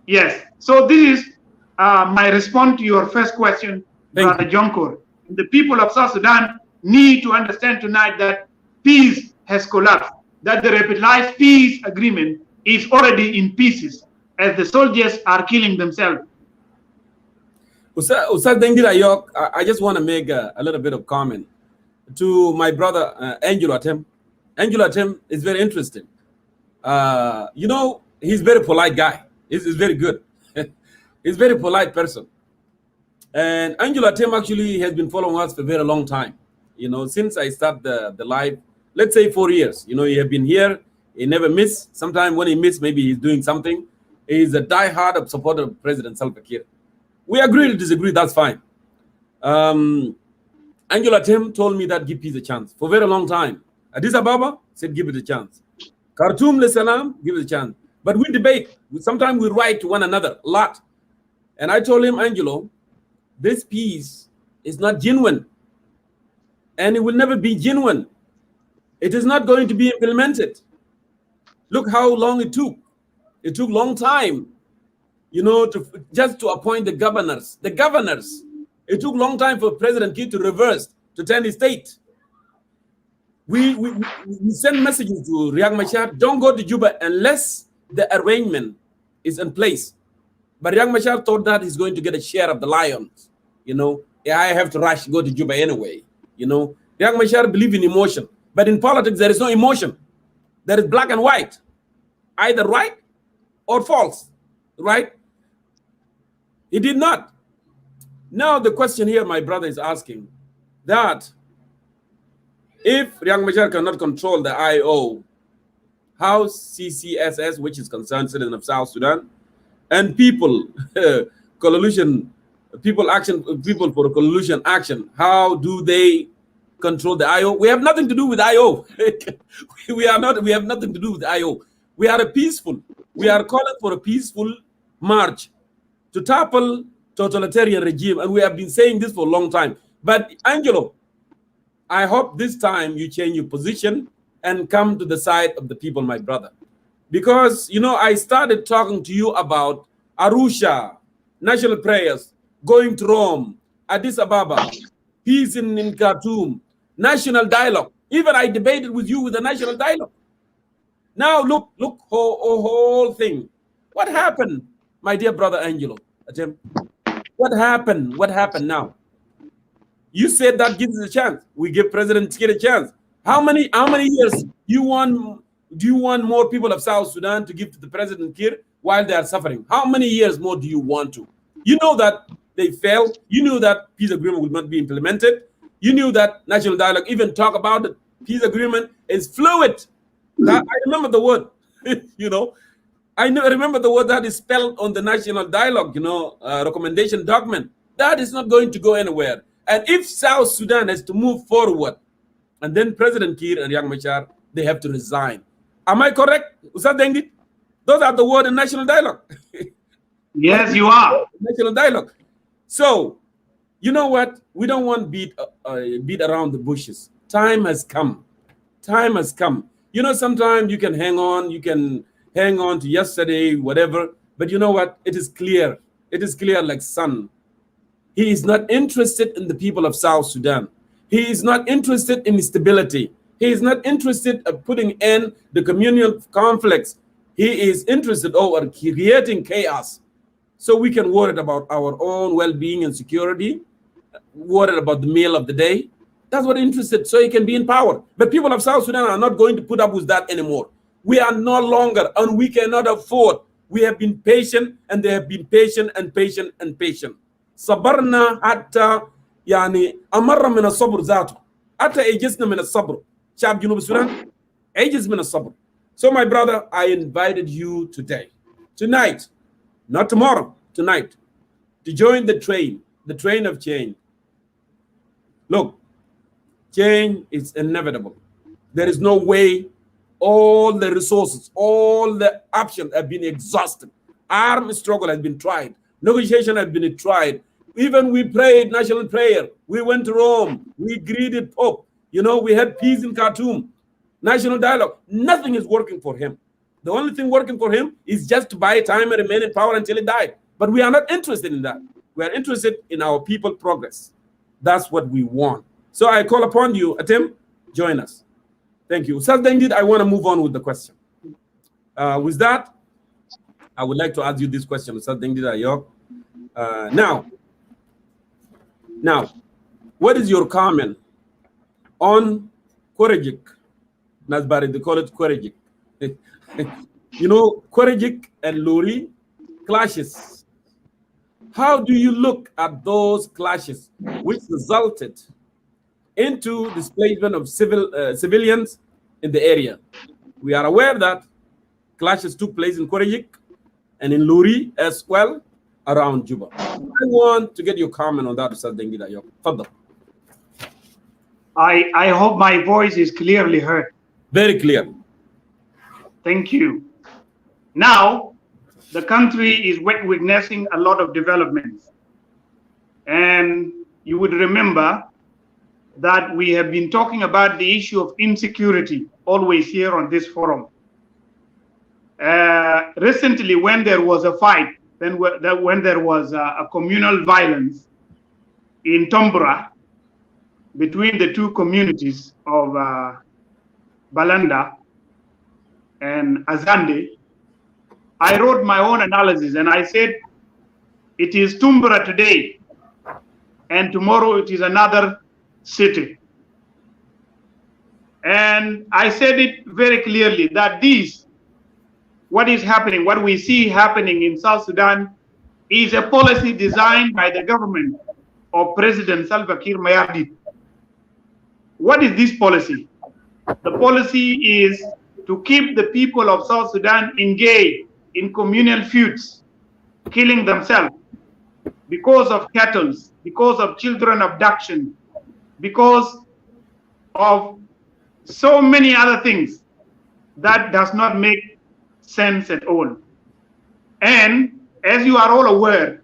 S7: Yes. So this is my response to your first question, Brother Jonkor. The people of South Sudan need to understand tonight that peace has collapsed, that the revitalized peace agreement is already in pieces as the soldiers are killing themselves.
S1: Ustaz Dengir Ayok, I just want to make a little bit of comment to my brother Angelo Atem. Angelo Atem is very interesting. You know, he's a very polite guy. He's very good. He's a very polite person. And Angelo Atem actually has been following us for a very long time. You know, since I started the live, let's say 4 years. You know, he has been here. He never missed. Sometimes when he missed, maybe he's doing something. He's a diehard supporter of President Salva Kiir. We agree to disagree, that's fine. Angelo Atem told me that give peace a chance for a very long time. Addis Ababa said give it a chance. Khartoum, Salam, give it a chance. But we debate. Sometimes we write to one another a lot. And I told him, Angelo, this peace is not genuine. And it will never be genuine. It is not going to be implemented. Look how long it took. It took a long time, you know, just to appoint the governors. The governors. It took a long time for President Kiir to reverse, to turn his state. We send messages to Riek Machar, don't go to Juba unless the arrangement is in place. But Riek Machar thought that he's going to get a share of the lions. You know, I have to rush, go to Juba anyway. You know, Riek Machar believes in emotion. But in politics, there is no emotion. There is black and white. Either right or false, right? He did not. Now the question here my brother is asking, that if Riek Machar cannot control the IO, how CCSS, which is Concerned Citizen of South Sudan, and people, coalition, people for coalition action, how do they control the IO? We have nothing to do with IO. we have nothing to do with IO. We are we are calling for a peaceful march to topple totalitarian regime. And we have been saying this for a long time. But Angelo, I hope this time you change your position and come to the side of the people, my brother. Because, you know, I started talking to you about Arusha, national prayers, going to Rome, Addis Ababa, peace in Khartoum, national dialogue. Even I debated with you with the national dialogue. Now look, whole thing. What happened, my dear brother Angelo? What happened? What happened now? You said that gives us a chance. We give President Kiir a chance. How many years do you want more people of South Sudan to give to the President Kiir while they are suffering? How many years more do you want to? You know that they failed. You knew that peace agreement would not be implemented. You knew that national dialogue, even talk about the peace agreement, is fluid. I remember the word, you know. I remember the word that is spelled on the national dialogue, you know, recommendation document. That is not going to go anywhere. And if South Sudan has to move forward, and then President Kiir and Riek Machar, they have to resign. Am I correct? Ustaz Dengit? Those are the words in national dialogue.
S7: Yes, you are.
S1: National dialogue. So, you know what? We don't want beat around the bushes. Time has come. Time has come. You know, sometimes you can hang on to yesterday, whatever. But you know what? It is clear. It is clear like sun. He is not interested in the people of South Sudan. He is not interested in stability. He is not interested in putting end the communal conflicts. He is interested in creating chaos so we can worry about our own well-being and security, worried about the meal of the day. That's what interested, so he can be in power. But people of South Sudan are not going to put up with that anymore. We are no longer, and we cannot afford. We have been patient, and they have been patient and patient and patient. صبرنا حتى يعني أمر من الصبر ذاته. حتى أجزنا من الصبر. شعب جنوب السودان أجز من الصبر. So my brother, I invited you today, tonight, not tomorrow, tonight, to join the train of change. Look, change is inevitable. There is no way. All the resources, all the options have been exhausted. Armed struggle has been tried. Negotiation has been tried. Even we prayed national prayer. We went to Rome. We greeted Pope. You know, we had peace in Khartoum. National dialogue. Nothing is working for him. The only thing working for him is just to buy time and remain in power until he died. But we are not interested in that. We are interested in our people progress. That's what we want. So I call upon you, Atem, join us. Thank you. Ustaz Dengid, I want to move on with the question. With that, I would like to ask you this question, Ustaz Dengid Ayok. Now, what is your comment on Korejik? Nasbari, they call it Korejik. You know, Korejik and Luri clashes. How do you look at those clashes which resulted into displacement of civilians in the area? We are aware that clashes took place in Korejik and in Luri as well around Juba. I want to get your comment on that, Ustaz Dengid Ayok. Fadal.
S7: I hope my voice is clearly heard.
S1: Very clear.
S7: Thank you. Now, the country is witnessing a lot of developments. And you would remember that we have been talking about the issue of insecurity always here on this forum. Recently, when there was a fight, when there was a communal violence in Tombra between the two communities of Balanda and Azande, I wrote my own analysis and I said, it is Tumbra today and tomorrow it is another city. And I said it very clearly that what is happening, what we see happening in South Sudan is a policy designed by the government of President Salva Kiir Mayardit. What is this policy? The policy is to keep the people of South Sudan engaged in communal feuds, killing themselves because of cattle, because of children abduction, because of so many other things that does not make sense at all. And as you are all aware,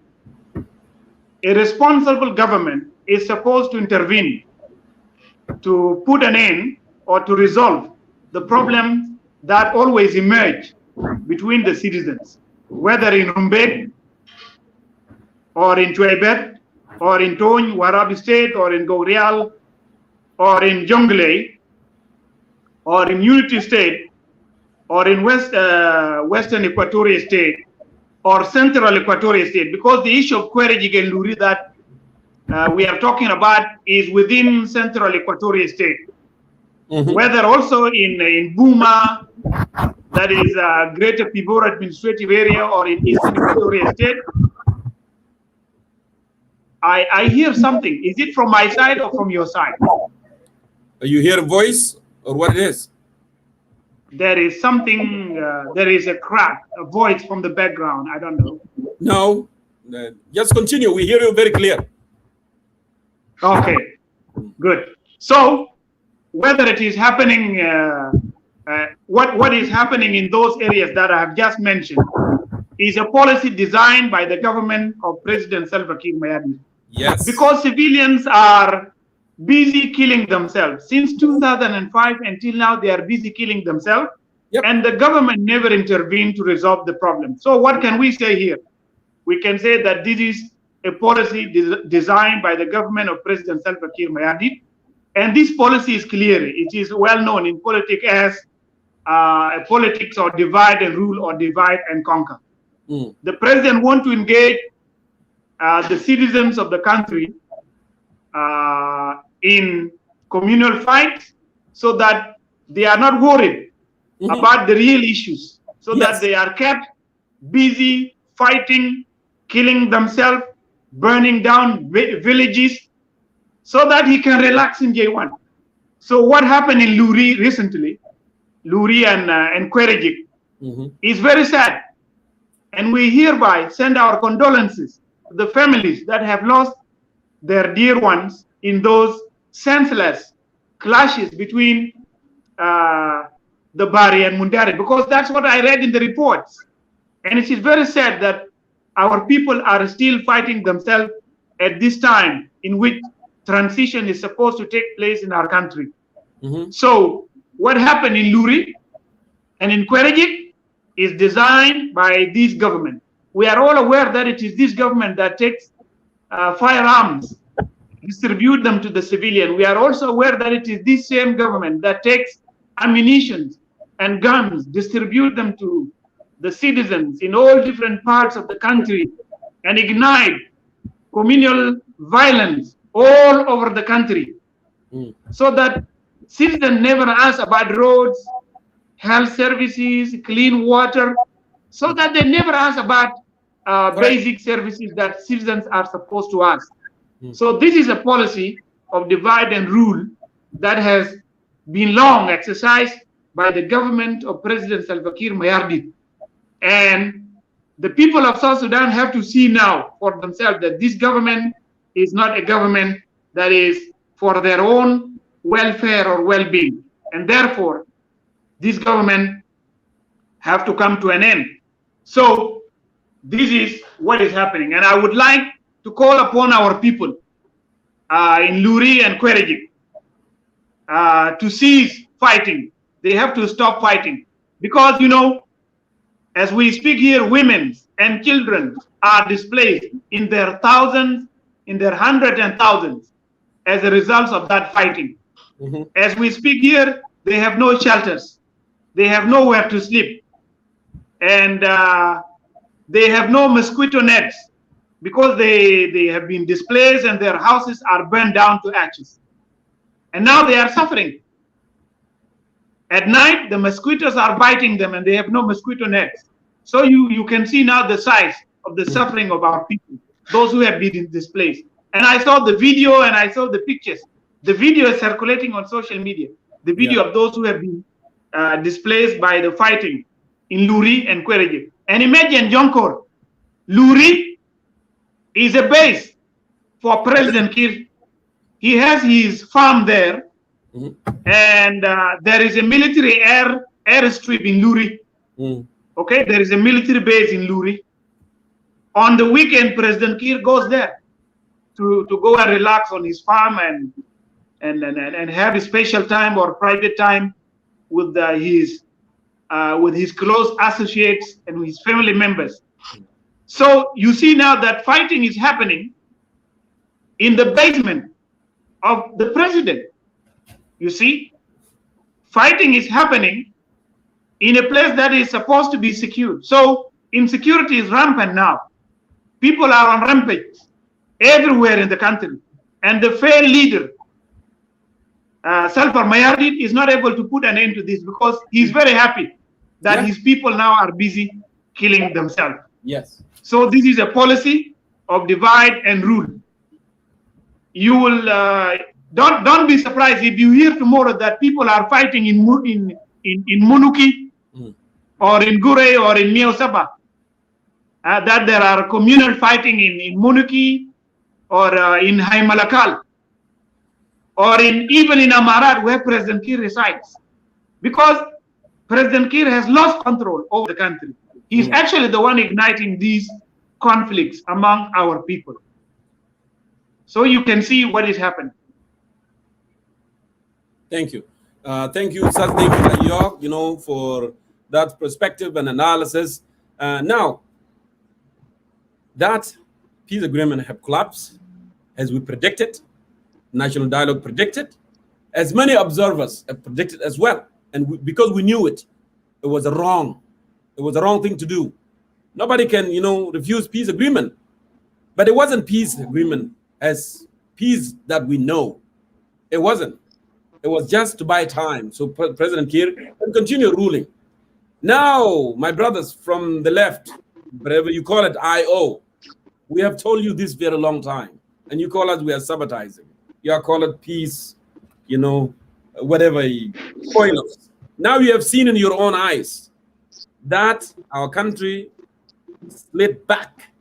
S7: a responsible government is supposed to intervene to put an end or to resolve the problems that always emerge between the citizens, whether in Rumbek or in Chuebet or in Tony, Warabi State or in Gorial or in Jonglei or in Unity State or in Western Equatorial State or Central Equatorial State, because the issue of Kwerejik and Luri that we are talking about is within Central Equatorial State. Whether also in Buma, that is Greater Pibor Administrative Area, or in Eastern Equatorial State. I hear something. Is it from my side or from your side?
S1: You hear a voice or what it is?
S7: There is something, there is a crack, a voice from the background. I don't know.
S1: No, just continue. We hear you very clear.
S7: Okay, good. So, whether it is happening, what is happening in those areas that I have just mentioned is a policy designed by the government of President Salva Kiir Mayardit.
S1: Yes.
S7: Because civilians are busy killing themselves. Since 2005 until now, they are busy killing themselves.
S1: Yep.
S7: And the government never intervened to resolve the problem. So what can we say here? We can say that this is a policy designed by the government of President Salva Kiir Mayardit, And this policy is clear. It is well known in politics as a politics of divide and rule or divide and conquer. The president wants to engage the citizens of the country in communal fights so that they are not worried about the real issues, so that they are kept busy fighting, killing themselves, burning down villages, so that he can relax in J1. So what happened in Luri recently, Luri and Kwerejik, is very sad. And we hereby send our condolences to the families that have lost their dear ones in those senseless clashes between the Bari and Mundari, because that's what I read in the reports. And it is very sad that our people are still fighting themselves at this time in which transition is supposed to take place in our country. So what happened in Luri and in Kwerejik is designed by this government. We are all aware that it is this government that takes firearms, distribute them to the civilian. We are also aware that it is this same government that takes ammunition and guns, distribute them to the citizens in all different parts of the country, and ignite communal violence all over the country, so that citizens never ask about roads, health services, clean water, so that they never ask about basic services that citizens are supposed to ask. So this is a policy of divide and rule that has been long exercised by the government of President Salva Kiir Mayardit. And the people of South Sudan have to see now for themselves that this government is not a government that is for their own welfare or well-being. And therefore, this government have to come to an end. So this is what is happening. And I would like to call upon our people in Luri and Kwerejik to cease fighting. They have to stop fighting. Because, you know, as we speak here, women and children are displaced in their thousands, in their hundreds and thousands as a result of that fighting. As we speak here, they have no shelters. They have nowhere to sleep. And they have no mosquito nets because they have been displaced and their houses are burned down to ashes. And now they are suffering. At night, the mosquitoes are biting them and they have no mosquito nets. So you can see now the size of the suffering of our people, those who have been displaced. And I saw the video and I saw the pictures. The video is circulating on social media. The video of those who have been displaced by the fighting in Luri and Kwerejik. And imagine, Jonkor, Luri is a base for President Kiir. He has his farm there, and there is a military airstrip in Luri. Okay, there is a military base in Luri. On the weekend, President Kiir goes there to go and relax on his farm and have a special time or private time with his close associates and his family members. So you see now that fighting is happening in the basement of the president. You see, fighting is happening in a place that is supposed to be secure. So insecurity is rampant now. People are on rampage everywhere in the country. And the fair leader, Salva Mayardit, is not able to put an end to this because he's very happy that his people now are busy killing themselves.
S1: Yes.
S7: So this is a policy of divide and rule. You will don't be surprised if you hear tomorrow that people are fighting in Munuki or in Gure or in Miosaba. That there are communal fighting in Munuki or in Haimalakal or even in Amarat where President Kiir resides. Because President Kiir has lost control over the country. He's actually the one igniting these conflicts among our people. So you can see what is happening.
S1: Thank you. Thank you, Sir David Ayok, for that perspective and analysis. Now, that peace agreement have collapsed, as we predicted, National Dialogue predicted, as many observers have predicted as well. And because we knew it, it was a wrong thing to do. Nobody can, refuse peace agreement. But it wasn't peace agreement as peace that we know. It wasn't. It was just to buy time so President Kiir can continue ruling. Now, my brothers from the left, whatever you call it, IO, we have told you this very long time. And you call us, we are sabotaging. You are called it peace, whatever spoilers. Now you have seen in your own eyes that our country slid back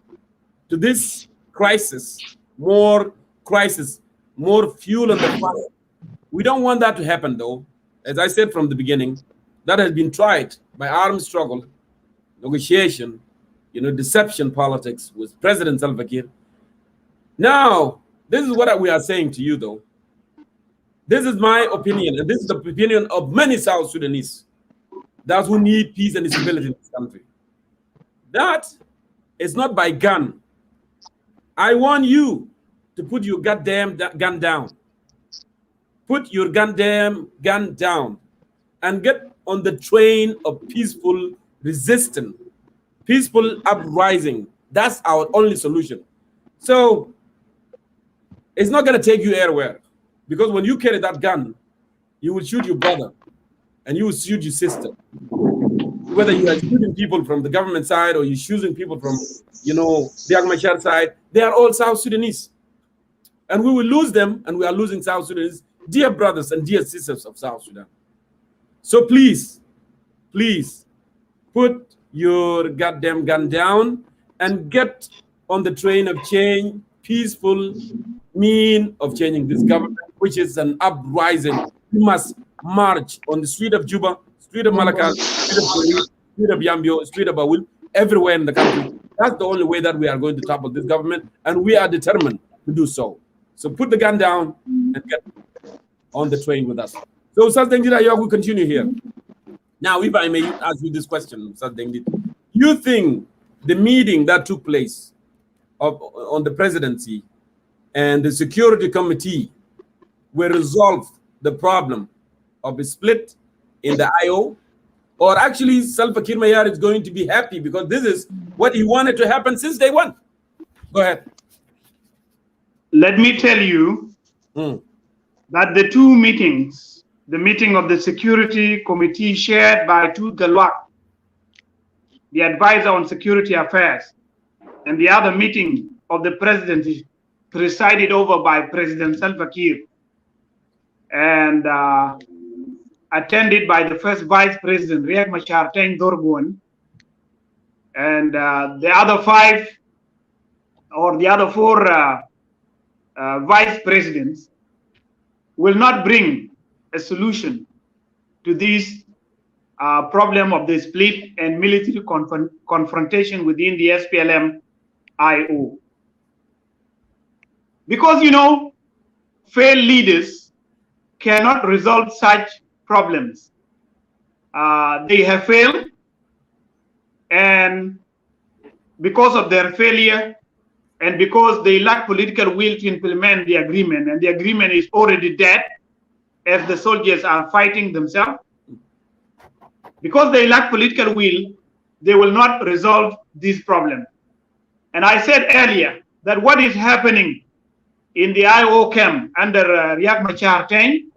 S1: to this crisis, more fuel on the fire. We don't want that to happen, though. As I said from the beginning, that has been tried by armed struggle, negotiation, deception politics with President Salva Kiir. Now, this is what we are saying to you, though. This is my opinion, and this is the opinion of many South Sudanese, those who need peace and stability in this country. That is not by gun. I want you to put your goddamn gun down. Put your goddamn gun down and get on the train of peaceful resistance, peaceful uprising. That's our only solution. So it's not going to take you anywhere, because when you carry that gun, you will shoot your brother and you will shoot your sister. Whether you are shooting people from the government side or you're shooting people from, the Riek Machar side, they are all South Sudanese. And we will lose them, and we are losing South Sudanese, dear brothers and dear sisters of South Sudan. So please, put your goddamn gun down and get on the train of change, peaceful mean of changing this government, which is an uprising. We must march on the street of Juba, street of Malakal, street of Korea, street of Yambio, street of Bawul, everywhere in the country. That's the only way that we are going to topple this government, and we are determined to do so. So put the gun down and get on the train with us. So, Ustaz Dengit, I will continue here. Now, if I may ask you this question, Ustaz Dengit, you think the meeting that took place on the presidency and the security committee will resolve the problem of a split in the IO? Or actually, Salva Kiir Mayar is going to be happy because this is what he wanted to happen since day one? Go ahead.
S7: Let me tell you that the two meetings, the meeting of the security committee chaired by Tut Galwak, the advisor on security affairs, and the other meeting of the presidency presided over by President Salva Kiir and attended by the first vice president, Riek Machar Teng Dorgon, and the other five or the other four vice presidents will not bring a solution to this problem of the split and military confrontation within the SPLM-IO. Because, failed leaders cannot resolve such problems. They have failed, and because of their failure, and because they lack political will to implement the agreement, and the agreement is already dead as the soldiers are fighting themselves, because they lack political will, they will not resolve this problem. And I said earlier that what is happening in the IO camp under Riek Machar Teng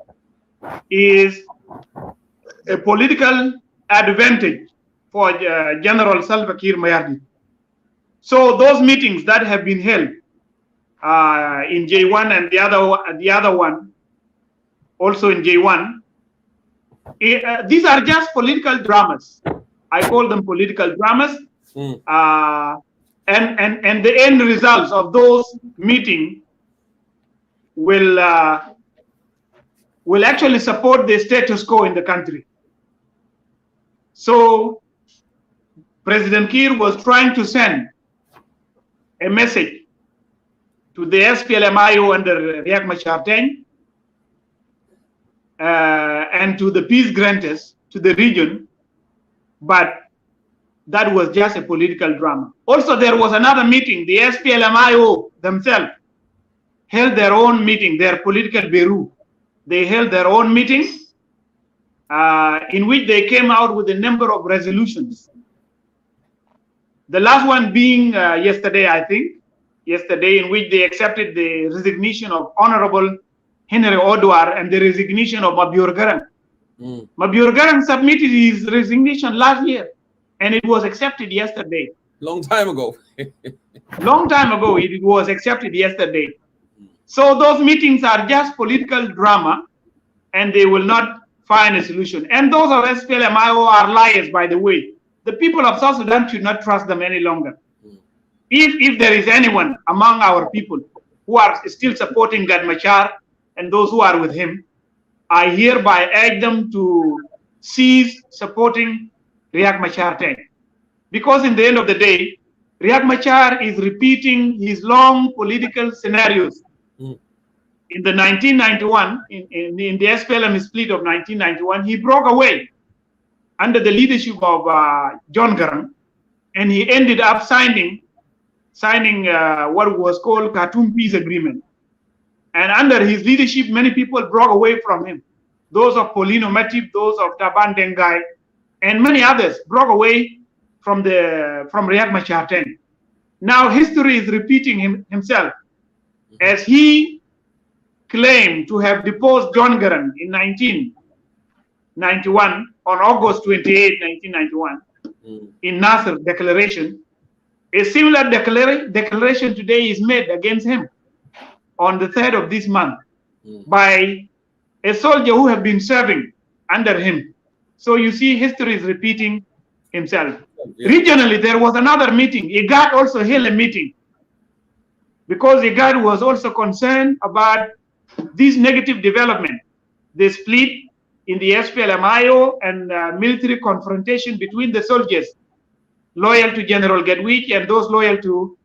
S7: is a political advantage for General Salva Kiir Mayardit. So those meetings that have been held in J1 and the other one also in J1, these are just political dramas. I call them political dramas. And the end results of those meetings will actually support the status quo in the country. So President Kiir was trying to send a message to the SPLM-IO under Riek Machar Teng and to the peace grantors to the region, but that was just a political drama. Also, there was another meeting. The SPLM-IO themselves held their own meeting, their political bureau, they held their own meetings in which they came out with a number of resolutions. The last one being yesterday, I think, in which they accepted the resignation of Honorable Henry Odwar and the resignation of Mabior Garang. Mabior Garang submitted his resignation last year, and it was accepted yesterday.
S1: Long time ago.
S7: Long time ago, it was accepted yesterday. So those meetings are just political drama, and they will not find a solution. And those of SPLM-IO are liars, by the way. The people of South Sudan should not trust them any longer. If there is anyone among our people who are still supporting Gad Machar and those who are with him, I hereby urge them to cease supporting Riek Machar 10. Because in the end of the day, Riek Machar is repeating his long political scenarios. In the 1991, in the SPLM split of 1991, he broke away under the leadership of John Garang, and he ended up signing what was called Khartoum Peace Agreement. And under his leadership, many people broke away from him. Those of Paulino Matip, those of Taban Dengai, and many others broke away from Riek Machar 10. Now history is repeating himself, as he claimed to have deposed John Garang in 1991, on August 28, 1991, in Nasser Declaration. A similar declaration today is made against him on the 3rd of this month by a soldier who have been serving under him. So you see, history is repeating himself. Regionally, there was another meeting. IGAD also held a meeting because IGAD was also concerned about this negative development, the split in the SPLM-IO and military confrontation between the soldiers loyal to General Gedwich and those loyal to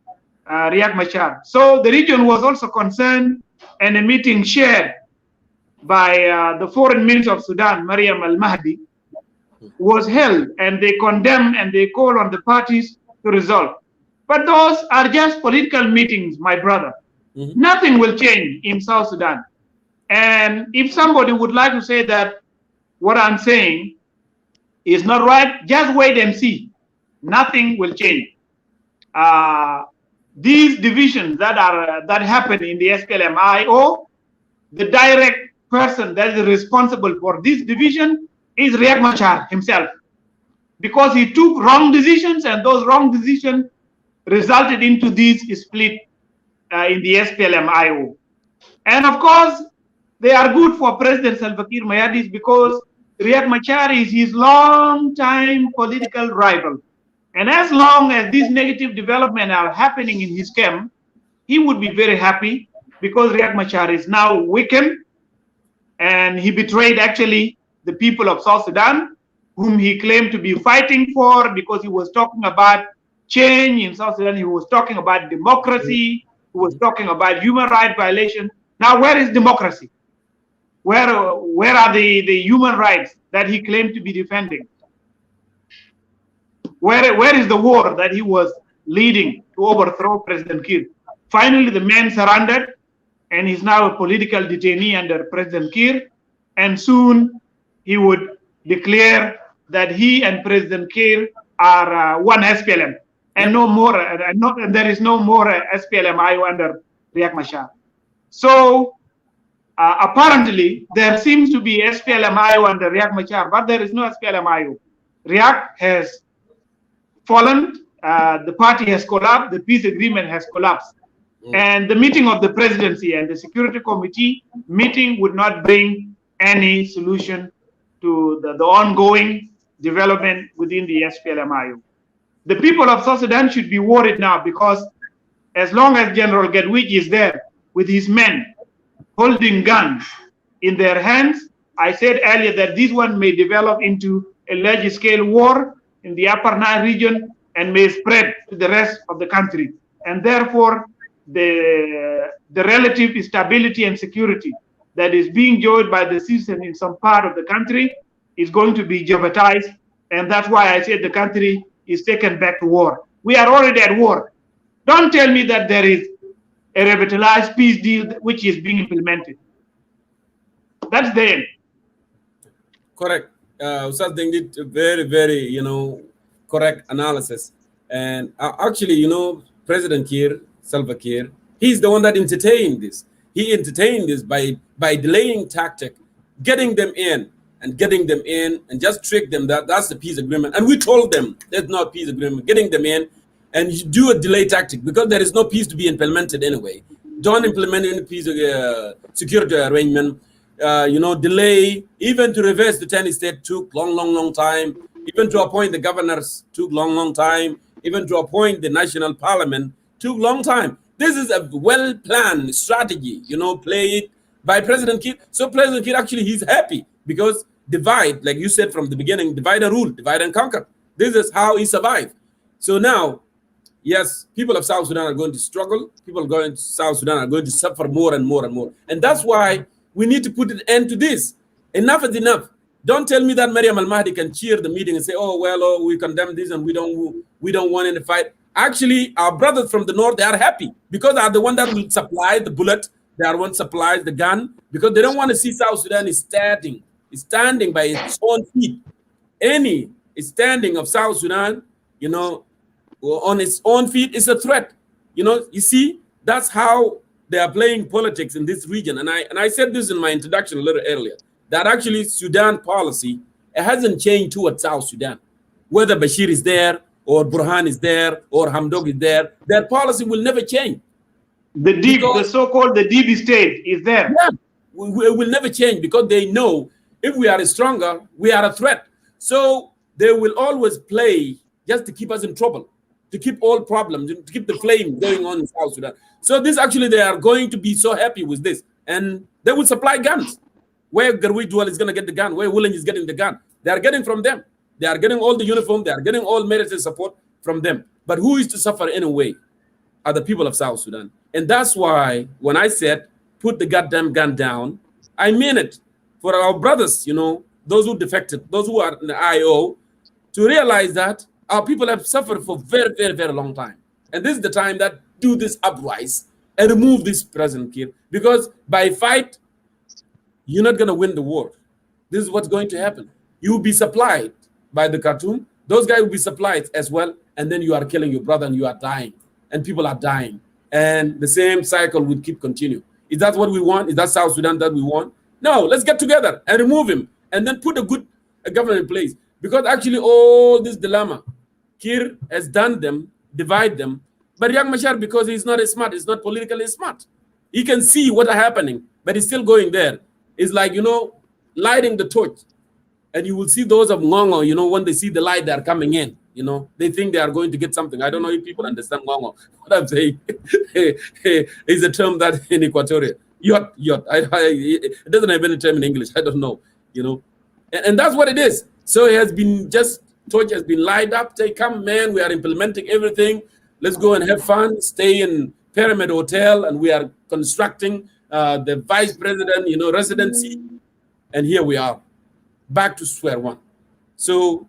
S7: Riek Machar. So the region was also concerned, and a meeting shared by the Foreign Minister of Sudan, Mariam Al-Mahdi, was held, and they condemned and they called on the parties to resolve. But those are just political meetings, my brother. Nothing will change in South Sudan. And if somebody would like to say that what I'm saying is not right, just wait and see. Nothing will change. These divisions that happen in the SPLM-IO, the direct person that is responsible for this division is Riek Machar himself, because he took wrong decisions, and those wrong decisions resulted into this split in the SPLM-IO. And of course, they are good for President Salva Kiir Mayardit, because Riek Machar is his long-time political rival. And as long as these negative developments are happening in his camp, he would be very happy, because Riek Machar is now weakened, and he betrayed actually the people of South Sudan, whom he claimed to be fighting for, because he was talking about change in South Sudan. He was talking about democracy. He was talking about human rights violation. Now, where is democracy? Where are the human rights that he claimed to be defending? Where is the war that he was leading to overthrow President Kiir? Finally, the man surrendered, and he's now a political detainee under President Kiir, and soon he would declare that he and President Kiir are one SPLM, and no more, and there is no more SPLM-IO under Riek Machar. So apparently there seems to be SPLM-IO under Riek Machar, but there is no SPLM-IO. Riek has fallen, the party has collapsed, the peace agreement has collapsed. And the meeting of the presidency and the security committee meeting would not bring any solution to the ongoing development within the SPLM-IO. The people of South Sudan should be worried now, because as long as General Gedwich is there with his men holding guns in their hands, I said earlier that this one may develop into a large-scale war in the Upper Nile region and may spread to the rest of the country. And therefore, the relative stability and security that is being enjoyed by the citizens in some part of the country is going to be jeopardized. And that's why I said the country is taken back to war. We are already at war. Don't tell me that there is a revitalized peace deal which is being implemented. That's the end.
S1: Correct. Ustaz Deng did a very, very, correct analysis. And actually, President Kiir, Salva Kiir, he's the one that entertained this. He entertained this by delaying tactic, getting them in and just trick them that's the peace agreement. And we told them there's no peace agreement, getting them in and you do a delay tactic because there is no peace to be implemented anyway. Don't implement any peace security arrangement. Delay, even to reverse the 10 state took long time. Even to appoint the governors took long time. Even to appoint the national parliament took long time. This is a well-planned strategy, played by President Kiir. So President Kiir actually, he's happy because divide, like you said from the beginning, divide and rule, divide and conquer. This is how he survived. So now, yes, people of South Sudan are going to struggle. People going to South Sudan are going to suffer more and more and more. And that's why we need to put an end to this. Enough is enough. Don't tell me that Mariam Al-Mahdi can cheer the meeting and say, we condemn this and we don't want any fight. Actually, our brothers from the north, they are happy because they are the one that will supply the bullet. They are the one supplies the gun because they don't want to see South Sudan is standing by its own feet. Any standing of South Sudan, on its own feet is a threat. You see, that's how they are playing politics in this region. And I said this in my introduction a little earlier, that actually Sudan policy, it hasn't changed towards South Sudan. Whether Bashir is there, or Burhan is there, or Hamdok is there, their policy will never change.
S7: The so-called deep state is there.
S1: Yeah, it will never change because they know if we are stronger, we are a threat. So they will always play just to keep us in trouble, to keep all problems, to keep the flame going on in South Sudan. So this actually, they are going to be so happy with this. And they will supply guns. Where Garwi Dual is going to get the gun, where Woolen is getting the gun. They are getting from them. They are getting all the uniform. They are getting all military support from them. But who is to suffer anyway are the people of South Sudan. And that's why when I said, put the goddamn gun down, I mean it. For our brothers, those who defected, those who are in the IO, to realize that our people have suffered for very, very, very long time. And this is the time that do this uprise and remove this President Kiir. Because by fight, you're not going to win the war. This is what's going to happen. You will be supplied by the Khartoum. Those guys will be supplied as well. And then you are killing your brother and you are dying. And people are dying. And the same cycle will keep continuing. Is that what we want? Is that South Sudan that we want? No, let's get together and remove him. And then put a government in place. Because actually all this dilemma, Kiir has done them, divide them. But Riek Machar, because he's not smart, he's not politically smart. He can see what are happening, but he's still going there. It's like, lighting the torch. And you will see those of Ngongo, when they see the light, they are coming in. They think they are going to get something. I don't know if people understand Ngongo. What I'm saying is a term that in Equatoria. Yacht. It doesn't have any term in English. I don't know, And that's what it is. So it has been torch has been light up. Say, come, man, we are implementing everything. Let's go and have fun. Stay in Pyramid Hotel, and we are constructing the vice president, residency. And here we are, back to square one. So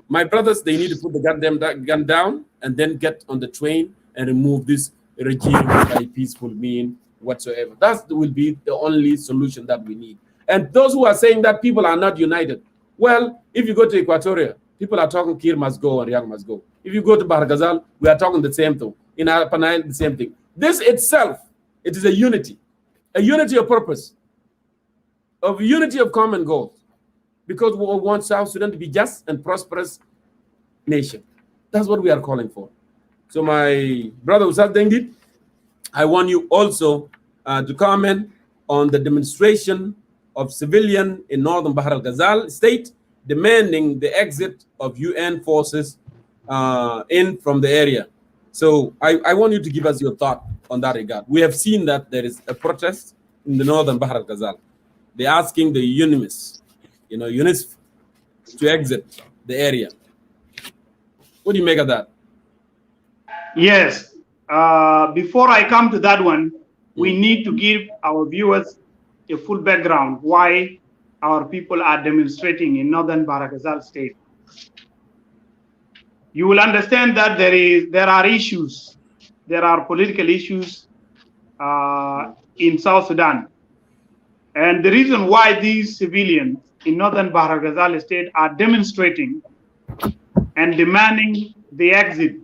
S1: my brothers, they need to put the goddamn gun down and then get on the train and remove this regime by peaceful means whatsoever. That will be the only solution that we need. And those who are saying that people are not united, well, if you go to Equatoria, people are talking Kiir must go and Riek must go. If you go to Bahr Ghazal, we are talking the same thing. In Upper Nile, the same thing. This itself, it is a unity of purpose, of unity of common goals, because we want South Sudan to be just and prosperous nation. That's what we are calling for. So my brother Ustaz Dengit, I want you also to comment on the demonstration of civilian in northern Bahr al-Ghazal state demanding the exit of UN forces in from the area. So I want you to give us your thought on that regard. We have seen that there is a protest in the northern Bahr al-Ghazal. They're asking the UNIMIS, UNISF, to exit the area. What do you make of that?
S7: Yes. Before I come to that one, we need to give our viewers a full background why our people are demonstrating in northern Bahr al-Ghazal state. You will understand that there are issues, there are political issues in South Sudan. And the reason why these civilians in northern Bahr el-Ghazal state are demonstrating and demanding the exit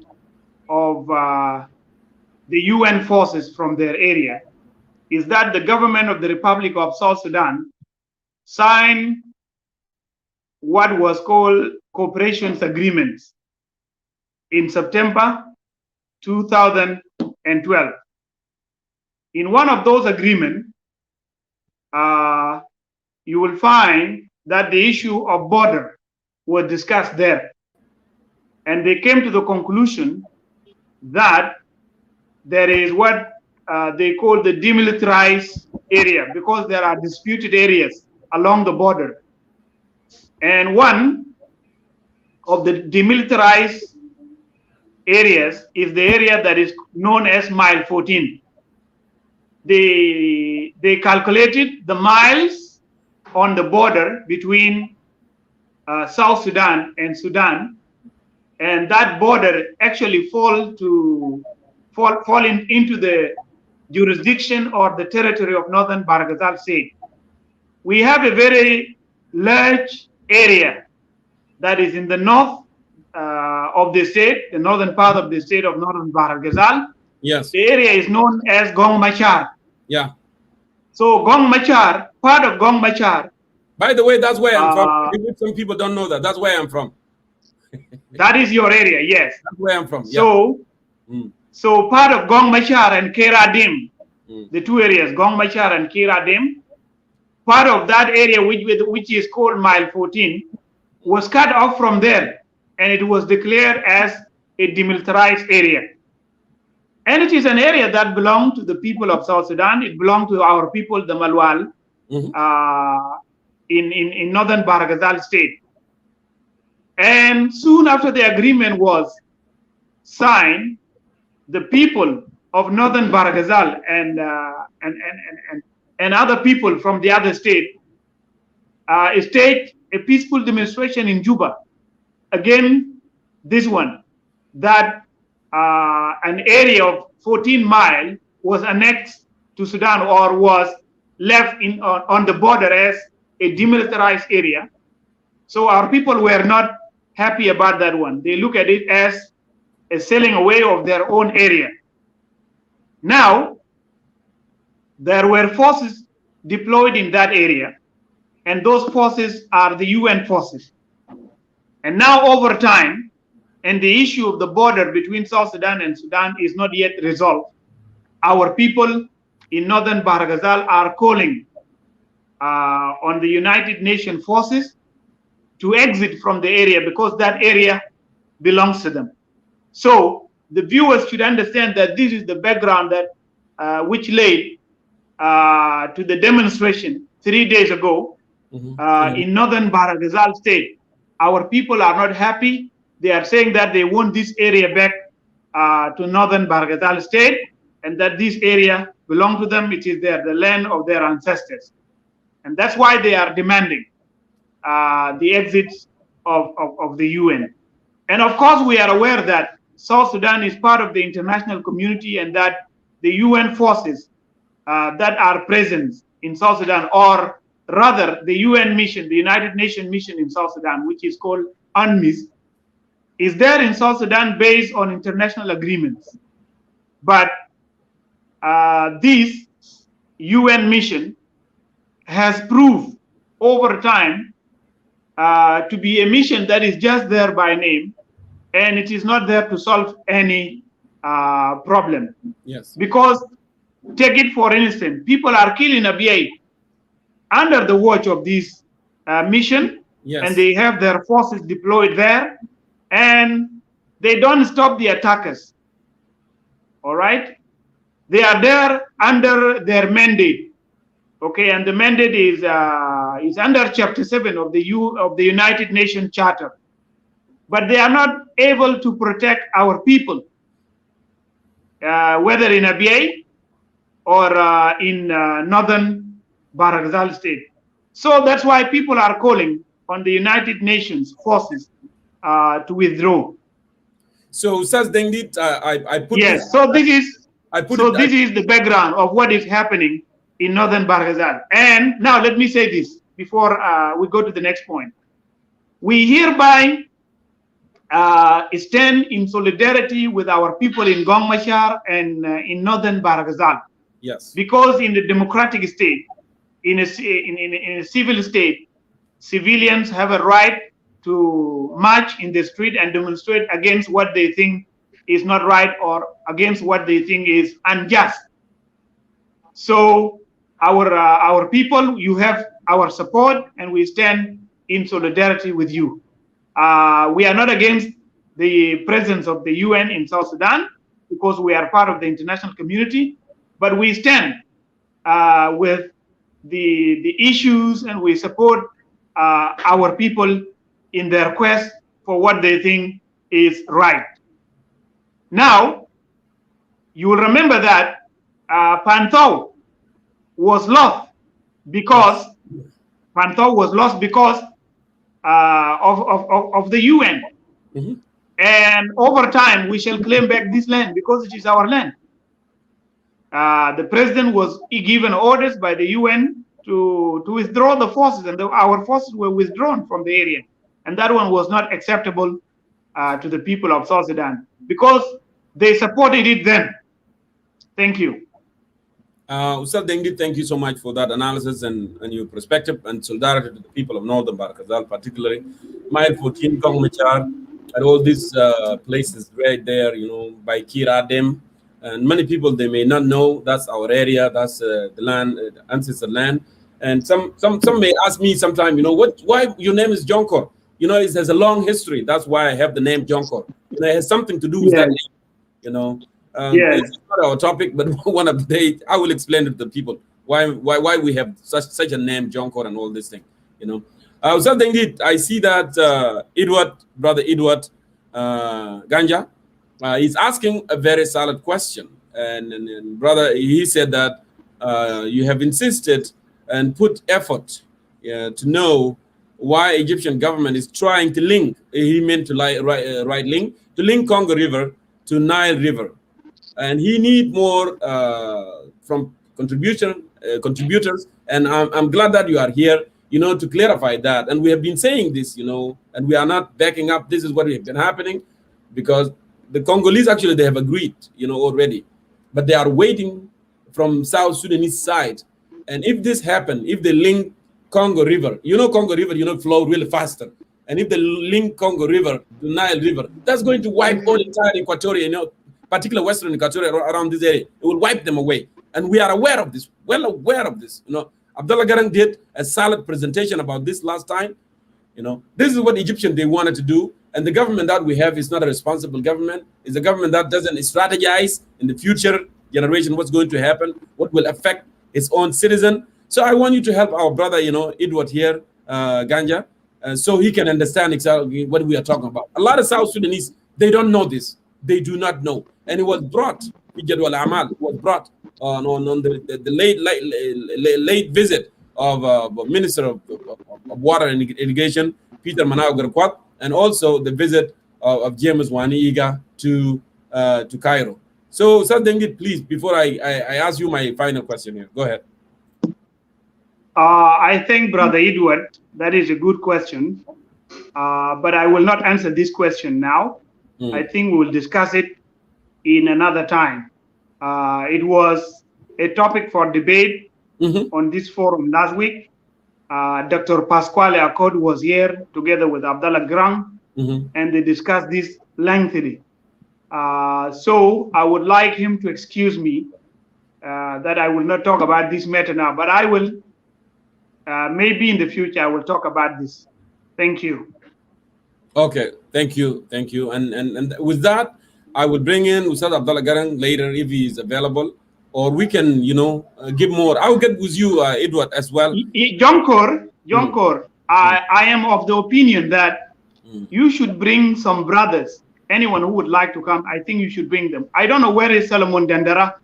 S7: of the UN forces from their area is that the government of the Republic of South Sudan signed what was called cooperation agreements in September 2012. In one of those agreements, you will find that the issue of border was discussed there. And they came to the conclusion that there is what they call the demilitarized area, because there are disputed areas along the border. And one of the demilitarized areas is the area that is known as mile 14. They calculated the miles on the border between South Sudan and Sudan, and that border actually fall into the jurisdiction or the territory of northern Bahr el-Ghazal state. We have a very large area that is in the north of the state, the northern part of the state of northern Bahr el-Ghazal.
S1: Yes.
S7: The area is known as Gong Machar.
S1: Yeah.
S7: So Gong Machar, part of Gong Machar.
S1: By the way, that's where I'm from. If some people don't know that, that's where I'm from.
S7: That is your area, yes.
S1: That's where I'm from.
S7: So, so part of Gong Machar and Keradim, the two areas, Gong Machar and Keradim, part of that area which is called mile 14 was cut off from there, and it was declared as a demilitarized area. And it is an area that belonged to the people of South Sudan. It belonged to our people, the Malwal, in northern Bahr el-Ghazal state. And soon after the agreement was signed, the people of northern Bahr el-Ghazal and other people from the other state staged a peaceful demonstration in Juba. Again, this one, that an area of 14 miles was annexed to Sudan, or was left on the border as a demilitarized area. So our people were not happy about that one. They look at it as a selling away of their own area. Now, there were forces deployed in that area, and those forces are the UN forces. And now over time, and the issue of the border between South Sudan and Sudan is not yet resolved, our people in northern Bahr el-Ghazal are calling on the United Nations forces to exit from the area, because that area belongs to them. So the viewers should understand that this is the background that which led to the demonstration 3 days ago in northern Bahr el-Ghazal state. Our people are not happy. They are saying that they want this area back to northern Bahr el-Ghazal state, and that this area belongs to them. It is the land of their ancestors. And that's why they are demanding the exit of the UN. And of course, we are aware that South Sudan is part of the international community, and that the UN forces that are present in South Sudan, or rather the UN mission, the United Nations mission in South Sudan, which is called UNMISS, is there in South Sudan based on international agreements. But this UN mission has proved over time to be a mission that is just there by name, and it is not there to solve any problem.
S1: Yes.
S7: Because, take it for instance, people are killing Abyei under the watch of this mission,
S1: Yes.
S7: and they have their forces deployed there, and they don't stop the attackers. All right? They are there under their mandate. Okay, and the mandate is under Chapter 7 of the United Nations Charter. But they are not able to protect our people, whether in Abyei or in northern Bahr el-Ghazal state. So that's why people are calling on the United Nations forces to withdraw.
S1: So, Saz Dengit, I put
S7: yes.
S1: this,
S7: So this is
S1: I put
S7: so
S1: it,
S7: this is the background of what is happening in northern Bahr Ghazal. And now let me say this before we go to the next point. We hereby stand in solidarity with our people in Gong Machar and in northern Bahr Ghazal.
S1: Yes.
S7: Because in the democratic state, in a civil state, civilians have a right to march in the street and demonstrate against what they think is not right or against what they think is unjust. So our people, you have our support, and we stand in solidarity with you. We are not against the presence of the UN in South Sudan because we are part of the international community, but we stand with the issues, and we support our people in their quest for what they think is right. Now, you will remember that Pantau was lost because of the UN.
S1: Mm-hmm.
S7: And over time, we shall claim back this land because it is our land. The president was given orders by the UN to withdraw the forces, and our forces were withdrawn from the area. And that one was not acceptable to the people of South Sudan because they supported it then. Thank you.
S1: Ustad Dengi, thank you so much for that analysis and your perspective and solidarity to the people of Northern Bahr Ghazal, particularly Mile 14, Gong Machar, and all these places right there, by Kiradem. And many people, they may not know that's our area, that's the land, ancestor land. And some may ask me sometime, why your name is Jonkor? It has a long history. That's why I have the name Jonkor. It has something to do with that name, It's not our topic, but one of the days I will explain it to the people why we have such a name, Jonkor, and all this thing. Something I see that brother Edward Ganja is asking a very solid question, and brother, he said that you have insisted and put effort to know why Egyptian government is trying to link. He meant to write link to link Congo River to Nile River. And he need more from contributors, and I'm glad that you are here, to clarify that. And we have been saying this, and we are not backing up. This is what has been happening, because the Congolese actually they have agreed, already, but they are waiting from South Sudanese side. And if this happen, if they link Congo River, Congo River, flow really faster. And if they link Congo River to Nile River, that's going to wipe all entire Equatoria, particular Western Equatoria around this area. It will wipe them away. And we are aware of this, well aware of this. Abdullah Garang did a solid presentation about this last time. This is what Egyptians, they wanted to do. And the government that we have is not a responsible government. It's a government that doesn't strategize in the future generation what's going to happen, what will affect its own citizen. So I want you to help our brother, Edward here, Ganja, so he can understand exactly what we are talking about. A lot of South Sudanese, they don't know this. They do not know. And it was brought, on the late visit of Minister of Water and Irrigation, Peter Manao Garkwat, and also the visit of James Wani Iga to Cairo. So, Sadengit, please, before I ask you my final question here, go ahead.
S7: I think, Brother Edward, that is a good question, but I will not answer this question now. I think we will discuss it in another time. It was a topic for debate on this forum last week. Dr. Pasquale Accord was here together with Abdallah Grang, and they discussed this lengthily. So I would like him to excuse me that I will not talk about this matter now, but I will, maybe in the future, I will talk about this. Thank you.
S1: Okay, thank you. And with that, I will bring in Ustad Abdallah Garang later if he is available, or we can, give more. I will get with you, Edward, as well.
S7: Jonkor, I am of the opinion that you should bring some brothers. Anyone who would like to come, I think you should bring them. I don't know where is Solomon Dandara.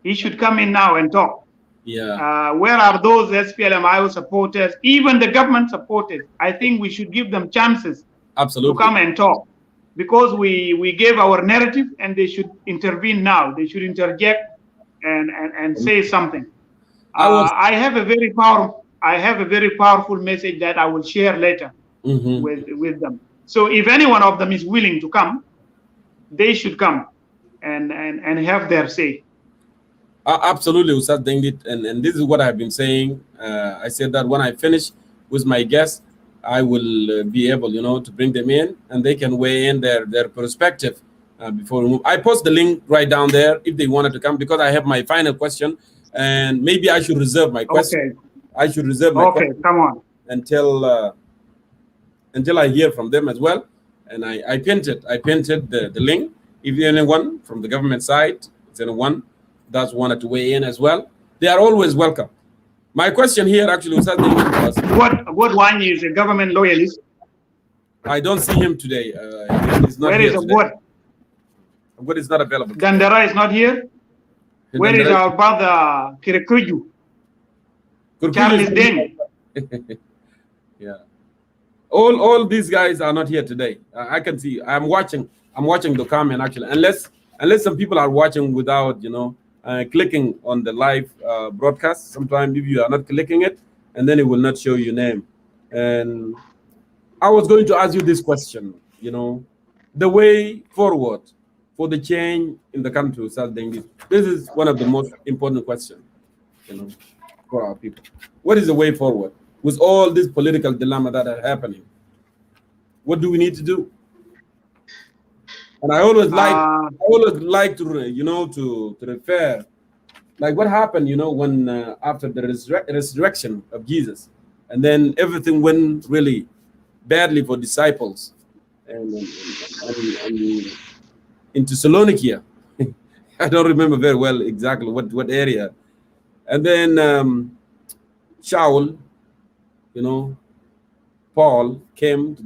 S7: He should come in now and talk.
S1: Yeah.
S7: Where are those SPLM-IO supporters, even the government supporters? I think we should give them chances to come and talk, because we gave our narrative, and they should intervene now. They should interject and say something. I have a very powerful message that I will share later with them. So if any one of them is willing to come, they should come and have their say.
S1: Absolutely, Ustaz Dengit, and this is what I've been saying. I said that when I finish with my guests, I will be able, to bring them in, and they can weigh in their perspective before we move. I post the link right down there if they wanted to come, because I have my final question, and maybe I should reserve my question.
S7: Okay.
S1: I should reserve my question.
S7: Come on.
S1: Until I hear from them as well. And I painted the link. If anyone from the government side, if anyone that's wanted to weigh in as well, they are always welcome. My question here actually was
S7: what one is a government loyalist?
S1: I don't see him today. He's not
S7: Where
S1: here
S7: is
S1: today. What is not available?
S7: Gandara is not here. Where is our brother Kirikuju? Charles Deng.
S1: Yeah. All these guys are not here today. I can see. I'm watching the comment actually. Unless some people are watching without clicking on the live broadcast. Sometimes if you are not clicking it, and then it will not show your name. And I was going to ask you this question. The way forward for the change in the country. This is one of the most important questions. For our people. What is the way forward with all this political dilemma that are happening? What do we need to do? And I always like to refer, like what happened, when after the resurrection of Jesus, and then everything went really badly for disciples, and in Thessalonica. I don't remember very well exactly what area. And then Shaul, Paul came to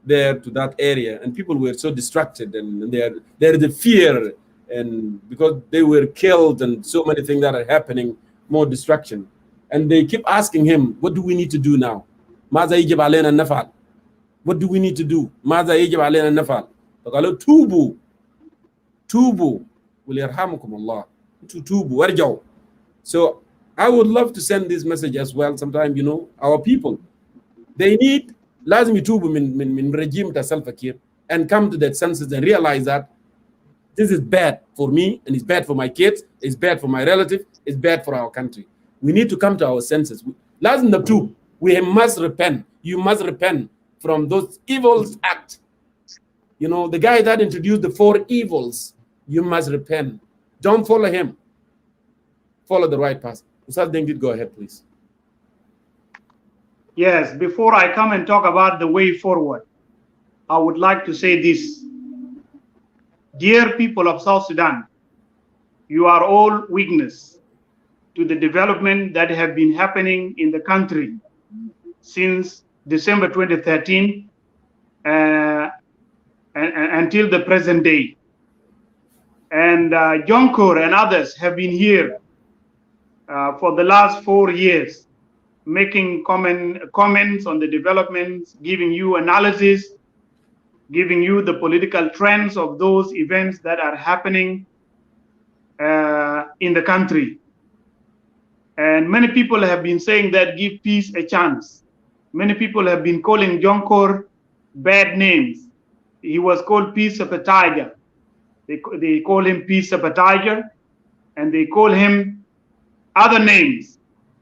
S1: that area, and people were so distracted, and there is a fear, and because they were killed, and so many things that are happening, more distraction, and they keep asking him, "What do we need to do now? What do we need to do? Tubu, tubu, So I would love to send this message as well. Sometimes, our people, they need lazim yitubu min regime ta Salva Kiir and come to that senses and realize that this is bad for me, and it's bad for my kids, it's bad for my relative, it's bad for our country. We need to come to our senses. Lazim the we must repent. You must repent from those evils act. The guy that introduced the 4 evils, you must repent. Don't follow him. Follow the right path. Ustaz Dengit, go ahead, please.
S7: Yes, before I come and talk about the way forward, I would like to say this. Dear people of South Sudan, you are all witness to the development that have been happening in the country since December 2013 until the present day. And Jonkor and others have been here for the last 4 years, making comments on the developments, giving you analysis, giving you the political trends of those events that are happening in the country. And many people have been saying that give peace a chance. Many people have been calling Jonkor bad names. He was called peace sabotager. They call him peace sabotager, and they call him other names.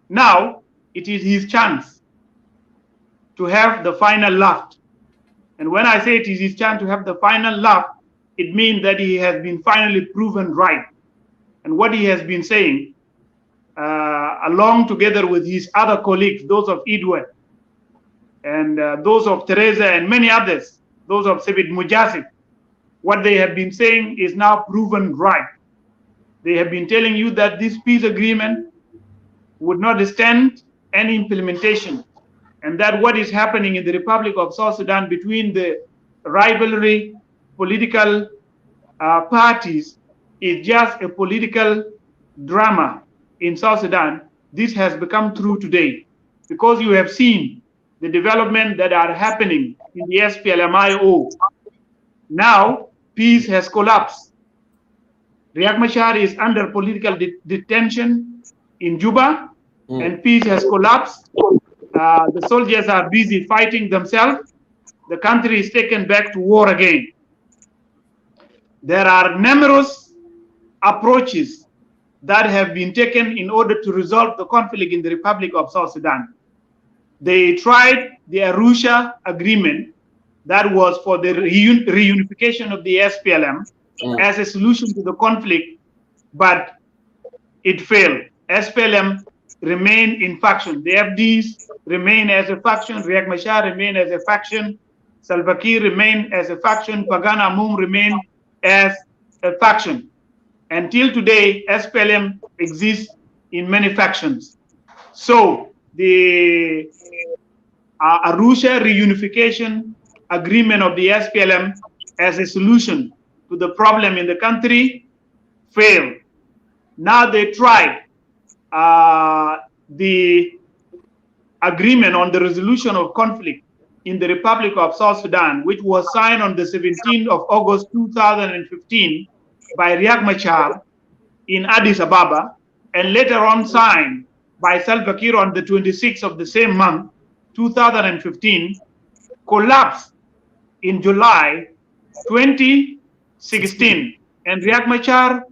S7: Now it is his chance to have the final laugh. And when I say it is his chance to have the final laugh, it means that he has been finally proven right. And what he has been saying, along together with his other colleagues, those of Edward and those of Teresa and many others, those of Sebit Mujasib, what they have been saying is now proven right. They have been telling you that this peace agreement would not stand any implementation, and that what is happening in the Republic of South Sudan between the rivalry political parties is just a political drama in South Sudan. This has become true today, because you have seen the development that are happening in the SPLMIO. Now, peace has collapsed. Riek Machar is under political detention. in Juba, and peace has collapsed. The soldiers are busy fighting themselves. The country is taken back to war again. There are numerous approaches that have been taken in order to resolve the conflict in the Republic of South Sudan. They tried the Arusha agreement that was for the reunification of the SPLM as a solution to the conflict, but it failed. SPLM remain in faction. The FDs remain as a faction. Riek Machar remain as a faction. Salva Kiir remain as a faction. Pagan Amum remain as a faction. Until today, SPLM exists in many factions. So the Arusha reunification agreement of the SPLM as a solution to the problem in the country failed. Now they tried the agreement on the resolution of conflict in the Republic of South Sudan, which was signed on the 17th of August 2015 by Riek Machar in Addis Ababa, and later on signed by Salva Kiir on the 26th of the same month, 2015, collapsed in July 2016. And Riek Machar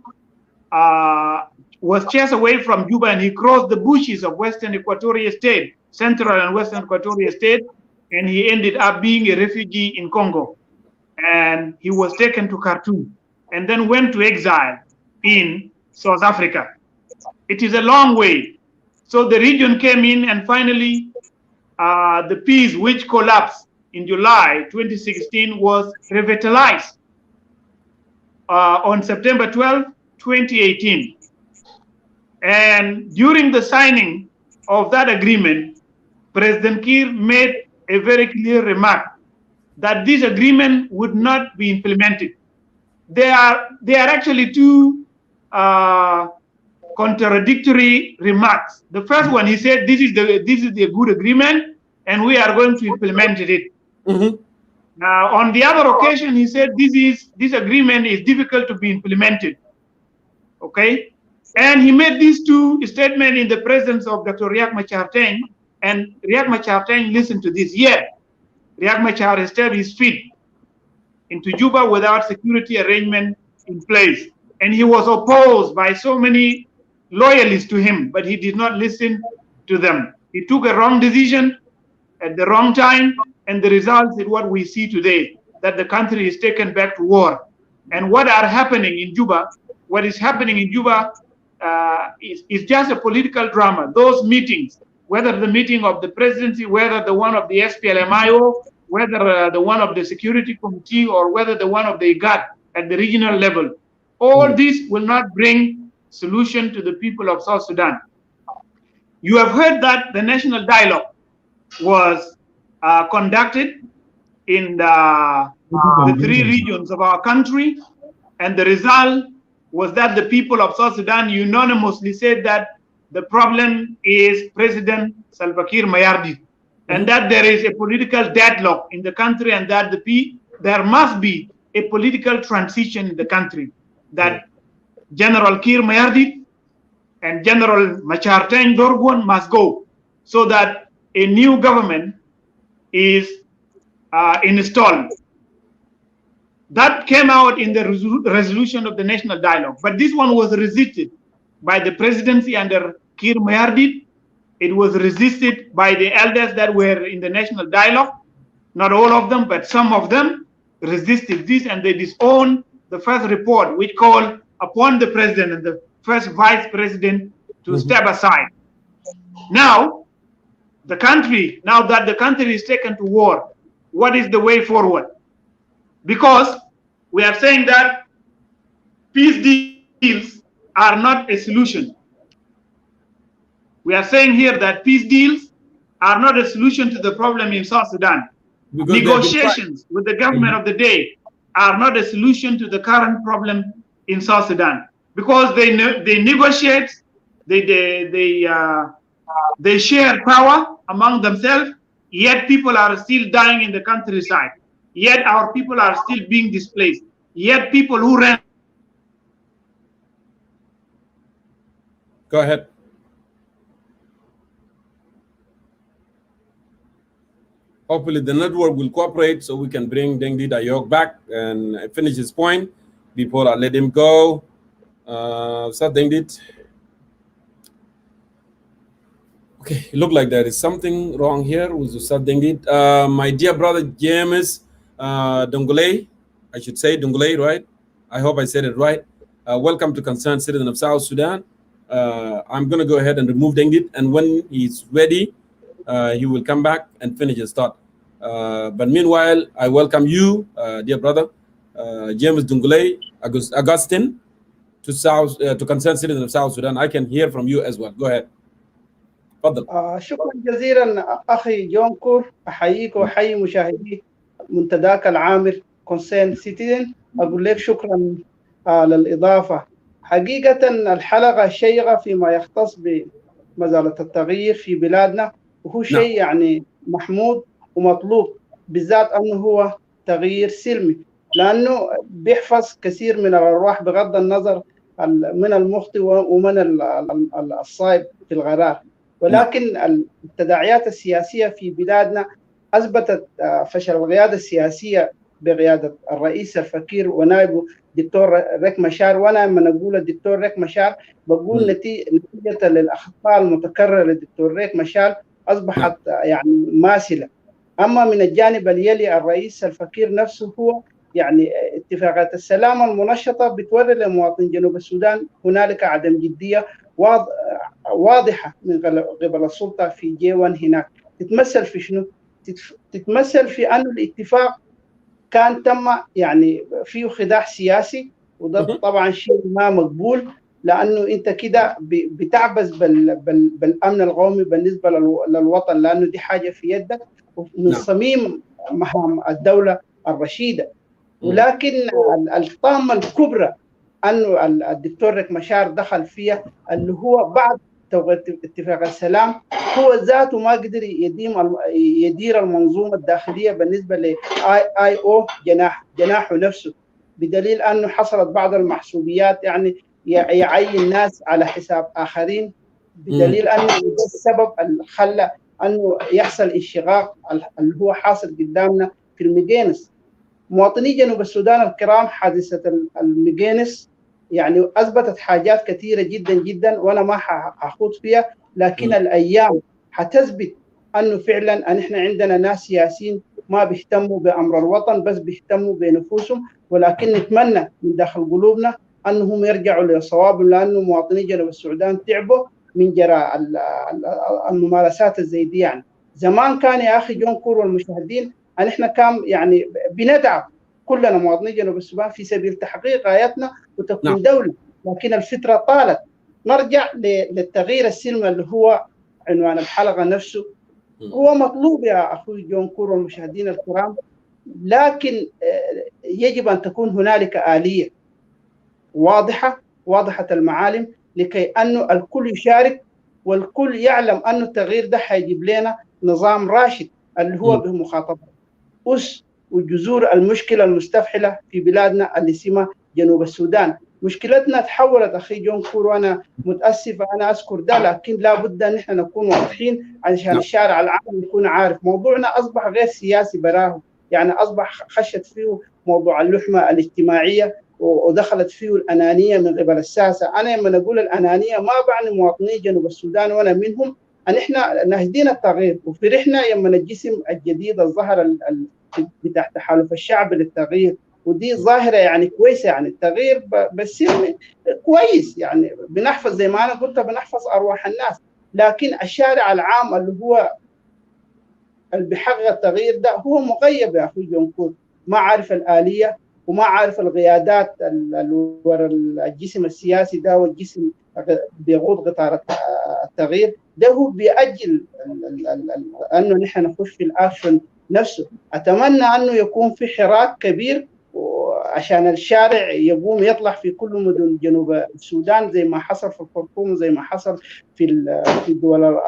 S7: was chased away from Juba, and he crossed the bushes of Western Equatoria State, Central and Western Equatoria State, and he ended up being a refugee in Congo. And he was taken to Khartoum and then went to exile in South Africa. It is a long way. So the region came in, and finally the peace, which collapsed in July 2016, was revitalized on September 12, 2018. And during the signing of that agreement, President Kiir made a very clear remark that this agreement would not be implemented. There are actually two contradictory remarks. The first one, he said, this is a good agreement, and we are going to implement it. On the other occasion, he said this agreement is difficult to be implemented. Okay, and he made these two statements in the presence of Dr. Riek Machar, and Riek Machar listened to this. Yet Riek Machar stepped his feet into Juba without security arrangement in place, and he was opposed by so many loyalists to him, but he did not listen to them. He took a wrong decision at the wrong time, and the result is what we see today, that the country is taken back to war. And what is happening in Juba is just a political drama. Those meetings, whether the meeting of the presidency, whether the one of the SPLMIO, whether the one of the security committee, or whether the one of the IGAD at the regional level, all this will not bring solution to the people of South Sudan. You have heard that the national dialogue was conducted in the three regions of our country, and the result was that the people of South Sudan unanimously said that the problem is President Salva Kiir Mayardit, and that there is a political deadlock in the country, and that there must be a political transition in the country, that General Kiir Mayardit and General Machar Dorgon must go, so that a new government is installed. That came out in the resolution of the national dialogue, but this one was resisted by the presidency under Kiir Mayardit. It was resisted by the elders that were in the national dialogue. Not all of them, but some of them resisted this, and they disowned the first report, which called upon the president and the first vice president to step aside. Now that the country is taken to war, what is the way forward? Because we are saying that peace deals are not a solution. We are saying here that peace deals are not a solution to the problem in South Sudan. Because negotiations with the government of the day are not a solution to the current problem in South Sudan. Because they negotiate, they share power among themselves, yet people are still dying in the countryside. Yet our people are still being displaced. Yet people who ran.
S1: Go ahead. Hopefully the network will cooperate so we can bring Dengdi Dayok back and finish his point before I let him go. So Dengdi. Okay, it looked like there is something wrong here with Ustad Dengdi. My dear brother James Dongole, I should say Dongole, right? I hope I said it right. Welcome to Concerned Citizen of South Sudan. I'm going to go ahead and remove Dengdi, and when he's ready, he will come back and finish his thought. But meanwhile, I welcome you, dear brother, James Dongole, Augustine, to Concerned Citizen of South Sudan. I can hear from you as well. Go ahead. تفضل.
S8: شكرا جزيلا أخي جونكور، أحييك وأحيي مشاهدي منتداك العامر كونسين سيتيزن. أقول لك شكرا للإضافة. حقيقة الحلقة شيقة فيما يختص بمزالة التغيير في بلادنا، وهو شيء يعني محمود ومطلوب، بالذات أنه هو تغيير سلمي، لأنه بيحفظ كثير من الأرواح بغض النظر من المخطئ ومن الصائب في القرار. ولكن التداعيات السياسية في بلادنا أثبتت فشل القيادة السياسية بقيادة الرئيس الفكير ونائبه الدكتور ريك مشار. وأنا لما نقول الدكتور ريك مشار بقول نتيجة للأخطاء المتكررة للدكتور ريك مشار أصبحت يعني ماثلة. أما من الجانب اليلي الرئيس الفكير نفسه هو يعني اتفاقات السلام المنشطة بتوري لمواطن جنوب السودان هنالك عدم جدية واضحة من قبل السلطة في جيوان هناك. تتمثل في شنو؟ تتمثل في أن الاتفاق كان تم يعني فيه خداع سياسي، وده طبعا شيء ما مقبول، لأنه أنت كده بتعبث بالأمن القومي بالنسبة للوطن، لأنه دي حاجة في يدك من صميم مهام الدولة الرشيدة. ولكن الطامة الكبرى أنه الدكتور ريك مشار دخل فيها، اللي هو بعد توقيع اتفاق السلام هو ذاته ما قدر يدير المنظومة الداخلية بالنسبة ل IO جناحه نفسه، بدليل أنه حصلت بعض المحسوبيات يعني يعين ناس على حساب آخرين، بدليل أنه ده السبب اللي خلى أنه يحصل انشقاق اللي هو حاصل قدامنا في المجينس. مواطني جنوب السودان الكرام، حادثة المجينس يعني أثبتت حاجات كثيرة جدا جدا وأنا ما هخوض فيها، لكن الأيام حتثبت أنه فعلا أن إحنا عندنا ناس سياسيين ما بيهتموا بأمر الوطن، بس بيهتموا بنفوسهم. ولكن نتمنى من داخل قلوبنا أنهم يرجعوا للصواب، لأنه مواطني جنوب السودان تعبوا من جراء الممارسات الزي دي. يعني زمان كان يا أخي جونكور والمشاهدين أن إحنا كان يعني بندعم كلنا مواطني جنوب السودان في سبيل تحقيق غايتنا وتكون دولة، لكن الفترة طالت. نرجع للتغيير السلمي اللي هو عنوان الحلقة نفسه، هو مطلوب يا أخوي جونكور والمشاهدين الكرام، لكن يجب أن تكون هنالك آلية واضحة المعالم لكي أنه الكل يشارك والكل يعلم أن التغيير ده حيجيب لنا نظام راشد اللي هو بمخاطبة وجذور المشكلة المستفحلة في بلادنا اللي اسمها جنوب السودان. مشكلتنا تحولت أخي جونكور، وأنا متأسفة أنا أذكر ده، لكن لا بد أن احنا نكون واضحين عشان الشارع العام يكون عارف موضوعنا أصبح غير سياسي براه، يعني أصبح خشت فيه موضوع اللحمة الاجتماعية ودخلت فيه الأنانية من قبل الساسة. أنا لما نقول الأنانية ما بعني مواطني جنوب السودان وأنا منهم أن إحنا نهدينا التغيير، وفرحنا لما الجسم الجديد الظهر بتاع تحالف الشعب للتغيير، ودي ظاهرة يعني كويسة. يعني التغيير بس كويس، يعني بنحفظ زي ما أنا قلت بنحفظ أرواح الناس، لكن الشارع العام اللي هو اللي بيحقق التغيير ده هو مغيب يا أخي جونكور، ما عارف الآلية وما عارف القيادات ورا الجسم السياسي ده، والجسم بيغوض قطار التغيير ده هو بيأجل أنه نحن نخش في الأكشن نفسه. أتمنى أنه يكون في حراك كبير عشان الشارع يقوم يطلع في كل مدن جنوب السودان زي ما حصل في الخرطوم وزي ما حصل في دول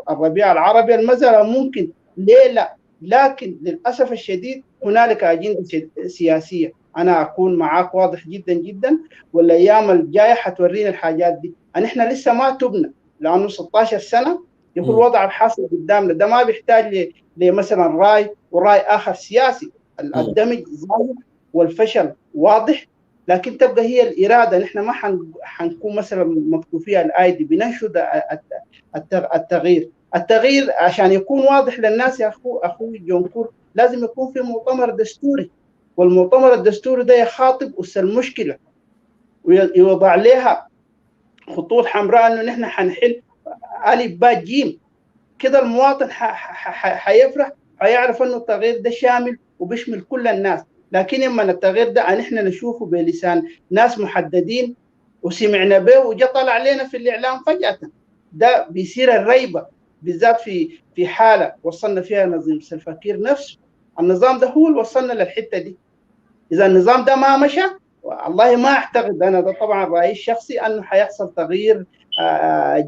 S8: الربيع العربي. المسألة ممكن ليه لا، لكن للأسف الشديد هنالك أجندة سياسية. أنا أكون معاك واضح جدا جدا، والأيام الجاية حتورينا الحاجات دي. أن إحنا لسه ما تبنا، لأنه 16 سنة يقول الوضع الحاصل قدامنا ده ما بيحتاج لمثلا راي وراي اخر سياسي. الدمج ظاهر والفشل واضح، لكن تبقى هي الاراده. نحن ما حنكون مثلا مكتوفي الايدي، بننشد التغيير عشان يكون واضح للناس. يا اخوي جونكور، لازم يكون في مؤتمر دستوري، والمؤتمر الدستوري ده يخاطب أس المشكله ويوضع لها خطوط حمراء انه نحن حنحل الف باء جيم. كده المواطن حيفرح، حيعرف انه التغيير ده شامل وبيشمل كل الناس. لكن اما التغيير ده نحن نشوفه بلسان ناس محددين وسمعنا به وجاء طلع علينا في الاعلام فجأة، ده بيصير الريبه، بالذات في حاله وصلنا فيها نظام سلفاكير نفسه. النظام ده هو اللي وصلنا للحته دي. اذا النظام ده ما مشى، والله ما اعتقد انا، ده طبعا رايي الشخصي، انه حيحصل تغيير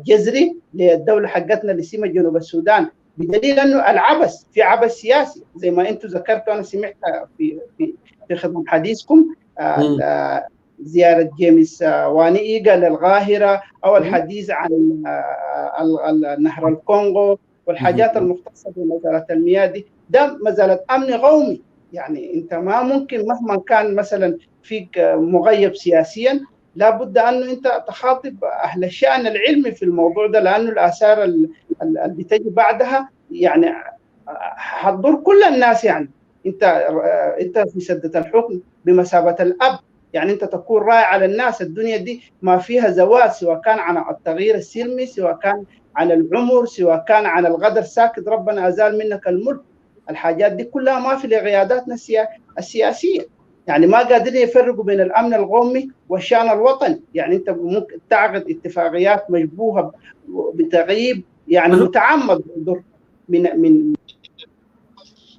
S8: جذري للدوله حقتنا اللي اسمها جنوب السودان، بدليل انه العبث في عبث سياسي زي ما انتم ذكرتوا. انا سمعت في خدمه حديثكم زياره جيمس واني إيجا للقاهره، او الحديث عن نهر الكونغو والحاجات المختصه بمساله المياه دي. ده مساله امن قومي. يعني انت ما ممكن مهما كان مثلا فيك مغيب سياسيا، لابد انه انت تخاطب اهل الشان العلمي في الموضوع ده، لانه الاثار اللي بتجي بعدها يعني حتضر كل الناس. يعني انت في سده الحكم بمثابه الاب، يعني انت تكون راعي على الناس. الدنيا دي ما فيها زواج، سواء كان عن التغيير السلمي، سواء كان عن العمر، سواء كان عن الغدر ساكت ربنا ازال منك الملك. الحاجات دي كلها ما في لقياداتنا السياسيه. يعني ما قادرين يفرقوا بين الامن القومي والشان الوطني. يعني انت ممكن تعقد اتفاقيات مشبوهه بتغييب يعني متعمد من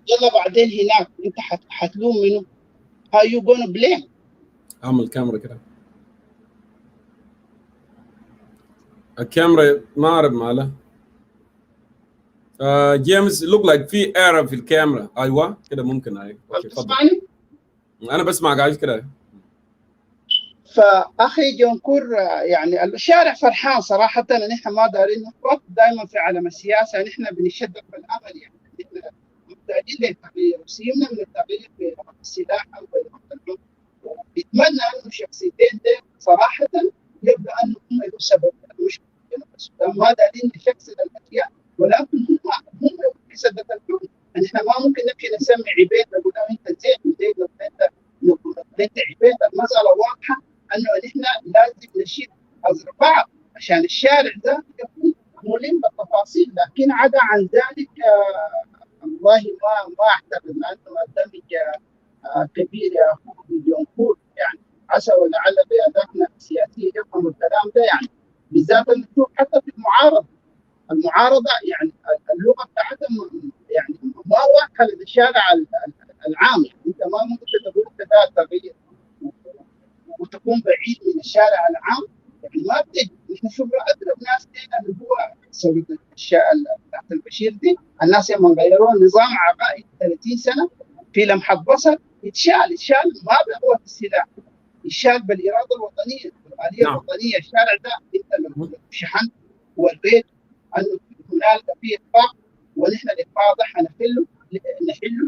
S8: يلا بعدين هناك انت حتلوم منه. how you gonna blame.
S1: اعمل كاميرا كده، الكاميرا ما اعرف مالها. جيمس لوك لايك في ايرور في الكاميرا. ايوه كده ممكن. هاي اوكي تفضل. انا بسمعك عايز كده.
S8: فاخي جونكور، يعني الشارع فرحان صراحه ان احنا ما دارين نفرط دائما في عالم السياسه. نحن بنشدد بالامل، يعني نحن محتاجين للتغيير وسيمنا من التغيير في السلاح او في بيتمنى انه الشخصيتين دي صراحه يبدا انه هم يكونوا سبب المشكله في جنوب السودان. ما دارين نشخصن الاشياء، ولكن هم في سده الحكم. نحن ما ممكن نمشي نسمي عبيد نقول له انت زين وزين انت عبيد. المساله واضحه انه نحن لازم نشيل حظر بعض عشان الشارع ده يكون ملم بالتفاصيل. لكن عدا عن ذلك والله ما اعتقد انه الدمج كبير يا اخوي جونكور. يعني عسى ولعل قياداتنا السياسيه يفهموا الكلام ده. يعني بالذات نشوف حتى في المعارضه يعني اللغه بتاعتهم يعني ما واضحه للشارع العام. يعني انت ما ممكن تقول كذا تغيير وتكون بعيد من الشارع العام. يعني ما بتجي. نحن شوف اقرب ناس لنا اللي هو ثوره بتاعت البشير دي. الناس لما غيروا النظام عقائد 30 سنه في لمحه بصر يتشال ما بقوه السلاح، يتشال بالاراده الوطنيه والاليه الوطنيه. الشارع ده انت لما شحنت وريت انه هنالك في اخفاق، ونحن الاخفاق ده حنحله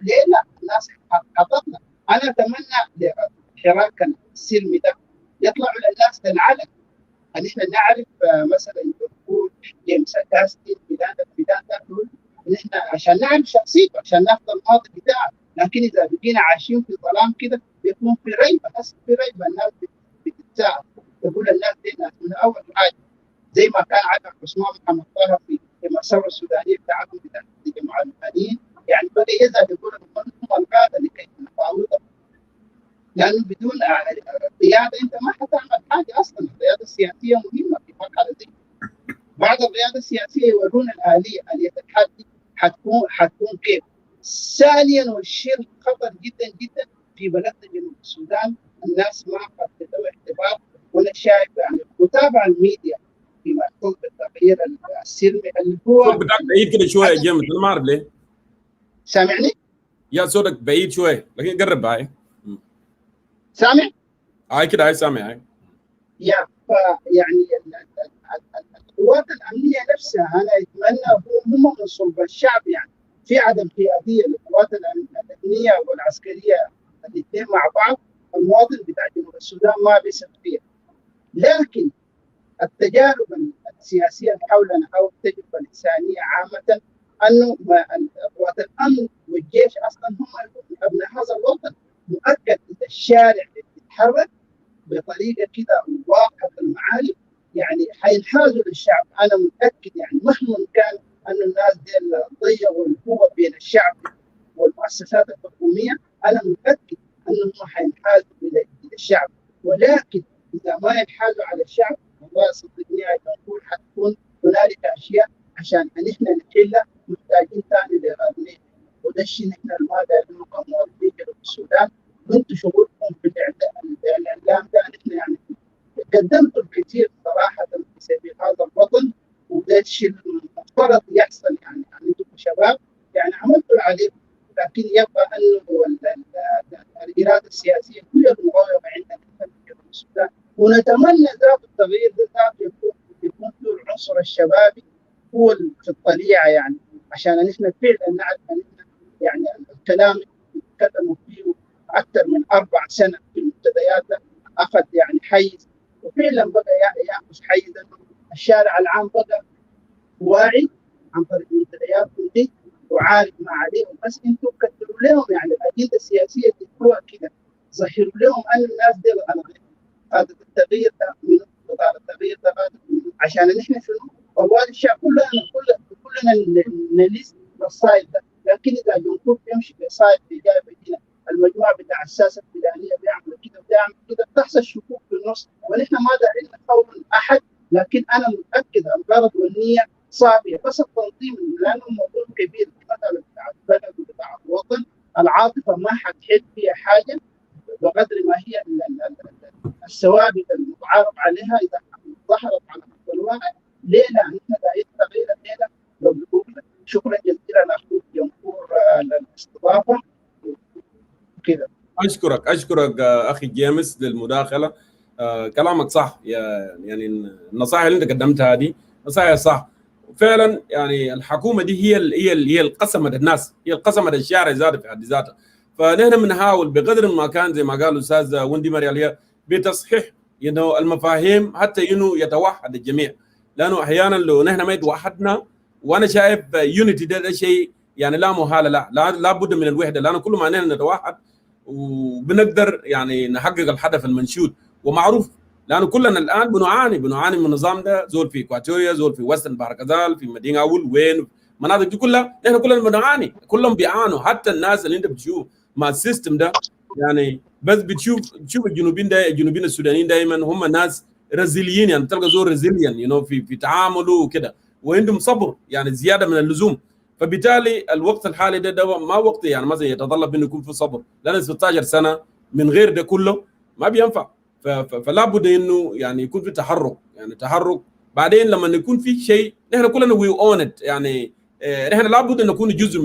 S8: ليله الناس حطتنا. انا اتمنى الحراك السلمي ده يطلعوا للناس للعلن. نحن نعرف مثلا يقول جيمس كاستي بدايه دول نحن عشان نعرف شخصيته، عشان ناخذ الماضي بتاعه. لكن اذا بقينا عايشين في ظلام كده بيكون في ريبه، بس في ريبه. الناس بتتساءل، تقول الناس دي ناس من اول حاجه زي ما كان عدد عثمان محمد طه في الثوره السودانيه بتاعتهم بتاعت الجماعه المدنيين. يعني بدا يزعل يقول هم القاده لكي نفاوضهم، لانه بدون قياده انت ما حتعمل حاجه اصلا. القياده السياسيه مهمه في مرحله دي. بعد القياده السياسيه يورونا اليه التحدي حتكون كيف. ثانيا والشيء خطر جدا جدا في بلدنا جنوب السودان، الناس ما اخذت اعتبار ولا شايف يعني متابعه الميديا فيما يخص بالتغيير السلمي اللي هو
S1: صوتك بتاعك بعيد كده شويه يا جيمس، انا ما اعرف ليه.
S8: سامعني؟
S1: يا صوتك بعيد شويه لكن قرب هاي.
S8: سامع؟
S1: هاي كده هاي سامع هاي.
S8: يعني القوات الامنيه نفسها انا اتمنى هم من صلب الشعب، يعني في عدم حياديه للقوات الامنيه والعسكريه الاثنين مع بعض، المواطن بتاع جنوب السودان ما بيثق فيها. لكن التجارب السياسيه حولنا او التجربه الانسانيه عامه انه قوات الامن والجيش اصلا هم ابناء هذا الوطن. مؤكد اذا الشارع بيتحرك بطريقه كده واضحه المعالم يعني حينحازوا للشعب. انا متاكد يعني مهما كان ان الناس دي ضيقوا القوه بين الشعب والمؤسسات الحكوميه، انا متاكد انهم حينحازوا للشعب. ولكن اذا ما ينحازوا على الشعب والله صدقني يا جمهور حتكون هنالك اشياء عشان ان احنا نحلها محتاجين ثاني لرادنيه. وده الشيء نحن ما دايرينه كمواطنين جنوب السودان. وانتم شغلكم في الاعلام ده نحن يعني قدمتوا الكثير صراحه في سبيل هذا الوطن، وده الشيء المفترض يحصل. يعني انتم كشباب يعني عملتوا عليكم، لكن يبقى انه الاراده السياسيه كلها مغيره عندنا في جنوب السودان. ونتمنى ذات التغيير ده ذات يكون له العنصر الشبابي هو في الطليعه، يعني عشان نحن فعلا نعرف ان يعني الكلام اللي تكلموا فيه اكثر من 4 سنين في المنتديات اخذ يعني حيز، وفعلا بقى ياخذ حيز انه الشارع العام بقى واعي عن طريق المنتدياتكم دي وعارف ما عليهم. بس انتم كتبوا لهم يعني الاجنده السياسيه تكتبوها كده، ظهروا لهم ان الناس دي هذا التغيير ده من التغيير ده عشان نحن شنو طوال الشعب كلنا نليس الصايد ده. لكن اذا جمهور بيمشي بصايد ايجابي هنا المجموعه بتاع الساسه الفلانيه بيعملوا كده وبيعمل كده بتحصل شكوك في النص، ونحن ما داعين نخون احد. لكن انا متاكد الغرض والنيه صافيه، بس التنظيم لانه موضوع كبير مثلا بتاع البلد وبتاع الوطن العاطفه ما حتحل فيها حاجه بقدر ما هي الثوابت المتعارف عليها اذا ظهرت على الواقع. ليله نحن داعين تغيير الليله بقول شكرا جزيلا اخوك جمهور الاستضافه كده.
S1: اشكرك اخي جيمس للمداخله. كلامك صح، يعني النصائح اللي انت قدمتها دي نصائح صح فعلا. يعني الحكومه دي هي القسمت الناس، هي القسمت الشارع ذاته في حد ذاته. فنحن بنحاول بقدر ما كان زي ما قال الاستاذ وندي مريال هي بتصحيح المفاهيم حتى انه يتوحد الجميع. لانه احيانا لو نحن ما يتوحدنا، وانا شايف يونيتي ده شيء يعني لا محاله، لا بد من الوحده. لانه كل ما نحن نتوحد وبنقدر يعني نحقق الهدف المنشود ومعروف. لانه كلنا الان بنعاني من النظام ده، زول في اكواتوريا، زول في وستن بحر كذال، في مدينه اول وين المناطق دي كلها نحن كلنا بنعاني، كلهم بيعانوا. حتى الناس اللي انت بتشوف مع السيستم ده يعني بس بتشوف الجنوبيين السودانيين دائما هم ناس رزيليين، يعني تلقى زول ريزيليان في تعامله وكده، وعندهم صبر يعني زياده من اللزوم. فبالتالي الوقت الحالي ده ما وقت يعني مثلا يتطلب انه يكون في صبر، لان 16 سنه من غير ده كله ما بينفع. فلا بد انه يعني يكون في تحرك، يعني تحرك. بعدين لما يكون في شيء نحن كلنا وي اون ات، يعني نحن لابد ان نكون جزء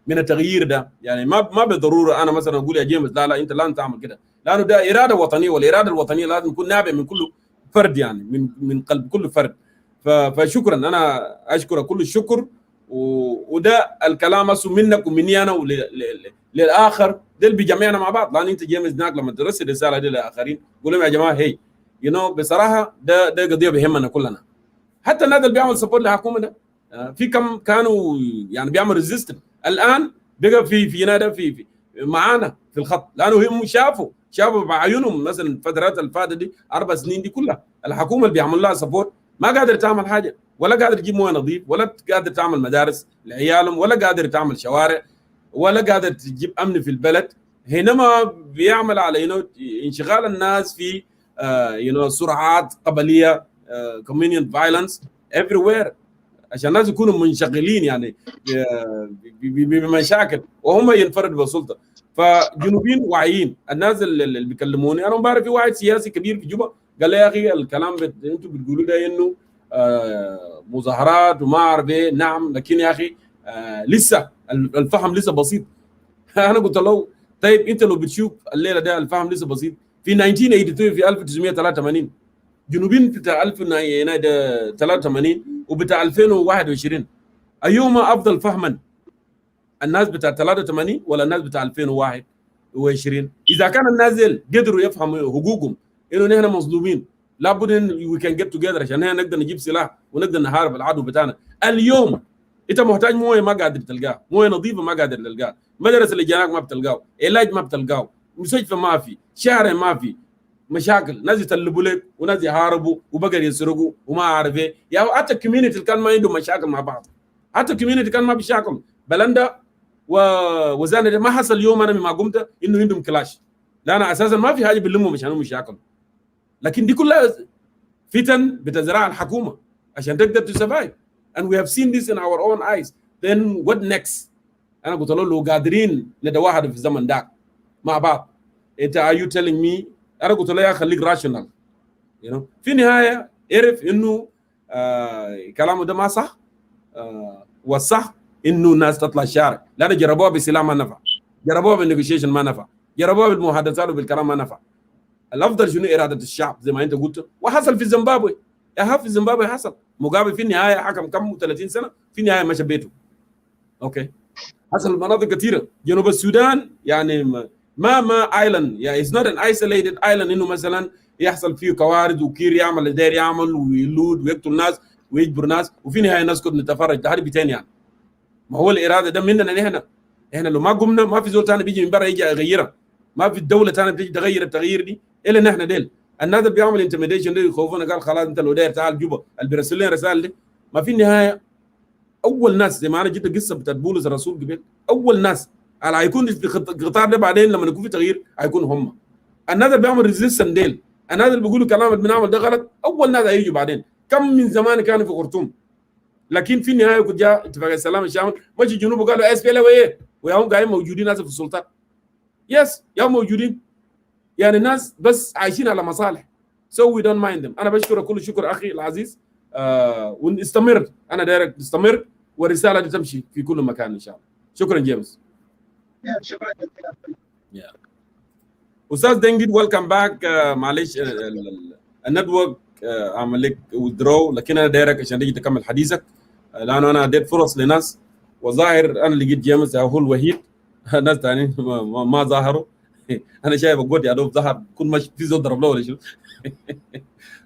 S1: من التغيير ده. يعني ما بالضروره انا مثلا اقول يا جيمس لا انت لازم تعمل كده، لانه ده اراده وطنيه، والاراده الوطنيه لازم تكون نابعه من كل فرد، يعني من قلب كل فرد. فشكرا، انا اشكر كل الشكر. وده الكلام اصلا منك ومني انا للاخر ده اللي بيجمعنا مع بعض. لان انت جيمس هناك لما ترسل رساله دي للاخرين قول لهم يا جماعه هي بصراحه ده قضيه بيهمنا كلنا. حتى الناس اللي بيعمل سبورت للحكومه ده في كم كانوا يعني بيعملوا ريزيستنت، الان بقى في نادى في معانا في الخط، لانه هم شافوا بعيونهم مثلا الفترات اللي فاتت دي 4 سنين دي كلها الحكومه اللي بيعمل لها سبورت ما قادر تعمل حاجه، ولا قادر تجيب مويه نظيف، ولا قادر تعمل مدارس لعيالهم، ولا قادر تعمل شوارع، ولا قادر تجيب امن في البلد. حينما بيعمل على انشغال الناس في صراعات قبليه، communal violence everywhere، عشان الناس يكونوا منشغلين يعني بمشاكل وهم ينفردوا بالسلطه. فجنوبيين واعيين، الناس اللي بيكلموني انا بعرف في واحد سياسي كبير في جوبا قال لي يا اخي الكلام انتم بتقولوا ده انه مظاهرات وما اعرف ايه، نعم لكن يا اخي لسه الفهم لسه بسيط. انا قلت له طيب انت لو بتشوف الليله ده الفهم لسه بسيط، في 1983 في 1983 جنوبين بتاع 1983 وبتاع 2021 ايهما افضل فهما؟ الناس بتاع 83 ولا الناس بتاع 2021؟ اذا كان الناس ديل قدروا يفهموا حقوقهم انه نحن مظلومين لابد ان وي كان جيت توجذر عشان نقدر نجيب سلاح ونقدر نحارب العدو بتاعنا. اليوم انت محتاج مويه ما قادر تلقاه، مويه نظيفه ما قادر تلقاه، مدرسه للجناك ما بتلقاه، علاج ما بتلقاه، مستشفى ما في، شارع ما في، مشاكل، ناس يطلبوا لك وناس يحاربوا وبقر يسرقوا وما اعرف ايه. يا حتى الكوميونتي كان ما عنده مشاكل مع بعض، حتى الكوميونتي كان ما بيشاكل. بلندا وزانة ما حصل اليوم انا ما قمت انه عندهم كلاش، لان اساسا ما في حاجه بيلموا مشان مشاكل. لكن دي كلها فتن بتزرعها الحكومه عشان تقدر تسرفايف. and we have seen this in our own eyes. then what next؟ انا قلت له لو قادرين نتواحد في الزمن ده مع بعض، انت are you telling me؟ انا قلت له يا خليك راشونال، في النهايه اعرف انه كلامه ده ما صح. والصح انه الناس تطلع الشارع، لان جربوها بالسلاح ما نفع، جربوها بالنيغوشيشن ما نفع، جربوها بالمحادثات وبالكلام ما نفع. الافضل شنو؟ اراده الشعب زي ما انت قلت، وحصل في زيمبابوي. في زيمبابوي حصل مقابل في النهايه حكم كم 30 سنه، في النهايه مشى بيته. اوكي، حصل مناطق كثيره. جنوب السودان يعني ما ايلاند، يعني اتس نوت ان ايسوليتد ايلاند انه مثلا يحصل فيه كوارث وكير يعمل اللي داير يعمل ويلود ويقتل ناس ويجبر ناس وفي النهايه نسكت نتفرج. ده حرب تاني يعني. ما هو الاراده ده مننا احنا لو ما قمنا ما في زول ثاني بيجي من برا يجي يغيرها، ما في الدوله ثانيه بتيجي تغير التغيير دي الا نحن ديل. الناس اللي بيعمل انتميديشن دي يخوفونا، قال خلاص انت لو داير تعال جوبا، اللي بيرسل لنا رسائل دي. ما في النهايه اول ناس زي ما انا جبت قصه بتاعت بولس الرسول قبل، اول ناس اللي هيكون في القطار ده بعدين لما يكون في تغيير هيكونوا هم. الناس اللي بيعمل ريزيستنس ديل، الناس اللي بيقولوا كلام اللي بنعمل ده غلط، اول ناس هيجوا بعدين. كم من زمان كانوا في خرطوم، لكن في النهايه كنت جاء اتفاق السلام الشامل، مشي الجنوب وقالوا اس بي ال وايه، وياهم قاعدين موجودين ناس في السلطات. يس يا موجودين، يعني الناس بس عايشين على مصالح. so we don't mind them. انا بشكرك كل شكر اخي العزيز. ونستمر، انا دايرك نستمر والرساله دي تمشي في كل مكان ان شاء الله. شكرا جيمس.
S8: شكرا جزيلا.
S1: استاذ دنجد ويلكم باك. معلش النتورك عمل لك وذرو، لكن انا دايرك عشان تيجي تكمل حديثك، لانه انا اديت فرص لناس وظاهر انا لقيت جيمس هو الوحيد، ناس ثانيين ما ظهروا. انا شايف قد يا دوب ظهر كل ما في زول ضرب له ولا شو.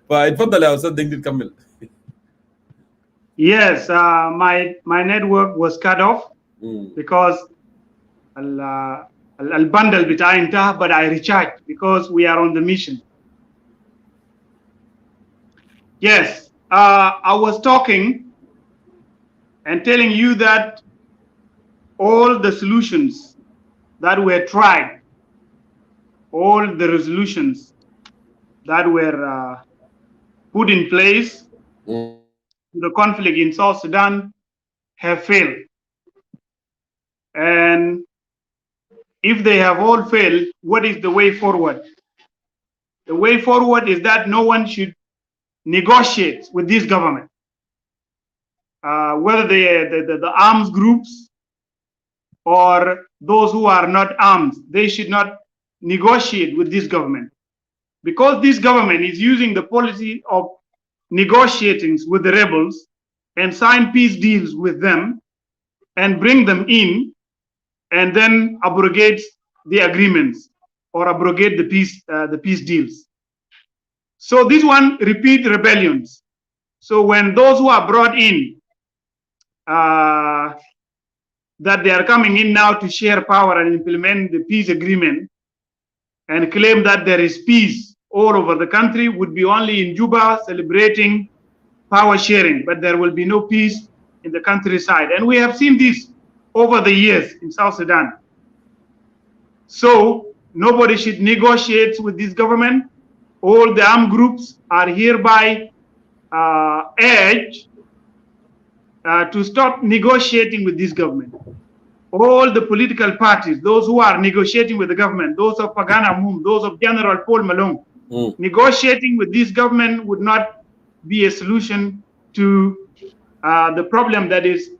S1: فاتفضل يا استاذ دنجد كمل.
S7: Yes, my network was cut off because البندل بتاعي انتهى, but I recharged because we are on the mission. Yes, I was talking and telling you that all the solutions that were tried, all the resolutions that were put in place to the conflict in South Sudan have failed. And if they have all failed, what is the way forward? The way forward is that no one should negotiate with this government. Whether the arms groups or those who are not armed, they should not negotiate with this government, because this government is using the policy of negotiating with the rebels and sign peace deals with them and bring them in and then abrogate the agreements or abrogate the peace deals. So this one repeat rebellions. So when those who are brought in, that they are coming in now to share power and implement the peace agreement and claim that there is peace all over the country, would be only in Juba celebrating power sharing, but there will be no peace in the countryside. And we have seen this over the years in South Sudan. So nobody should negotiate with this government. All the armed groups are hereby urged to stop negotiating with this government. All the political parties, those who are negotiating with the government, those of Pagana Moom, those of General Paul Malone, negotiating with this government would not be a solution to the problem that is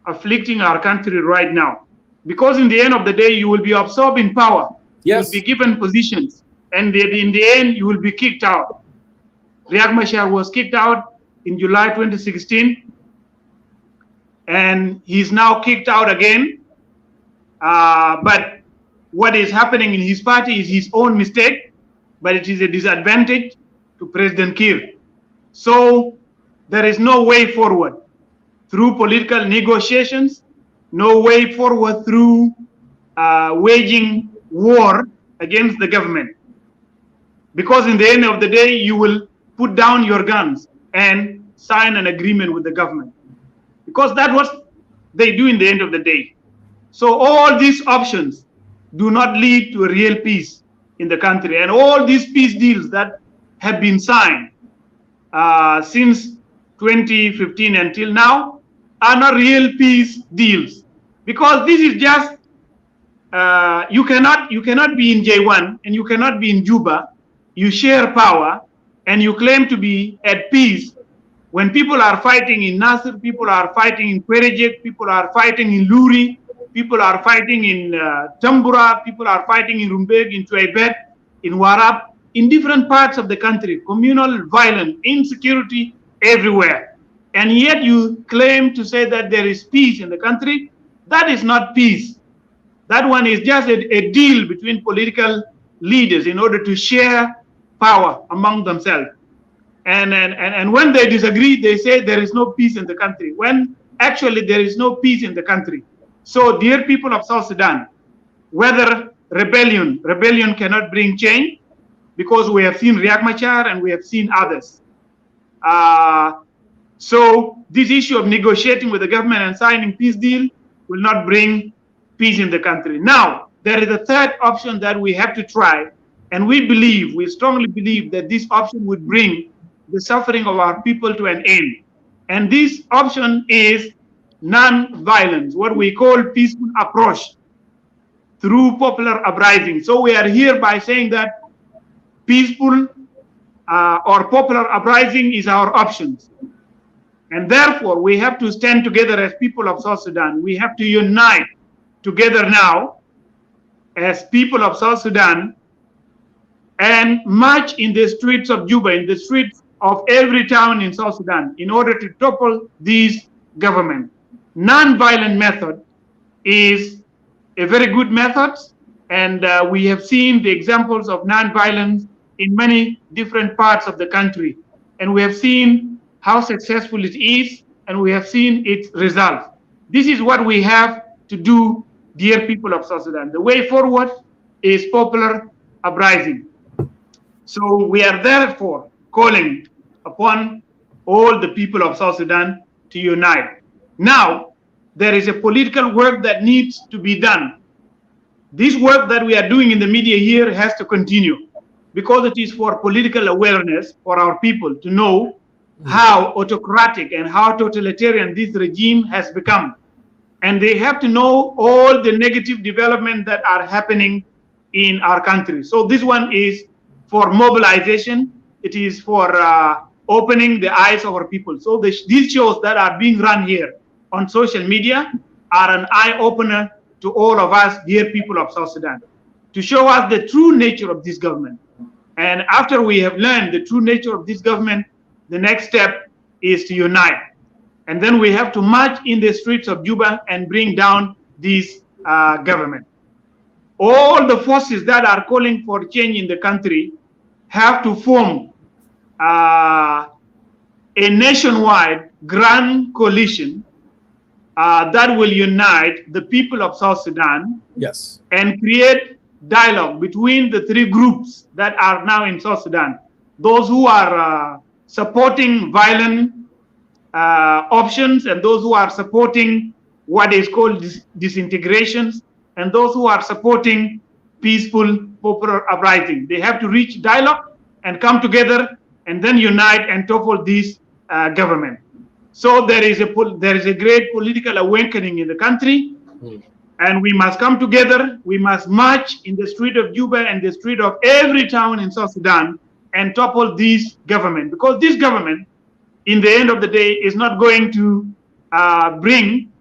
S7: afflicting our country right now. Because in the end of the day, you will be absorbed in power.
S1: Yes.
S7: You will be given positions, and in the end, you will be kicked out. Riek Machar was kicked out in July 2016, and he's now kicked out again. But what is happening in his party is his own mistake, but it is a disadvantage to President Kiir. So there is no way forward through political negotiations, no way forward through waging war against the government. Because in the end of the day, you will put down your guns and sign an agreement with the government. Because that's what they do in the end of the day. So all these options do not lead to a real peace in the country. And all these peace deals that have been signed since 2015 until now are not real peace deals. Because this is just, you cannot be in J1 and you cannot be in Juba. You share power and you claim to be at peace when people are fighting in Nasir, people are fighting in Kwerejek, people are fighting in Luri, people are fighting in Tambura, people are fighting in Rumbeg, in Chuaibet, in Warab, in different parts of the country, communal violence, insecurity everywhere. And yet you claim to say that there is peace in the country. That is not peace. That one is just a deal between political leaders in order to share power among themselves. And when they disagree, they say there is no peace in the country, when actually there is no peace in the country. So dear people of South Sudan, whether rebellion cannot bring change, because we have seen Riek Machar and we have seen others. So this issue of negotiating with the government and signing peace deal will not bring peace in the country. Now, there is a third option that we have to try, and we strongly believe that this option would bring the suffering of our people to an end. And this option is non-violence, what we call peaceful approach through popular uprising. So we are here by saying that peaceful or popular uprising is our options. And therefore, we have to stand together as people of South Sudan. We have to unite together now as people of South Sudan and march in the streets of Juba, in the streets of every town in South Sudan, in order to topple these government. Non-violent method is a very good method, and we have seen the examples of non-violence in many different parts of the country, and we have seen how successful it is, and we have seen its results. This is what we have to do, dear people of South Sudan. The way forward is popular uprising. So we are therefore calling upon all the people of South Sudan to unite. Now, there is a political work that needs to be done. This work that we are doing in the media here has to continue, because it is for political awareness for our people to know how autocratic and how totalitarian this regime has become. And they have to know all the negative developments that are happening in our country. So this one is for mobilization. It is for opening the eyes of our people. So these shows that are being run here on social media are an eye-opener to all of us, dear people of South Sudan, to show us the true nature of this government. And after we have learned the true nature of this government, the next step is to unite. And then we have to march in the streets of Juba and bring down this government. All the forces that are calling for change in the country have to form a nationwide grand coalition that will unite the people of South Sudan,
S1: yes,
S7: and create dialogue between the three groups that are now in South Sudan. Those who are supporting violent options, and those who are supporting what is called disintegrations, and those who are supporting peaceful popular uprising. They have to reach dialogue and come together and then unite and topple this government. So there is a great political awakening in the country, and we must come together. We must march in the street of Juba and the street of every town in South Sudan and topple this government, because this government, in the end of the day, is not going to bring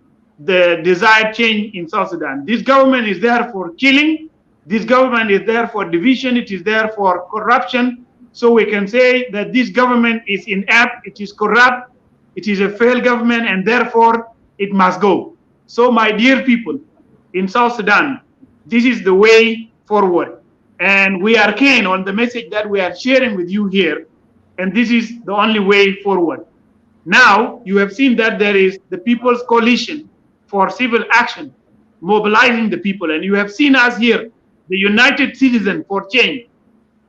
S7: the desired change in South Sudan. This government is there for killing. This government is there for division. It is there for corruption. So we can say that this government is inept, it is corrupt, it is a failed government, and therefore it must go. So my dear people in South Sudan, this is the way forward. And we are keen on the message that we are sharing with you here. And this is the only way forward. Now, you have seen that there is the People's Coalition for Civil Action, mobilizing the people. And you have seen us here, the United Citizens for Change.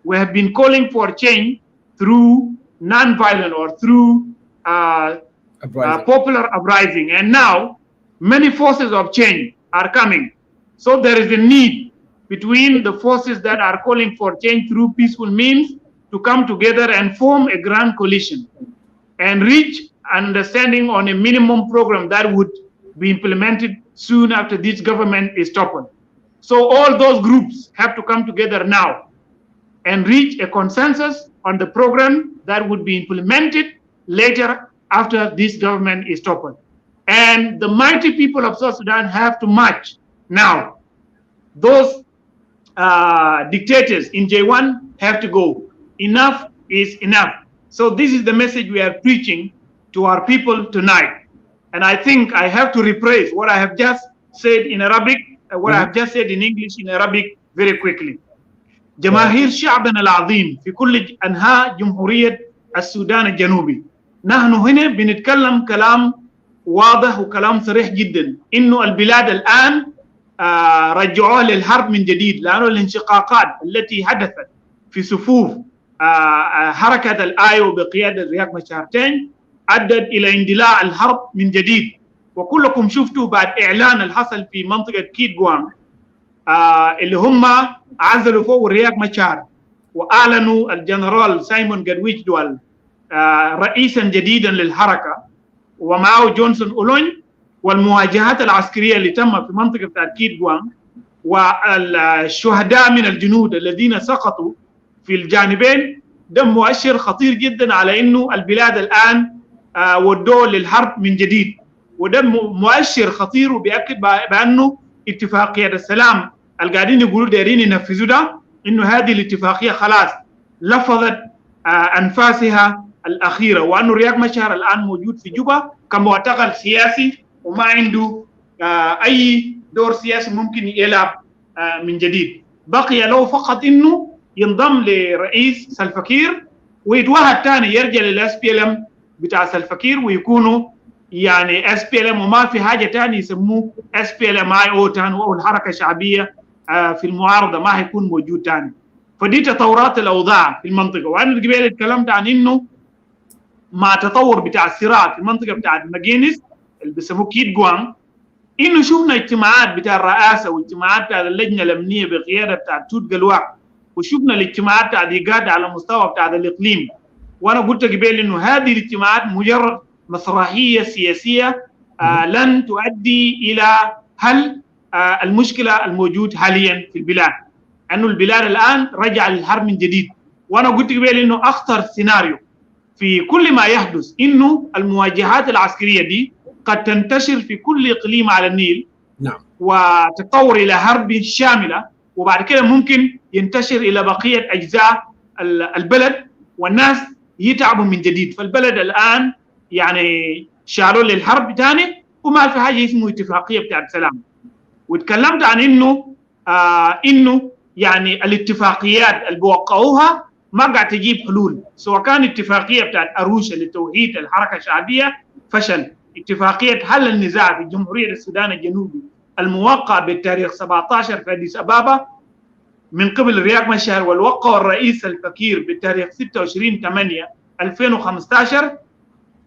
S7: We have been calling for change through non-violent or through popular uprising. And now, many forces of change are coming. So there is a need between the forces that are calling for change through peaceful means to come together and form a grand coalition and reach understanding on a minimum program that would be implemented soon after this government is toppled. So all those groups have to come together now and reach a consensus on the program that would be implemented later after this government is toppled. And the mighty people of South Sudan have to march now. Those dictators in J1 have to go. Enough is enough. So this is the message we are preaching to our people tonight. And I think I have to rephrase what I have just said in Arabic, what I have just said in English in Arabic very quickly. جماهير شعبنا العظيم في كل أنحاء جمهورية السودان الجنوبي. نحن هنا بنتكلم كلام واضح وكلام صريح جدا إنه البلاد الآن رجعوها للحرب من جديد، لأنه الانشقاقات التي حدثت في صفوف حركة الآيو بقيادة رياض مشارتين أدت إلى اندلاع الحرب من جديد. وكلكم شفتوا بعد إعلان الحصل في منطقة كيدغوان اللي هم عزلوا فوق رياض مشار وأعلنوا الجنرال سايمون جادويتش دول رئيسا جديدا للحركة ومعه جونسون أولون، والمواجهات العسكرية اللي تم في منطقة كيدغوان والشهداء من الجنود الذين سقطوا في الجانبين، ده مؤشر خطير جدا على انه البلاد الان ودوا للحرب من جديد. وده مؤشر خطير وبيأكد بانه اتفاقية السلام اللي قاعدين يقولوا دايرين ينفذوا ده، انه هذه الاتفاقية خلاص لفظت انفاسها الاخيرة، وانه رياض مشار الان موجود في جوبا كمعتقل سياسي وما عنده اي دور سياسي ممكن يلعب من جديد. بقي له فقط انه ينضم لرئيس سلفكير ويتوهد ثاني يرجع للاس بي ال ام بتاع سلفكير ويكونوا يعني اس بي ال ام، وما في حاجه ثاني يسموه اس بي ال ام اي او ثاني او الحركه الشعبيه في المعارضه ما هيكون موجود ثاني. فدي تطورات الاوضاع في المنطقه. وانا قبل اتكلمت عن انه مع تطور بتاع الصراع في المنطقه بتاعت ماجينيس اللي بيسموه كيدغوان، انه شفنا اجتماعات بتاع الرئاسه واجتماعات بتاع اللجنه الامنيه بقياده بتاع توت قلواق، وشفنا الاجتماعات بتاع الايجاد على مستوى بتاع الاقليم. وانا قلت قبل انه هذه الاجتماعات مجرد مسرحيه سياسيه لن تؤدي الى حل المشكله الموجود حاليا في البلاد، انه البلاد الان رجع للحرب من جديد. وانا قلت قبل انه اخطر سيناريو في كل ما يحدث انه المواجهات العسكريه دي قد تنتشر في كل اقليم على النيل، نعم، وتتطور الى حرب شامله، وبعد كده ممكن ينتشر الى بقيه اجزاء البلد والناس يتعبوا من جديد. فالبلد الان يعني شالوا للحرب ثاني وما في حاجه اسمه اتفاقيه بتاعت سلام. وتكلمت عن انه يعني الاتفاقيات اللي بوقعوها ما قاعد تجيب حلول، سواء كان اتفاقيه بتاعت اروشا لتوحيد الحركه الشعبيه فشل، اتفاقيه حل النزاع في جمهوريه السودان الجنوبي الموقع بالتاريخ 17 في اديس ابابا من قبل رياض مشار والوقع الرئيس الفكير بالتاريخ 26/8/2015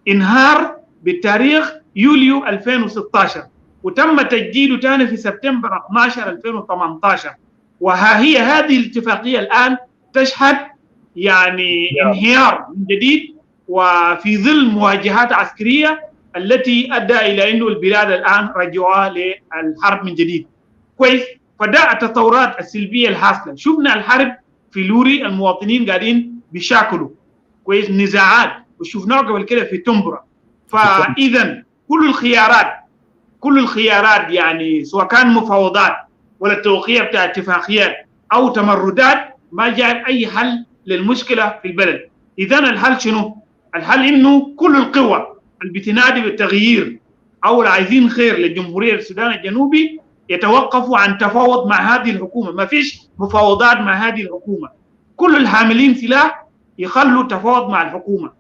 S7: انهار بالتاريخ يوليو 2016 وتم تجديده ثاني في سبتمبر 12/2018. وها هي هذه الاتفاقيه الان تشهد يعني انهيار من جديد وفي ظل مواجهات عسكريه التي ادى الى انه البلاد الان رجعوها للحرب من جديد. كويس؟ فده التطورات السلبيه الحاصله. شفنا الحرب في لوري المواطنين قاعدين بيشاكلوا، كويس، نزاعات، وشفناه قبل كده في تمبرا. فاذا كل الخيارات يعني سواء كان مفاوضات ولا التوقيع بتاع اتفاقيات او تمردات ما جاء اي حل للمشكلة في البلد. إذن الحل شنو؟ الحل إنه كل القوى اللي بتنادي بالتغيير أو عايزين خير للجمهورية السودان الجنوبي يتوقفوا عن تفاوض مع هذه الحكومة. ما فيش مفاوضات مع هذه الحكومة. كل الحاملين سلاح يخلوا تفاوض مع الحكومة.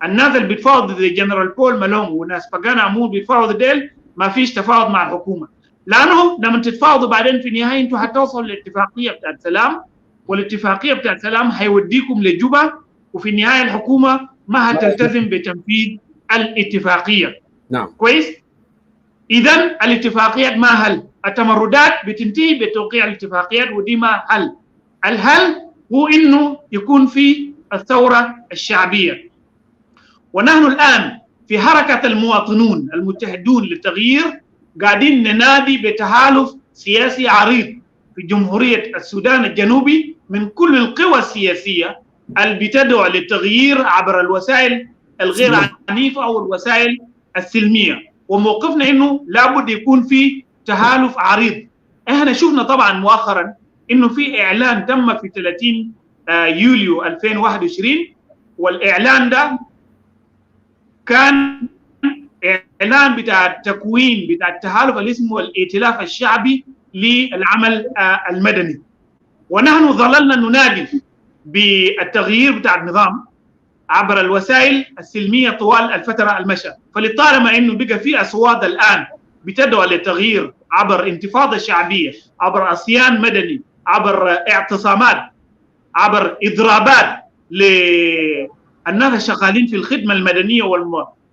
S7: الناس اللي بيتفاوضوا زي جنرال بول مالون وناس باقانا عمود بيتفاوضوا ديل ما فيش تفاوض مع الحكومة، لأنه لما تتفاوضوا بعدين في النهاية انتوا حتوصلوا لاتفاقية بتاعت سلام، والاتفاقية بتاعت سلام حيوديكم لجوبا، وفي النهاية الحكومة ما هتلتزم بتنفيذ الاتفاقية.
S1: نعم.
S7: كويس؟ إذن الاتفاقيات ما حل، التمردات بتنتهي بتوقيع الاتفاقيات ودي ما حل. الحل هو إنه يكون في الثورة الشعبية. ونحن الآن في حركة المواطنون المتحدون للتغيير قاعدين ننادي بتحالف سياسي عريض في جمهورية السودان الجنوبي من كل القوى السياسية اللي بتدعو للتغيير عبر الوسائل الغير عنيفة أو الوسائل السلمية. وموقفنا إنه لابد يكون في تحالف عريض. إحنا شفنا طبعا مؤخرا إنه في إعلان تم في 30 يوليو 2021، والإعلان ده كان إعلان بتاع التكوين بتاع التحالف اللي اسمه الائتلاف الشعبي للعمل المدني. ونحن ظللنا ننادي بالتغيير بتاع النظام عبر الوسائل السلمية طوال الفترة المشى. فلطالما إنه بقى في أصوات الآن بتدعو للتغيير عبر انتفاضة شعبية، عبر عصيان مدني، عبر اعتصامات، عبر إضرابات للناس الشغالين في الخدمة المدنية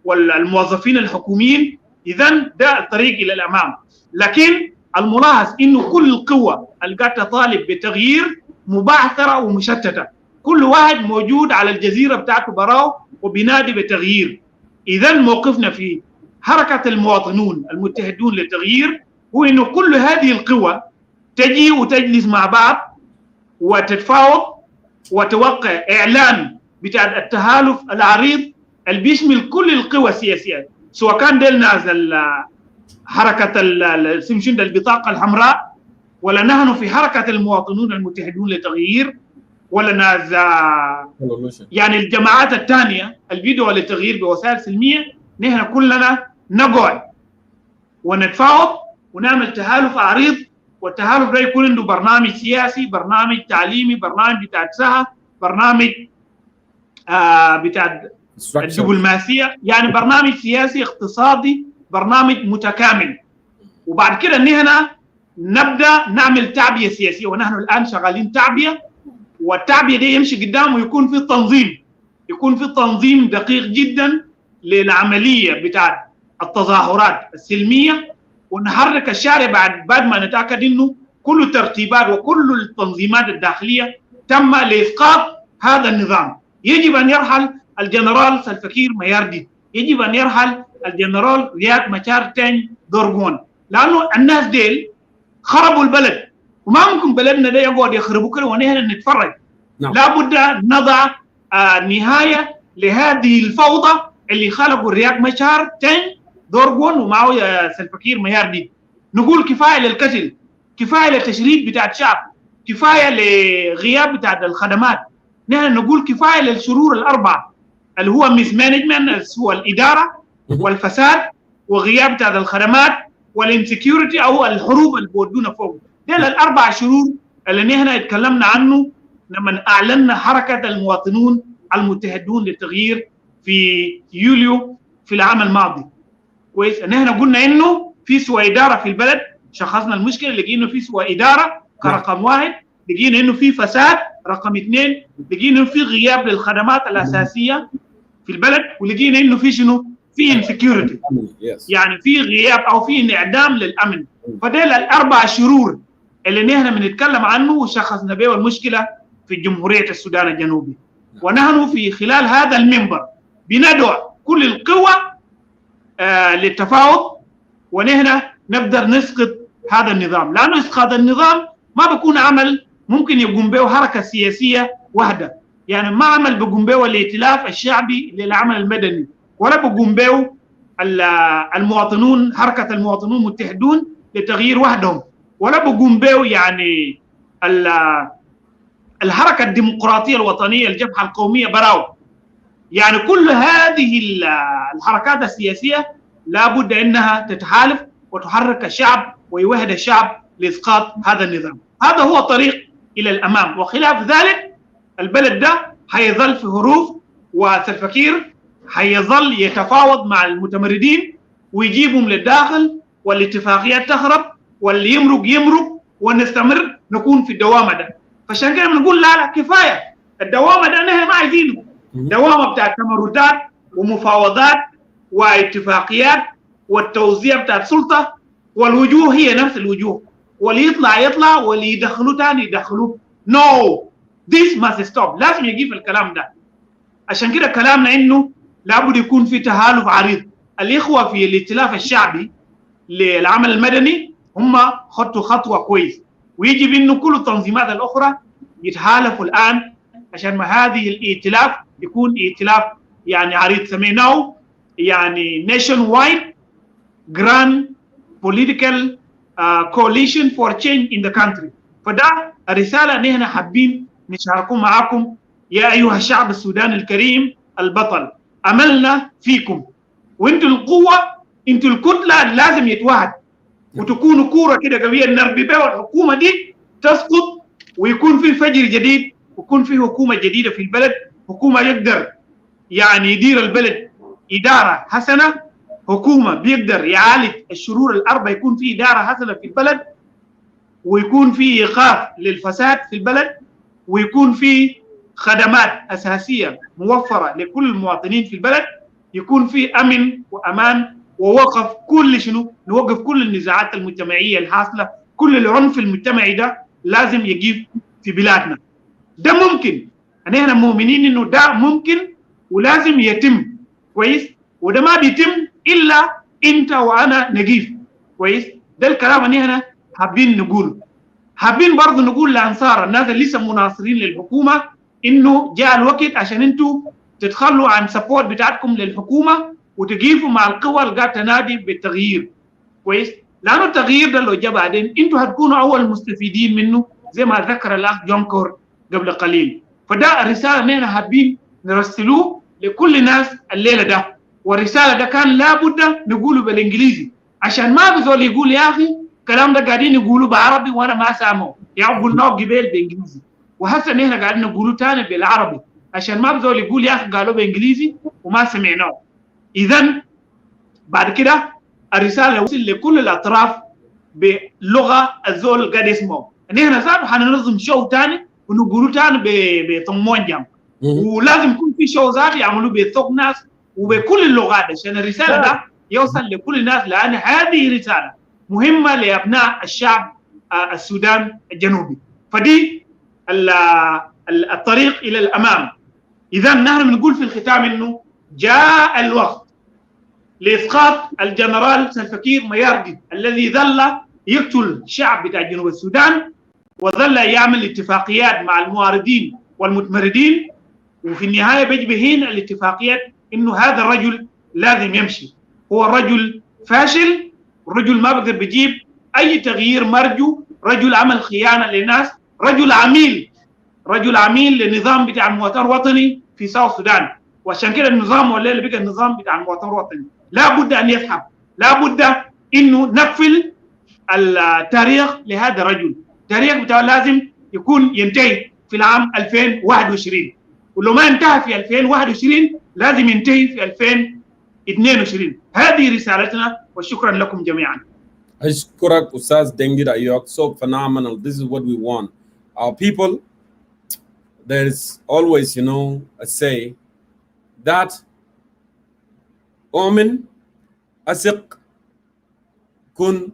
S7: والموظفين الحكوميين، إذن ده الطريق إلى الأمام. لكن الملاحظ إنه كل القوى اللي قاعدة تطالب بتغيير مبعثرة ومشتتة، كل واحد موجود على الجزيرة بتاعته براو وبينادي بتغيير. إذن موقفنا في حركة المواطنون المتحدون للتغيير هو إنه كل هذه القوى تجي وتجلس مع بعض وتتفاوض وتوقع إعلان بتاع التحالف العريض اللي بيشمل كل القوى السياسية، سواء كان ديل ناس حركة السمشند البطاقة الحمراء، ولا نحن في حركة المواطنون المتحدون للتغيير، ولا ناس يعني الجماعات الثانية الفيديو للتغيير بوسائل سلمية. نحن كلنا نقعد ونتفاوض ونعمل تحالف عريض، والتحالف ده يكون عنده برنامج سياسي، برنامج تعليمي، برنامج بتاع الصحة، برنامج بتاع الدبلوماسية، يعني برنامج سياسي اقتصادي، برنامج متكامل. وبعد كده نحن نبدأ نعمل تعبية سياسية، ونحن الآن شغالين تعبية، والتعبية دي يمشي قدام ويكون في تنظيم، يكون في تنظيم دقيق جدا للعملية بتاع التظاهرات السلمية، ونحرك الشارع بعد ما نتأكد إنه كل الترتيبات وكل التنظيمات الداخلية تم لإسقاط هذا النظام. يجب أن يرحل الجنرال سلفكير مياردي، يجب أن يرحل الجنرال رياض مشار تاني دورغون، لأنه الناس ديل خربوا البلد، وما ممكن بلدنا ده يقعد يخربوا كده ونحن نتفرج. لابد نضع نهاية لهذه الفوضى اللي خلقوا رياض مشار تاني دورغون ومعه سلفكير مياردي. نقول كفاية للقتل، كفاية للتشريد بتاع الشعب، كفاية لغياب بتاع الخدمات. نحن نقول كفاية للشرور الأربعة اللي هو ميس مانجمنت، هو الإدارة والفساد وغياب بتاع الخدمات والانسكيورتي أو الحروب اللي بودونا فوق. دول الأربع شرور اللي نحن اتكلمنا عنه لما أعلنا حركة المواطنون المتحدون للتغيير في يوليو في العام الماضي. كويس، نحن قلنا إنه في سوء إدارة في البلد، شخصنا المشكلة، لقينا في سوء إدارة كرقم واحد، لقينا إنه في فساد رقم اثنين، لقينا إنه في غياب للخدمات الأساسية في البلد، ولقينا إنه في شنو؟ في انسكيورتي، يعني في غياب أو في انعدام للأمن. فديل الأربع شرور اللي نحن بنتكلم عنه وشخصنا به المشكلة في جمهورية السودان الجنوبي. ونحن في خلال هذا المنبر بندعو كل القوى للتفاوض، ونحن نقدر نسقط هذا النظام، لأنه إسقاط النظام ما بيكون عمل ممكن يقوم به حركة سياسية واحدة، يعني ما عمل بيقوم به الائتلاف الشعبي للعمل المدني، ولا بيقوم به المواطنون، حركة المواطنون المتحدون للتغيير وحدهم، ولا بيقوم به يعني الحركة الديمقراطية الوطنية، الجبهة القومية براو. يعني كل هذه الحركات السياسية لابد أنها تتحالف وتحرك الشعب ويوحد الشعب لإسقاط هذا النظام. هذا هو طريق إلى الأمام، وخلاف ذلك البلد ده حيظل في هروب، وسلفا حيظل يتفاوض مع المتمردين ويجيبهم للداخل، والاتفاقيات تخرب، واللي يمرق ونستمر نكون في الدوامة ده. فعشان كده بنقول لا كفاية الدوامة ده، نحن ما عايزينه. دوامة بتاعت تمردات ومفاوضات واتفاقيات والتوزيع بتاعت سلطة، والوجوه هي نفس الوجوه، واللي يطلع واللي يدخلوه تاني يدخلوه. No, this must stop. لازم يجي في الكلام ده. عشان كده كلامنا انه لابد يكون في تحالف عريض. الاخوة في الائتلاف الشعبي للعمل المدني هم خطوا خطوة كويس، ويجب انه كل التنظيمات الاخرى يتحالفوا الان عشان ما هذه الائتلاف يكون ائتلاف يعني عريض، سميناه يعني nationwide grand political coalition for change in the country. فده الرسالة اللي احنا حابين نشاركوا معاكم يا أيها الشعب السوداني الكريم البطل. أملنا فيكم، وانتوا القوة، انتوا الكتلة لازم يتوحد وتكونوا كورة كده قوية نربي بها الحكومة دي تسقط، ويكون في فجر جديد، ويكون في حكومة جديدة في البلد، حكومة يقدر يعني يدير البلد إدارة حسنة، حكومة بيقدر يعالج الشرور الأربعة، يكون في إدارة حسنة في البلد، ويكون في إيقاف للفساد في البلد، ويكون في خدمات أساسية موفرة لكل المواطنين في البلد، يكون في أمن وأمان، ووقف كل نوقف كل النزاعات المجتمعية الحاصلة، كل العنف المجتمعي ده لازم يجيب في بلادنا. ده ممكن، احنا مؤمنين انه ده ممكن ولازم يتم كويس، وده ما بيتم الا انت وانا نجيف كويس. ده الكلام اللي احنا حابين نقوله. حابين برضه نقول لانصار الناس اللي لسه مناصرين للحكومه انه جاء الوقت عشان انتوا تتخلوا عن سبورت بتاعتكم للحكومه وتقيفوا مع القوى اللي قاعده تنادي بالتغيير كويس، لانه التغيير ده لو جاء بعدين انتوا هتكونوا اول المستفيدين منه زي ما ذكر الاخ جونكور قبل قليل. فده الرساله اللي احنا حابين نرسلوه لكل الناس الليله ده، والرساله ده كان لابد نقوله بالانجليزي عشان ما بزول يقول يا اخي الكلام ده قاعدين يقولوا بعربي وانا ما سامعه، يا قلناه قبل بالانجليزي، وهسه احنا قاعدين نقوله ثاني بالعربي عشان ما بزول يقول يا اخي قالوا بالانجليزي وما سمعناه. اذا بعد كده الرساله وصل لكل الاطراف بلغه الزول قاعد يسمعه. احنا ذاته حننظم شو ثاني ونقولوا ثاني بطمونجم، ولازم يكون في شو ذات يعملوا بثوق ناس وبكل اللغات عشان الرساله ده يوصل لكل الناس، لان هذه رساله مهمه لابناء الشعب السودان الجنوبي. فدي الطريق الى الامام. اذا نحن بنقول في الختام انه جاء الوقت لاسقاط الجنرال سلفا مياردي الذي ظل يقتل الشعب بتاع جنوب السودان، وظل يعمل اتفاقيات مع المعارضين والمتمردين، وفي النهايه بيجي بهين الاتفاقيات انه هذا الرجل لازم يمشي. هو رجل فاشل، رجل ما بقدر بيجيب اي تغيير مرجو، رجل عمل خيانه للناس، رجل عميل للنظام بتاع المواطن الوطني في ساوث السودان. وعشان كده النظام والليله بقى النظام بتاع المواطن الوطني لا بد ان يسحب، لا بد انه نقفل التاريخ لهذا الرجل. التاريخ بتاعه لازم يكون ينتهي في العام 2021، ولو ما انتهى في 2021 لازم ينتهي في 2022. هذه رسالتنا وشكرا لكم جميعا.
S1: أشكرك أستاذ دنجي Ayok. So phenomenal. This is what we want. Our people, there is always, a say that أؤمن أثق كن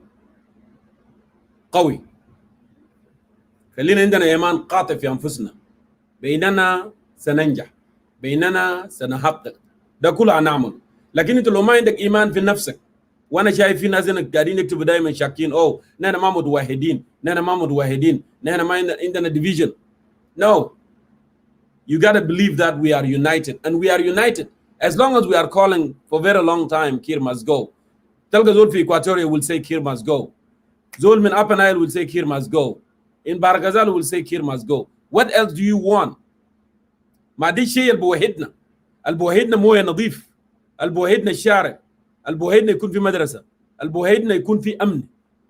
S1: قوي. خلينا عندنا إيمان قاطع في أنفسنا بيننا سننجح، بيننا سنحقق، ده كله هنعمل. لكن انت لو ما عندك ايمان في نفسك، وانا شايف في ناس هنا قاعدين يكتبوا دائما شاكين نحن ما متوحدين، نحن ما عندنا division. No, you gotta believe that we are united, and we are united as long as we are calling for very long time Kir must go. تلقى زول في Equatoria will say Kir must go. زول من Upper Nile will say Kir must go. In Barghazal will say Kir must go. What else do you want? ما دي الشيء اللي بوحدنا مويه نظيف، اللي بوحدنا الشارع، اللي بوحدنا يكون في مدرسه، اللي بوحدنا يكون في امن،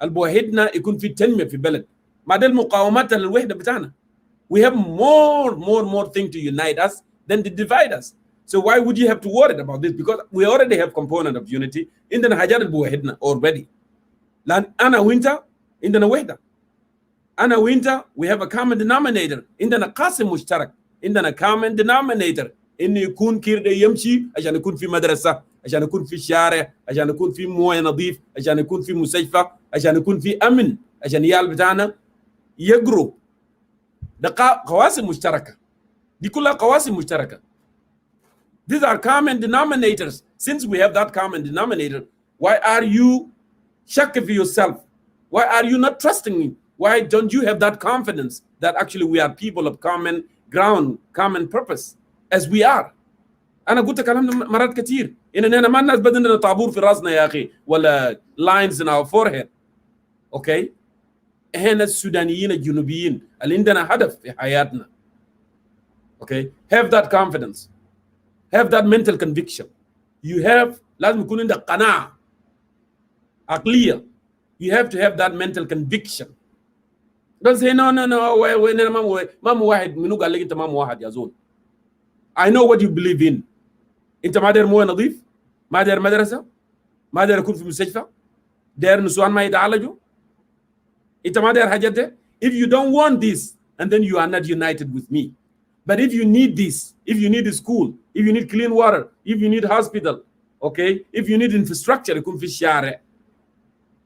S1: اللي بوحدنا يكون في تنميه في بلد. ما دي المقاومات للوحده بتاعنا. We have more things to unite us than to divide us. So why would you have to worry about this? Because we already have component of unity. عندنا حاجات اللي بوحدنا already. لأن أنا وأنت عندنا وحدة. أنا وأنت we have a common denominator. عندنا قاسم مشترك. عندنا common denominator. إنه يكون كير ده يمشي عشان يكون في مدرسة، عشان يكون في شارع، عشان يكون في مويه نظيف، عشان يكون في مستشفى، عشان يكون في أمن، عشان يال بتاعنا يقروا. ده قواسم مشتركة. دي كلها قواسم مشتركة. These are common denominators. Since we have that common denominator, why are you shakking for yourself? Why are you not trusting me? Why don't you have that confidence that actually we are people of common ground, common purpose, as we are? أنا قلت كلام مرات كتير إننا ما الناس بدنا طابور في راسنا يا أخي ولا lines in our forehead. Okay? إحنا السودانيين الجنوبيين اللي عندنا هدف في حياتنا. Okay? Have that confidence. Have that mental conviction. You have لازم يكون عندك قناعة عقلية. You have to have that mental conviction. Don't say no ما مو واحد منو قال لك أنت ما مو واحد يا زول. I know what you believe in. أنت ما داير مويه نظيف، ما داير مدرسة، ما داير يكون في مستشفى، داير نسوان ما يتعالجوا. أنت ما داير حاجات ده. If you don't want this, and then you are not united with me. But if you need this, if you need a school, if you need clean water, if you need hospital, okay, if you need infrastructure, يكون في الشارع,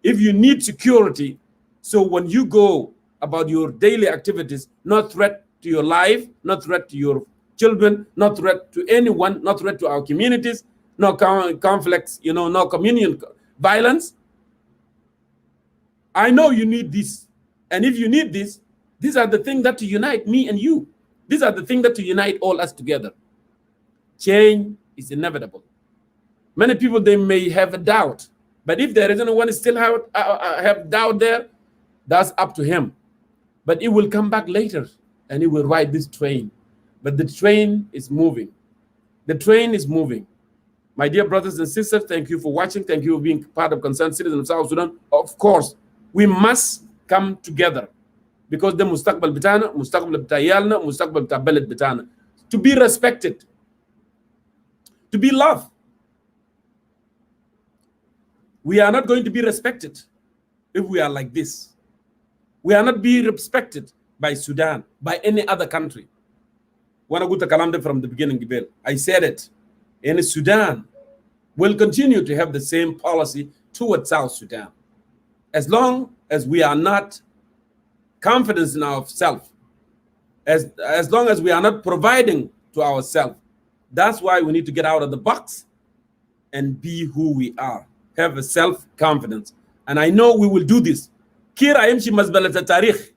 S1: if you need security, so when you go about your daily activities, not threat to your life, not threat to your children, not threat to anyone, not threat to our communities, no conflicts, no communion violence. I know you need this. And if you need this, these are the things that to unite me and you. These are the things that to unite all us together. Change is inevitable. Many people, they may have a doubt. But if there isn't one still have doubt there, that's up to him. But it will come back later and he will ride this train. But the train is moving. The train is moving. My dear brothers and sisters, thank you for watching. Thank you for being part of Concerned Citizens of South Sudan. Of course, we must come together because the mustaqbal bitana, mustaqbal bitayalna, mustaqbal bitabalad bitana, to be respected, to be loved. We are not going to be respected if we are like this. We are not being respected by Sudan, by any other country. When I go to Kalamde from the beginning, I said it. In Sudan will continue to have the same policy towards South Sudan. As long as we are not confident in ourselves, as long as we are not providing to ourselves, that's why we need to get out of the box and be who we are. Have a self-confidence. And I know we will do this. Kira Imshi Mazbalat Tarikh,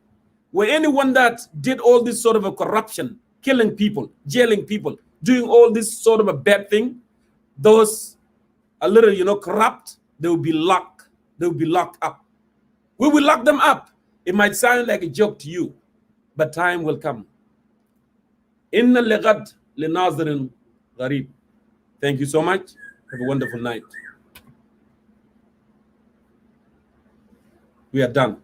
S1: where anyone that did all this sort of a corruption, killing people, jailing people, doing all this sort of a bad thing, those a little, corrupt, they will be locked. They will be locked up. We will lock them up. It might sound like a joke to you, but time will come. Inna lighad linazirin gharib. Thank you so much. Have a wonderful night. We are done.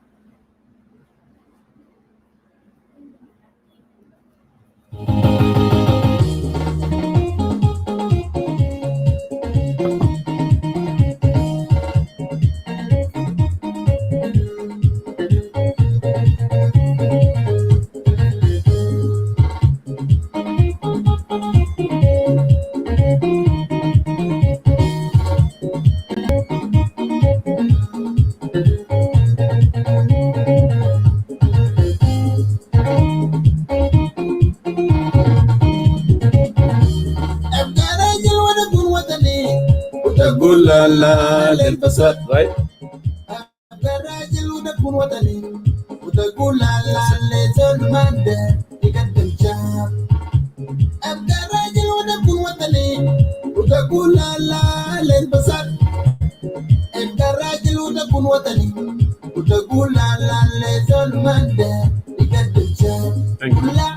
S1: Right? Thank you.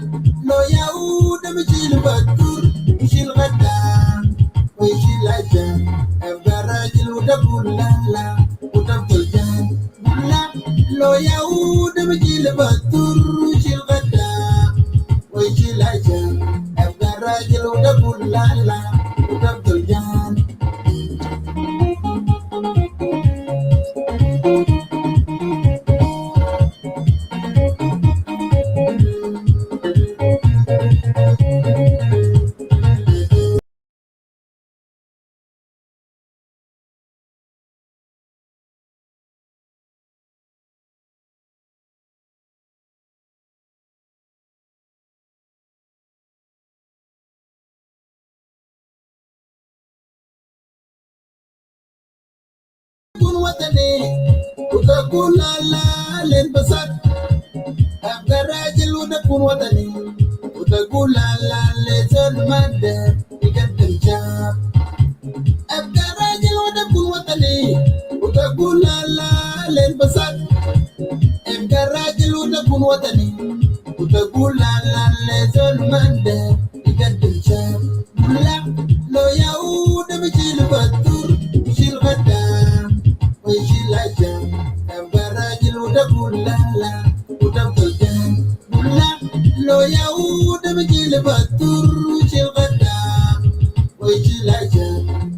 S9: يعود بجيل بطر وشيل غدا ويشيل عجان أبقى راجل ودقول لا لا وتبدل جان تكون وطني وتقول لا لا للبسط أبقى راجل ونكون وطني وتقول لا لا لزول مادة يقدم شاب أبقى راجل ونكون وطني وتقول لا لا للبسط أبقى راجل ونكون وطني وتقول لا لا لزول مادة يقدم شاب لا لو يعود بجيل بطور يشيل غدا ويشيل عجان أبقى راجل وتقول لا لا وتبقى جان لا لو يعود بجيل بطور يشيل غدا ويشيل عجان